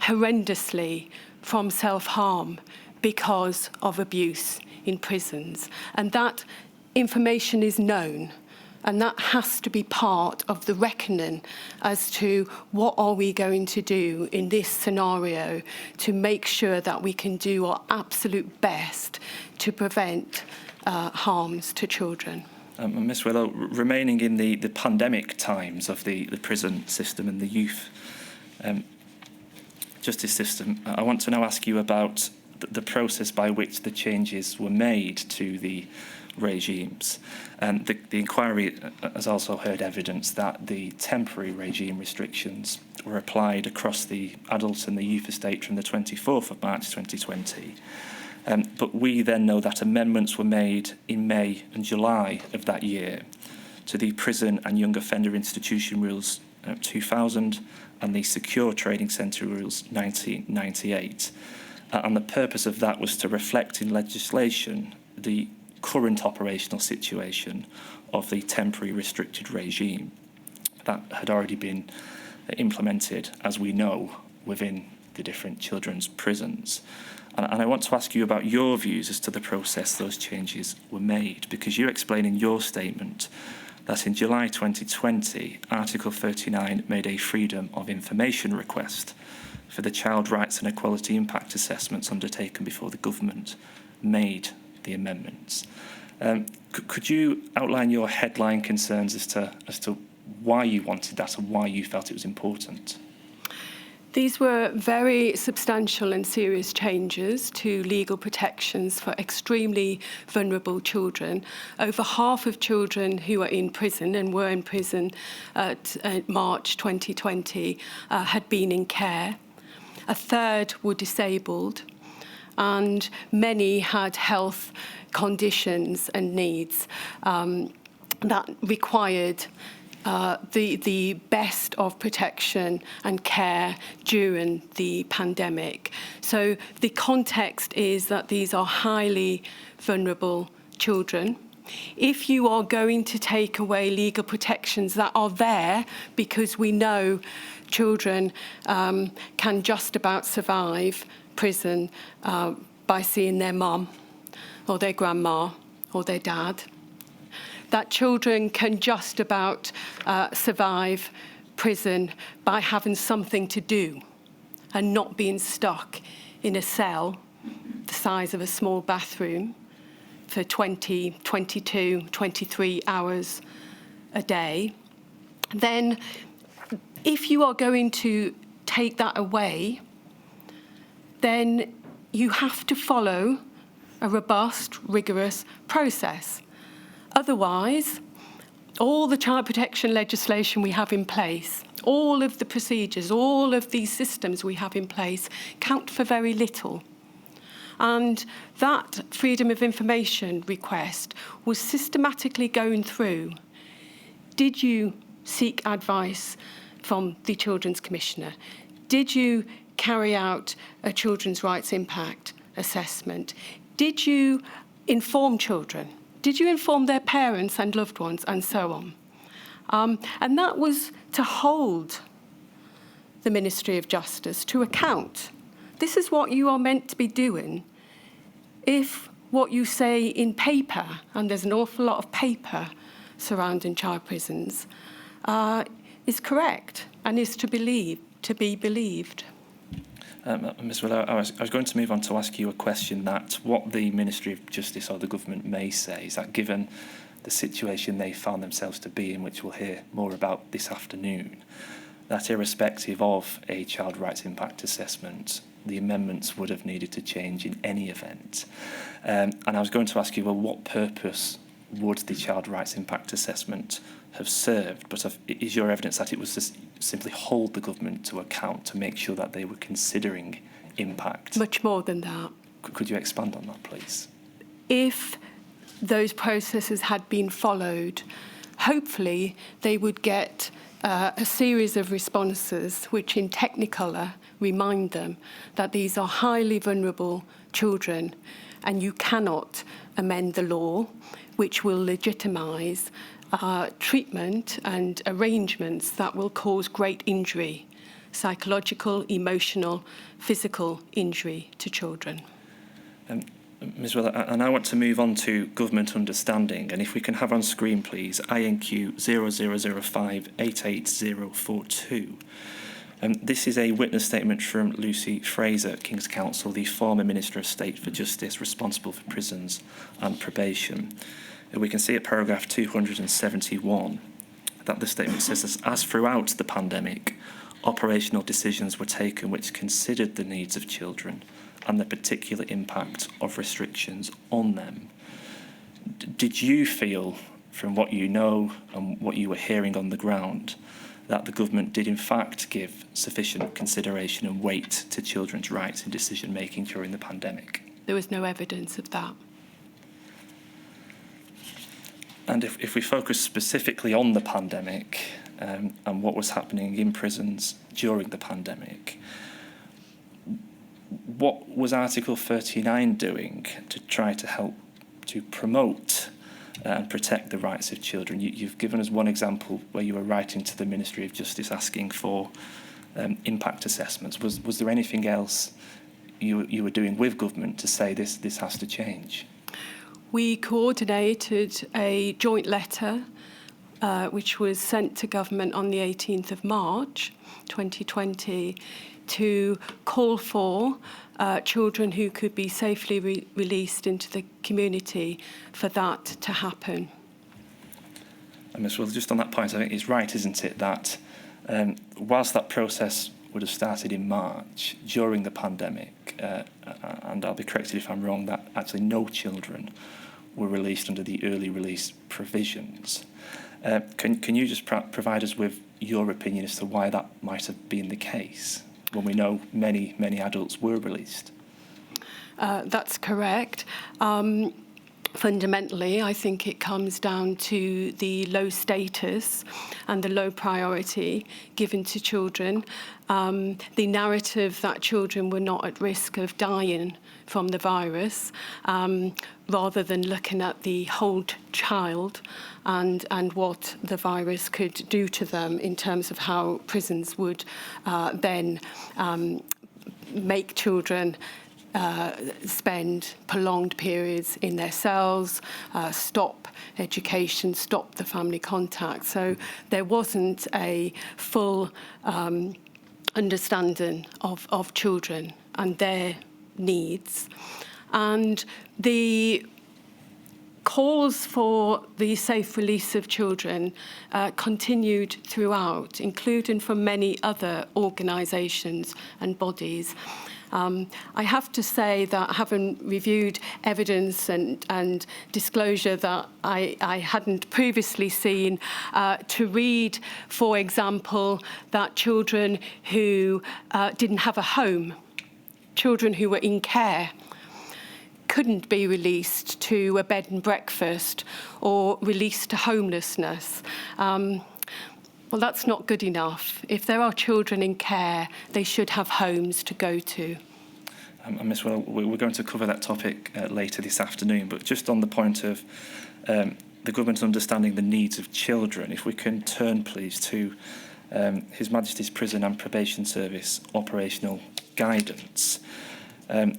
horrendously from self-harm because of abuse in prisons. And that information is known. And that has to be part of the reckoning as to what are we going to do in this scenario to make sure that we can do our absolute best to prevent harms to children. Ms Willow, remaining in the pandemic times of the prison system and the youth justice system, I want to now ask you about the process by which the changes were made to the regimes. The inquiry has also heard evidence that the temporary regime restrictions were applied across the adult and the youth estate from the 24th of March 2020. But we then know that amendments were made in May and July of that year to the Prison and Young Offender Institution Rules 2000 and the Secure Trading Centre Rules 1998. And the purpose of that was to reflect in legislation the current operational situation of the temporary restricted regime that had already been implemented, as we know, within the different children's prisons. And I want to ask you about your views as to the process those changes were made, because you explain in your statement that in July 2020, Article 39 made a freedom of information request for the child rights and equality impact assessments undertaken before the government made the amendments. Could you outline your headline concerns as to why you wanted that and why you felt it was important? These were very substantial and serious changes to legal protections for extremely vulnerable children. Over half of children who are in prison and were in prison at March 2020 had been in care. A third were disabled, and many had health conditions and needs that required the best of protection and care during the pandemic. So the context is that these are highly vulnerable children. If you are going to take away legal protections that are there, because we know children can just about survive prison by seeing their mum or their grandma or their dad, that children can just about survive prison by having something to do and not being stuck in a cell the size of a small bathroom for 20, 22, 23 hours a day, then if you are going to take that away, then you have to follow a robust, rigorous process. Otherwise, all the child protection legislation we have in place, all of the procedures, all of these systems we have in place count for very little. And that freedom of information request was systematically going through. Did you seek advice from the Children's Commissioner? Did you carry out a children's rights impact assessment? Did you inform children? Did you inform their parents and loved ones, and so on? And that was to hold the Ministry of Justice to account. This is what you are meant to be doing if what you say in paper, and there's an awful lot of paper surrounding child prisons, is correct and is to be believed. Ms Willow, I was going to move on to ask you a question that what the Ministry of Justice or the government may say is that given the situation they found themselves to be in, which we'll hear more about this afternoon, that irrespective of a child rights impact assessment, the amendments would have needed to change in any event. And I was going to ask you, well, what purpose would the child rights impact assessment have served? But is your evidence that it was just simply hold the government to account to make sure that they were considering impact? Much more than that. Could you expand on that, please? If those processes had been followed, hopefully they would get a series of responses which in Technicolor remind them that these are highly vulnerable children and you cannot amend the law which will legitimise treatment and arrangements that will cause great injury, psychological, emotional, physical injury to children. Ms Weller, and I want to move on to government understanding, and if we can have on screen, please, INQ 0005-88042. This is a witness statement from Lucy Fraser, King's Counsel, the former Minister of State for Justice responsible for prisons and probation. We can see at paragraph 271 that the statement says, as throughout the pandemic, operational decisions were taken which considered the needs of children and the particular impact of restrictions on them. Did you feel, from what you know and what you were hearing on the ground, that the government did in fact give sufficient consideration and weight to children's rights in decision making during the pandemic? There was no evidence of that. And if we focus specifically on the pandemic and what was happening in prisons during the pandemic, what was Article 39 doing to try to help to promote and protect the rights of children? You've given us one example where you were writing to the Ministry of Justice asking for impact assessments. Was there anything else you were doing with government to say this has to change? We coordinated a joint letter which was sent to government on the 18th of March 2020 to call for children who could be safely released into the community for that to happen. And Ms. Wills, just on that point, I think it's right, isn't it, that whilst that process would have started in March during the pandemic, and I'll be corrected if I'm wrong, that actually no children were released under the early release provisions. Can you just provide us with your opinion as to why that might have been the case, when we know many adults were released? That's correct. Fundamentally, I think it comes down to the low status and the low priority given to children. The narrative that children were not at risk of dying from the virus, rather than looking at the whole child and what the virus could do to them in terms of how prisons would then make children spend prolonged periods in their cells, stop education, stop the family contact. So there wasn't a full understanding of children and their needs. And the calls for the safe release of children continued throughout, including from many other organisations and bodies. I have to say that having reviewed evidence and disclosure that I hadn't previously seen, to read, for example, that children who didn't have a home, children who were in care, couldn't be released to a bed and breakfast or released to homelessness. Well, that's not good enough. If there are children in care, they should have homes to go to. Ms. Well, we're going to cover that topic later this afternoon, but just on the point of the government understanding the needs of children, if we can turn, please, to His Majesty's Prison and Probation Service operational guidance.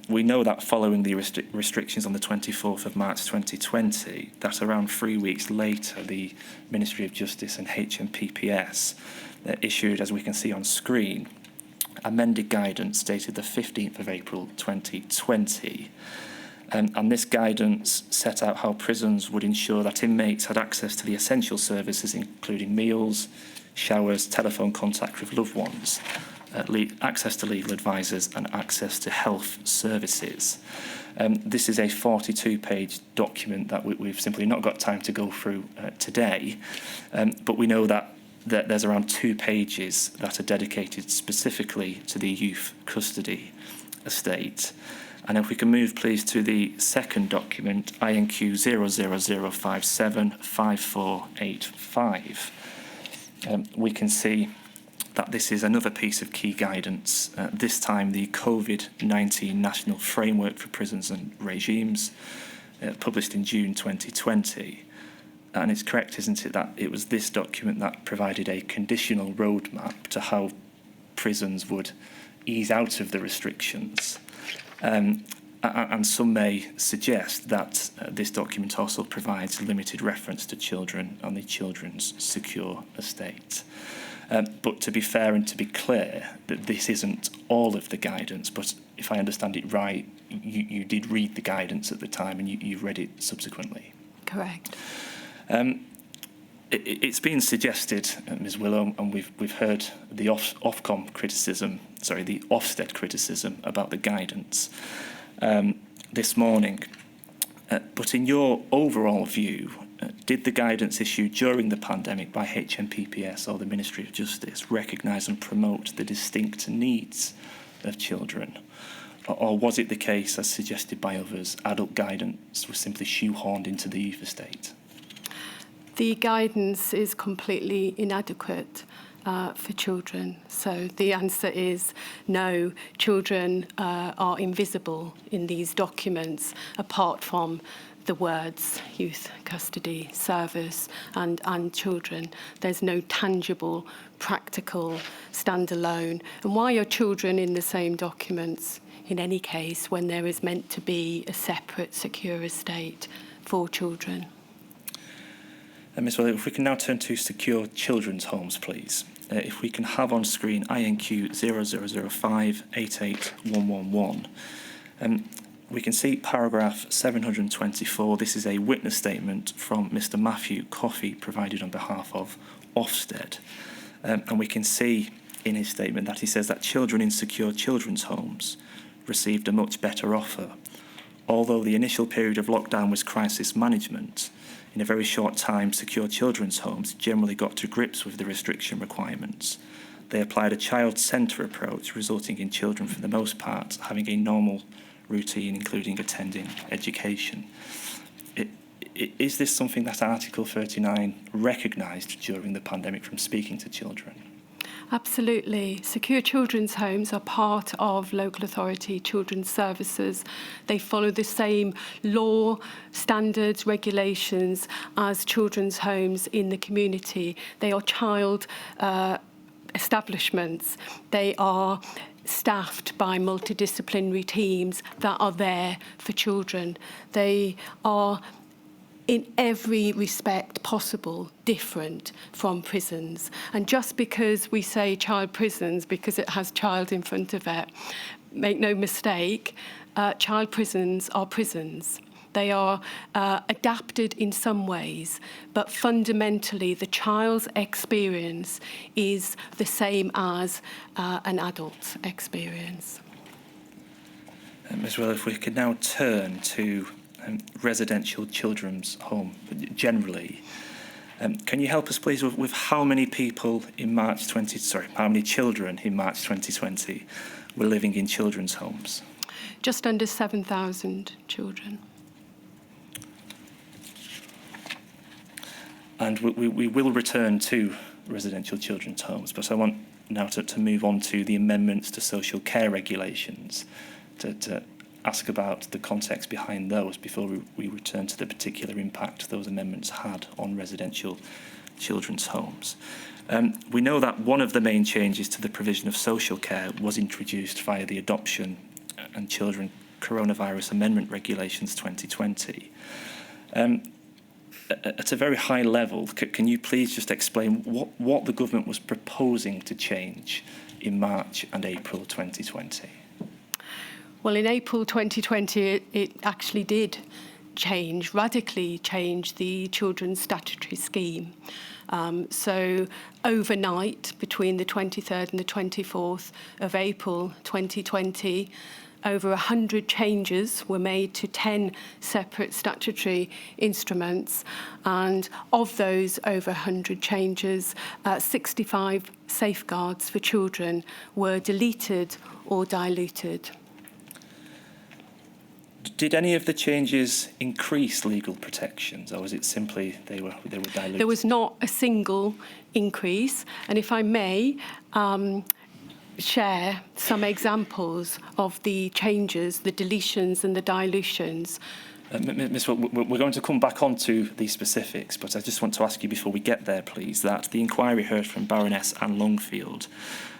We know that following the restrictions on the 24th of March 2020, that around 3 weeks later, the Ministry of Justice and HMPPS issued, as we can see on screen, amended guidance dated the 15th of April 2020. And this guidance set out how prisons would ensure that inmates had access to the essential services, including meals, showers, telephone contact with loved ones, access to legal advisors and access to health services. This is a 42-page document that we've simply not got time to go through today, but we know that there's around 2 pages that are dedicated specifically to the youth custody estate. And if we can move, please, to the second document, INQ 000575485, we can see that this is another piece of key guidance, this time the COVID-19 National Framework for Prisons and Regimes, published in June 2020. And it's correct, isn't it, that it was this document that provided a conditional roadmap to how prisons would ease out of the restrictions. And some may suggest that this document also provides limited reference to children on the Children's Secure Estate. But to be fair and to be clear, that this isn't all of the guidance, but if I understand it right, you did read the guidance at the time and you read it subsequently. Correct. It's been suggested, Ms. Willow, and we've heard the Ofcom criticism, sorry, the Ofsted criticism about the guidance this morning. But in your overall view, did the guidance issued during the pandemic by HMPPS or the Ministry of Justice recognise and promote the distinct needs of children? Or was it the case, as suggested by others, adult guidance was simply shoehorned into the youth estate? The guidance is completely inadequate for children. So the answer is no, children are invisible in these documents apart from the words youth custody service and children. There's no tangible, practical, standalone. And why are children in the same documents in any case when there is meant to be a separate secure estate for children? Ms. Willow, if we can now turn to secure children's homes, please. If we can have on screen INQ 0005 88111. We can see paragraph 724. This is a witness statement from Mr. Matthew Coffey, provided on behalf of Ofsted. And we can see in his statement that he says that children in secure children's homes received a much better offer. Although the initial period of lockdown was crisis management, in a very short time, secure children's homes generally got to grips with the restriction requirements. They applied a child-centre approach, resulting in children, for the most part, having a normal routine, including attending education. Is this something that Article 39 recognised during the pandemic from speaking to children? Absolutely. Secure children's homes are part of local authority children's services. They follow the same law, standards, regulations as children's homes in the community. They are child establishments. They are staffed by multidisciplinary teams that are there for children. They are in every respect possible, different from prisons. And just because we say child prisons, because it has child in front of it, make no mistake, child prisons are prisons. They are adapted in some ways, but fundamentally the child's experience is the same as an adult's experience. Ms. Willow, if we could now turn to residential children's home generally. Can you help us please with how many people in how many children in March 2020 were living in children's homes? Just under 7,000 children. And we will return to residential children's homes, but I want now to move on to the amendments to social care regulations, to ask about the context behind those before we return to the particular impact those amendments had on residential children's homes. We know that one of the main changes to the provision of social care was introduced via the Adoption and Children Coronavirus Amendment Regulations 2020. At a very high level, can you please just explain what the government was proposing to change in March and April 2020? Well, in April 2020, it actually did radically change the children's statutory scheme. So overnight, between the 23rd and the 24th of April 2020, over 100 changes were made to 10 separate statutory instruments. And of those over 100 changes, 65 safeguards for children were deleted or diluted. Did any of the changes increase legal protections, or was it simply they were diluted? There was not a single increase, and if I may share some examples of the changes, the deletions and the dilutions. Ms. We're going to come back on to these specifics, but I just want to ask you before we get there, please, that the inquiry heard from Baroness Anne Longfield,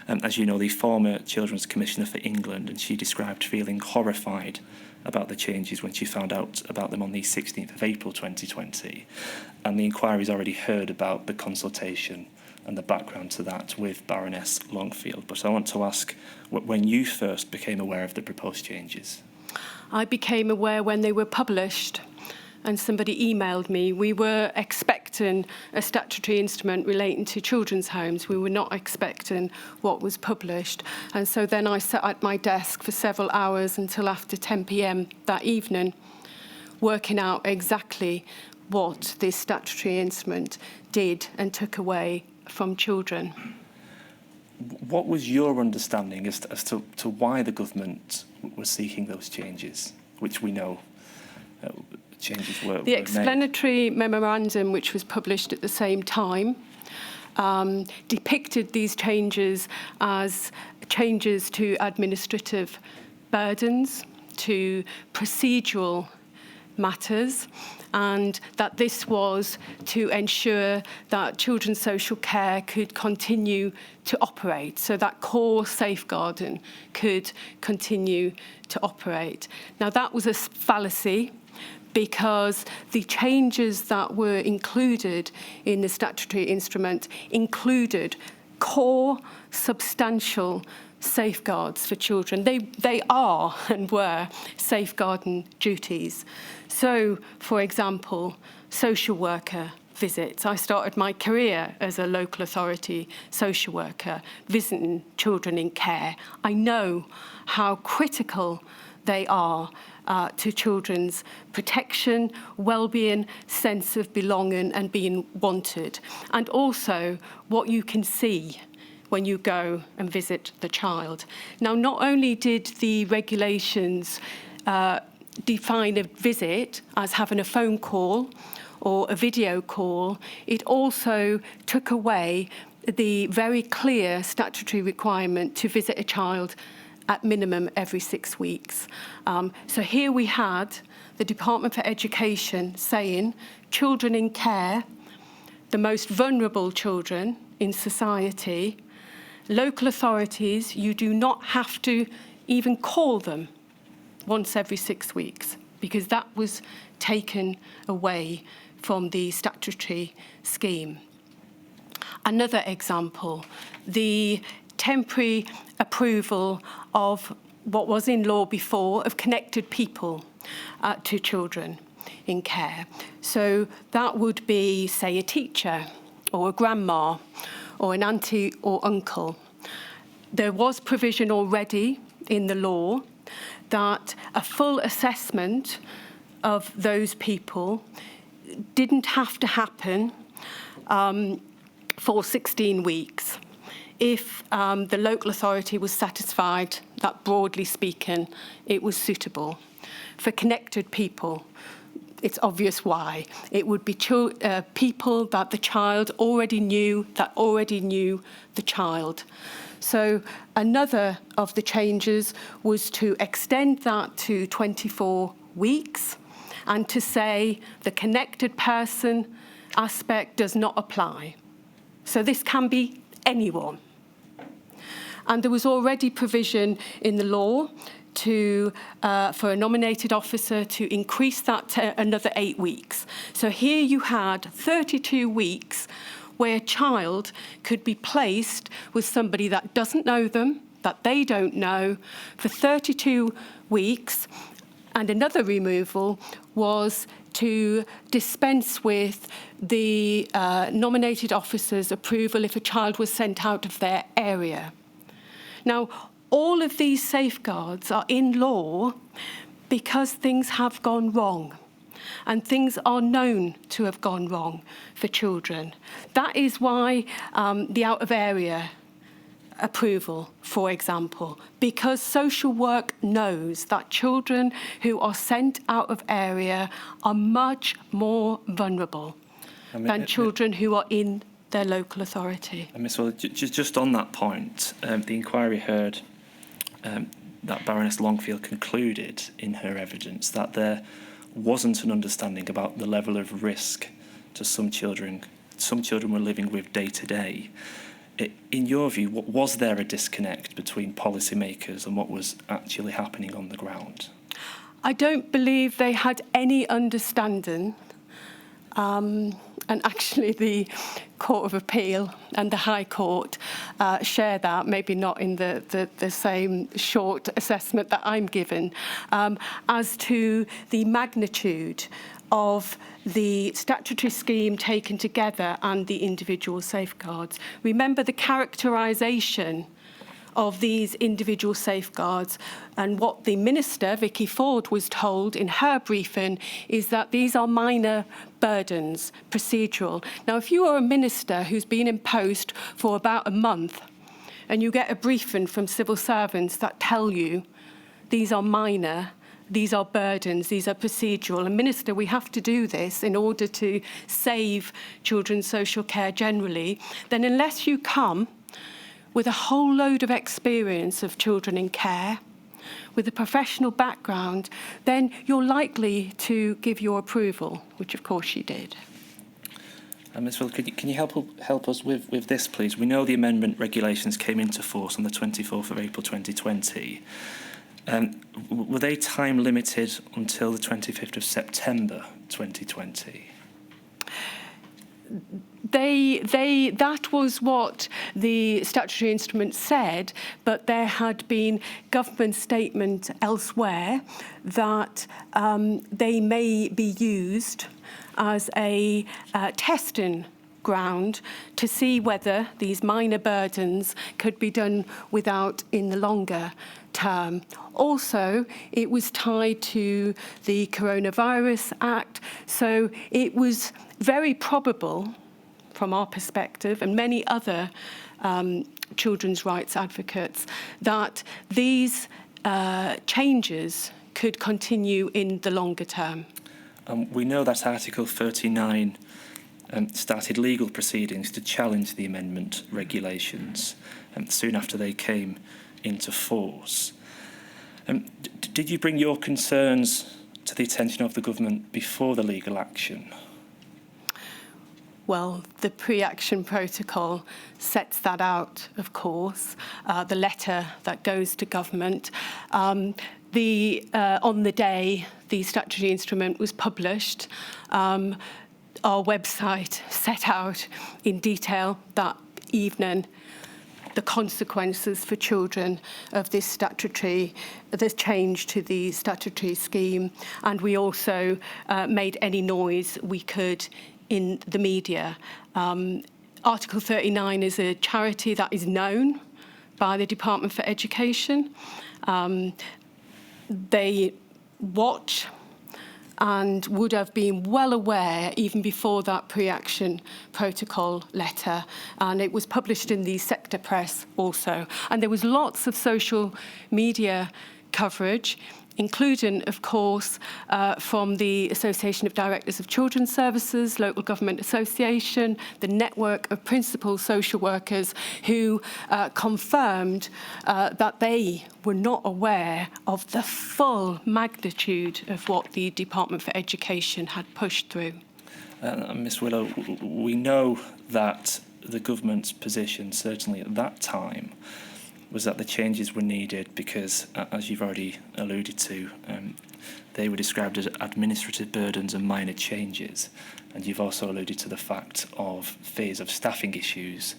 as you know, the former Children's Commissioner for England, and she described feeling horrified about the changes when she found out about them on the 16th of April 2020. And the inquiry's already heard about the consultation and the background to that with Baroness Longfield. But I want to ask, when you first became aware of the proposed changes? I became aware when they were published, and somebody emailed me. We were expecting a statutory instrument relating to children's homes. We were not expecting what was published. And so then I sat at my desk for several hours until after 10 p.m. that evening, working out exactly what this statutory instrument did and took away from children. What was your understanding as to why the government was seeking those changes, which we know changes were The explanatory memorandum, which was published at the same time, depicted these changes as changes to administrative burdens, to procedural matters, and that this was to ensure that children's social care could continue to operate, so that core safeguarding could continue to operate. Now, that was a fallacy, because the changes that were included in the statutory instrument included core, substantial safeguards for children. They are and were safeguarding duties. So, for example, social worker visits. I started my career as a local authority social worker, visiting children in care. I know how critical they are to children's protection, well-being, sense of belonging and being wanted. And also what you can see when you go and visit the child. Now, not only did the regulations define a visit as having a phone call or a video call, it also took away the very clear statutory requirement to visit a child at minimum every 6 weeks. So here we had the Department for Education saying children in care, the most vulnerable children in society, local authorities, you do not have to even call them once every 6 weeks, because that was taken away from the statutory scheme. Another example, the temporary approval of what was in law before of connected people to children in care. So that would be, say, a teacher or a grandma or an auntie or uncle. There was provision already in the law that a full assessment of those people didn't have to happen for 16 weeks if the local authority was satisfied that, broadly speaking, it was suitable. For connected people, it's obvious why. It would be people that the child already knew, that already knew the child. So another of the changes was to extend that to 24 weeks and to say the connected person aspect does not apply. So this can be anyone. And there was already provision in the law for a nominated officer to increase that to another 8 weeks. So here you had 32 weeks where a child could be placed with somebody that doesn't know them, that they don't know, for 32 weeks. And another removal was to dispense with the nominated officer's approval if a child was sent out of their area. Now, all of these safeguards are in law because things have gone wrong. And things are known to have gone wrong for children. That is why the out-of-area approval, for example, because social work knows that children who are sent out of area are much more vulnerable than children who are in their local authority. Ms. Well, just on that point, the inquiry heard that Baroness Longfield concluded in her evidence that there wasn't an understanding about the level of risk to some children were living with day to day. In your view, was there a disconnect between policymakers and what was actually happening on the ground? I don't believe they had any understanding. And actually the Court of Appeal and the High Court share that, maybe not in the same short assessment that I'm given, as to the magnitude of the statutory scheme taken together and the individual safeguards. Remember the characterisation of these individual safeguards, and what the Minister, Vicky Ford, was told in her briefing is that these are minor burdens, procedural. Now, if you are a minister who's been in post for about a month and you get a briefing from civil servants that tell you these are minor, these are burdens, these are procedural, and Minister, we have to do this in order to save children's social care generally, then unless you come with a whole load of experience of children in care, with a professional background, then you're likely to give your approval, which of course she did. Ms Will, can you help us with this, please? We know the amendment regulations came into force on the 24th of April 2020. Were they time limited until the 25th of September 2020? That was what the statutory instrument said, but there had been government statement elsewhere that they may be used as a testing ground to see whether these minor burdens could be done without in the longer term. Also, it was tied to the Coronavirus Act, so it was very probable from our perspective and many other children's rights advocates that these changes could continue in the longer term. We know that Article 39 started legal proceedings to challenge the amendment regulations soon after they came into force. Did you bring your concerns to the attention of the government before the legal action? Well, the pre-action protocol sets that out, of course, the letter that goes to government. On the day the statutory instrument was published, our website set out in detail that evening the consequences for children of this change to the statutory scheme, and we also made any noise we could in the media. Article 39 is a charity that is known by the Department for Education. They watch and would have been well aware even before that pre-action protocol letter, and it was published in the sector press also. And there was lots of social media coverage, including, of course, from the Association of Directors of Children's Services, Local Government Association, the network of principal social workers who confirmed that they were not aware of the full magnitude of what the Department for Education had pushed through. Ms Willow, we know that the government's position, certainly at that time, was that the changes were needed because, as you've already alluded to, they were described as administrative burdens and minor changes. And you've also alluded to the fact of fears of staffing issues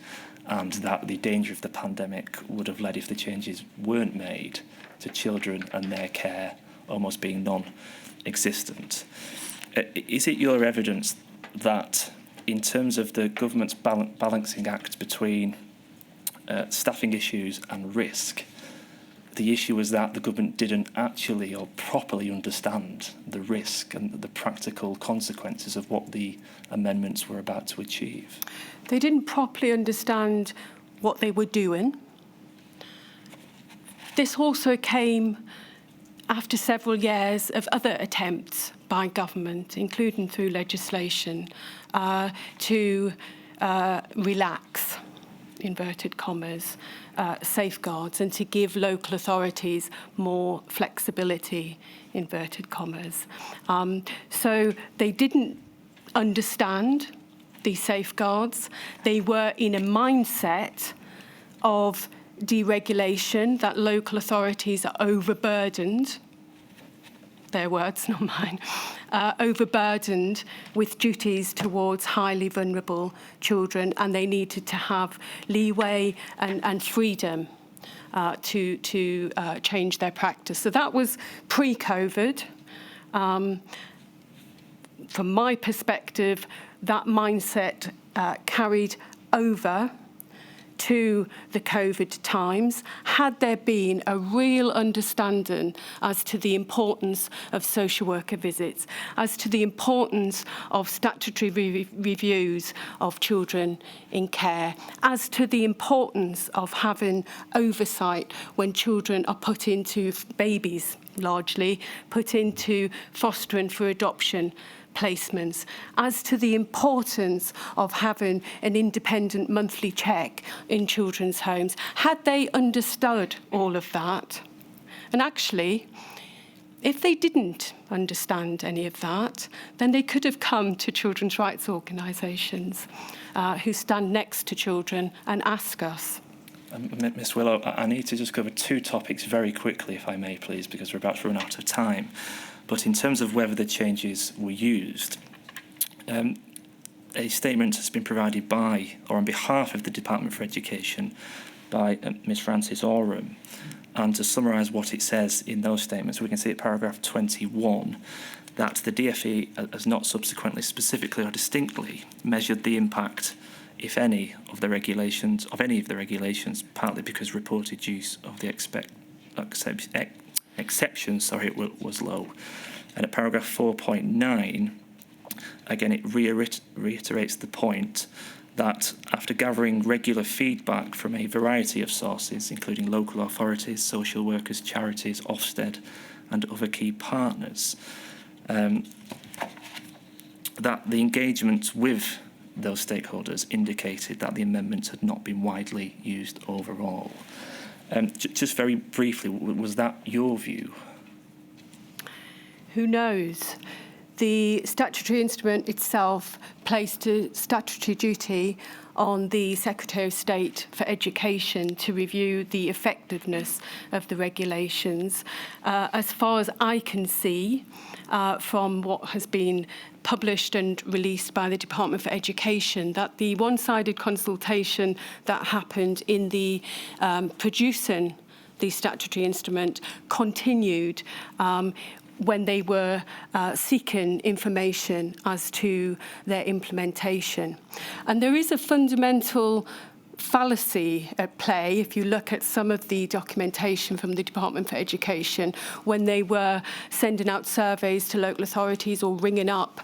and that the danger of the pandemic would have led, if the changes weren't made, to children and their care almost being non-existent. Is it your evidence that, in terms of the government's balancing act between staffing issues and risk, the issue was that the government didn't actually or properly understand the risk and the practical consequences of what the amendments were about to achieve? They didn't properly understand what they were doing. This also came after several years of other attempts by government, including through legislation, to relax inverted commas, safeguards, and to give local authorities more flexibility, inverted commas. So they didn't understand these safeguards. They were in a mindset of deregulation, that local authorities are overburdened, their words, not mine, overburdened with duties towards highly vulnerable children, and they needed to have leeway and freedom to change their practice. So that was pre-COVID. From my perspective, that mindset carried over to the COVID times. Had there been a real understanding as to the importance of social worker visits, as to the importance of statutory reviews of children in care, as to the importance of having oversight when children are put into, babies largely, put into fostering for adoption placements, as to the importance of having an independent monthly check in children's homes. Had they understood all of that, and actually, if they didn't understand any of that, then they could have come to children's rights organisations who stand next to children and ask us. Ms Willow, I need to just cover two topics very quickly, if I may, please, because we're about to run out of time. But in terms of whether the changes were used, a statement has been provided by, or on behalf of the Department for Education, by Ms Frances Oram. And to summarise what it says in those statements, we can see at paragraph 21 that the DFE has not subsequently, specifically or distinctly measured the impact, if any, of the regulations, partly because reported use of the exceptions, was low. And at paragraph 4.9, again, it reiterates the point that after gathering regular feedback from a variety of sources, including local authorities, social workers, charities, Ofsted, and other key partners, that the engagement with those stakeholders indicated that the amendments had not been widely used overall. Just very briefly, was that your view? Who knows? The statutory instrument itself placed a statutory duty on the Secretary of State for Education to review the effectiveness of the regulations. As far as I can see, from what has been published and released by the Department for Education, that the one-sided consultation that happened in the producing the statutory instrument continued when they were seeking information as to their implementation. And there is a fundamental fallacy at play if you look at some of the documentation from the Department for Education when they were sending out surveys to local authorities or ringing up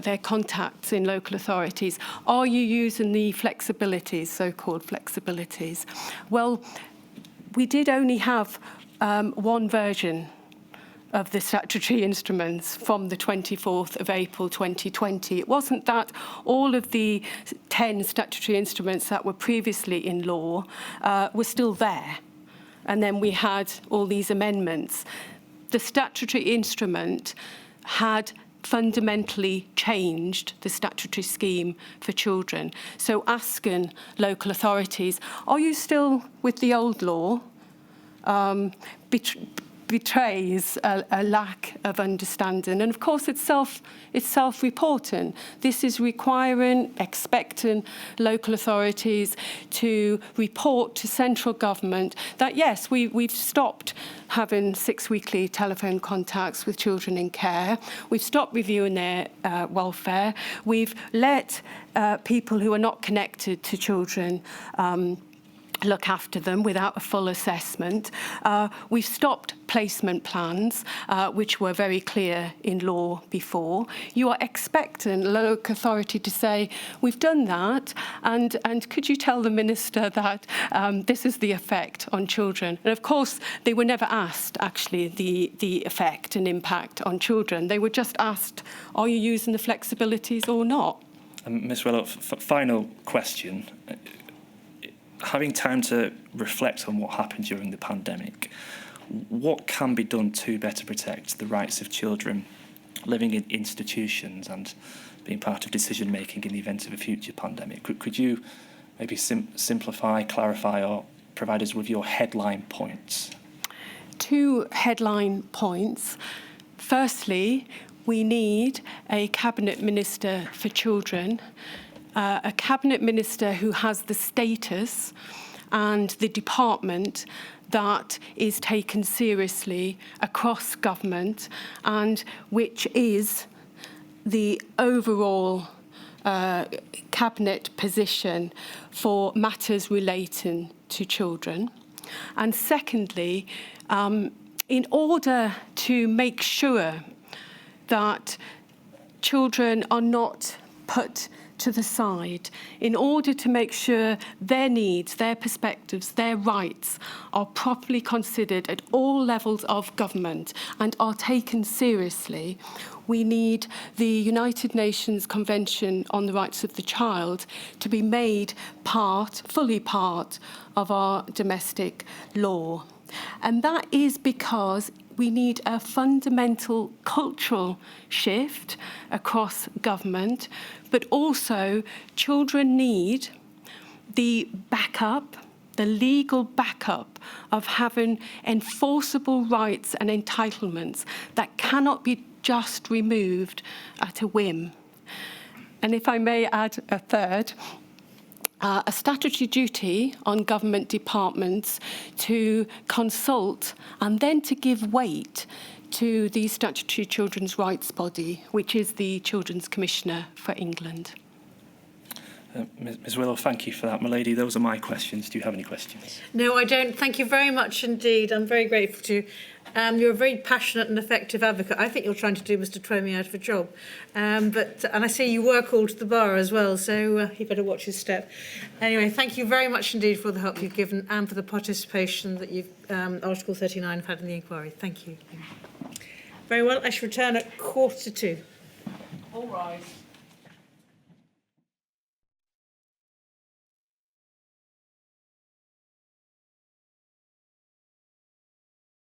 their contacts in local authorities. Are you using the flexibilities, so-called flexibilities? Well, we did only have one version of the statutory instruments from the 24th of April 2020. It wasn't that all of the 10 statutory instruments that were previously in law were still there. And then we had all these amendments. The statutory instrument had fundamentally changed the statutory scheme for children. So asking local authorities, are you still with the old law? Betrays a lack of understanding. And of course, it's self-reporting. This is expecting local authorities to report to central government that, yes, we've stopped having 6 weekly telephone contacts with children in care. We've stopped reviewing their welfare. We've let people who are not connected to children look after them without a full assessment. We've stopped placement plans, which were very clear in law before. You are expecting a local authority to say, we've done that, and could you tell the Minister that this is the effect on children? And of course, they were never asked, actually, the effect and impact on children. They were just asked, are you using the flexibilities or not? Ms Willow, final question. having time to reflect on what happened during the pandemic, what can be done to better protect the rights of children living in institutions and being part of decision making in the event of a future pandemic? Could you maybe simplify, clarify, or provide us with your headline points? 2 headline points. Firstly, we need a Cabinet Minister for Children, a Cabinet Minister who has the status and the department that is taken seriously across government and which is the overall cabinet position for matters relating to children. And secondly, in order to make sure that children are not put to the side, in order to make sure their needs, their perspectives, their rights are properly considered at all levels of government and are taken seriously, we need the United Nations Convention on the Rights of the Child to be made fully part of our domestic law. And that is because we need a fundamental cultural shift across government, but also children need the backup, the legal backup of having enforceable rights and entitlements that cannot be just removed at a whim. And if I may add a third, a statutory duty on government departments to consult and then to give weight to the statutory children's rights body, which is the Children's Commissioner for England. Ms Willow, thank you for that. My lady, those are my questions. Do you have any questions? No, I don't. Thank you very much indeed. I'm very grateful to you. You're a very passionate and effective advocate. I think you're trying to do Mr Twomey out of a job. And I see you were called to the bar as well, so he better watch his step. Anyway, thank you very much indeed for the help you've given and for the participation that you've, Article 39, have had in the inquiry. Thank you. Very well, I shall return at 1:45. All rise.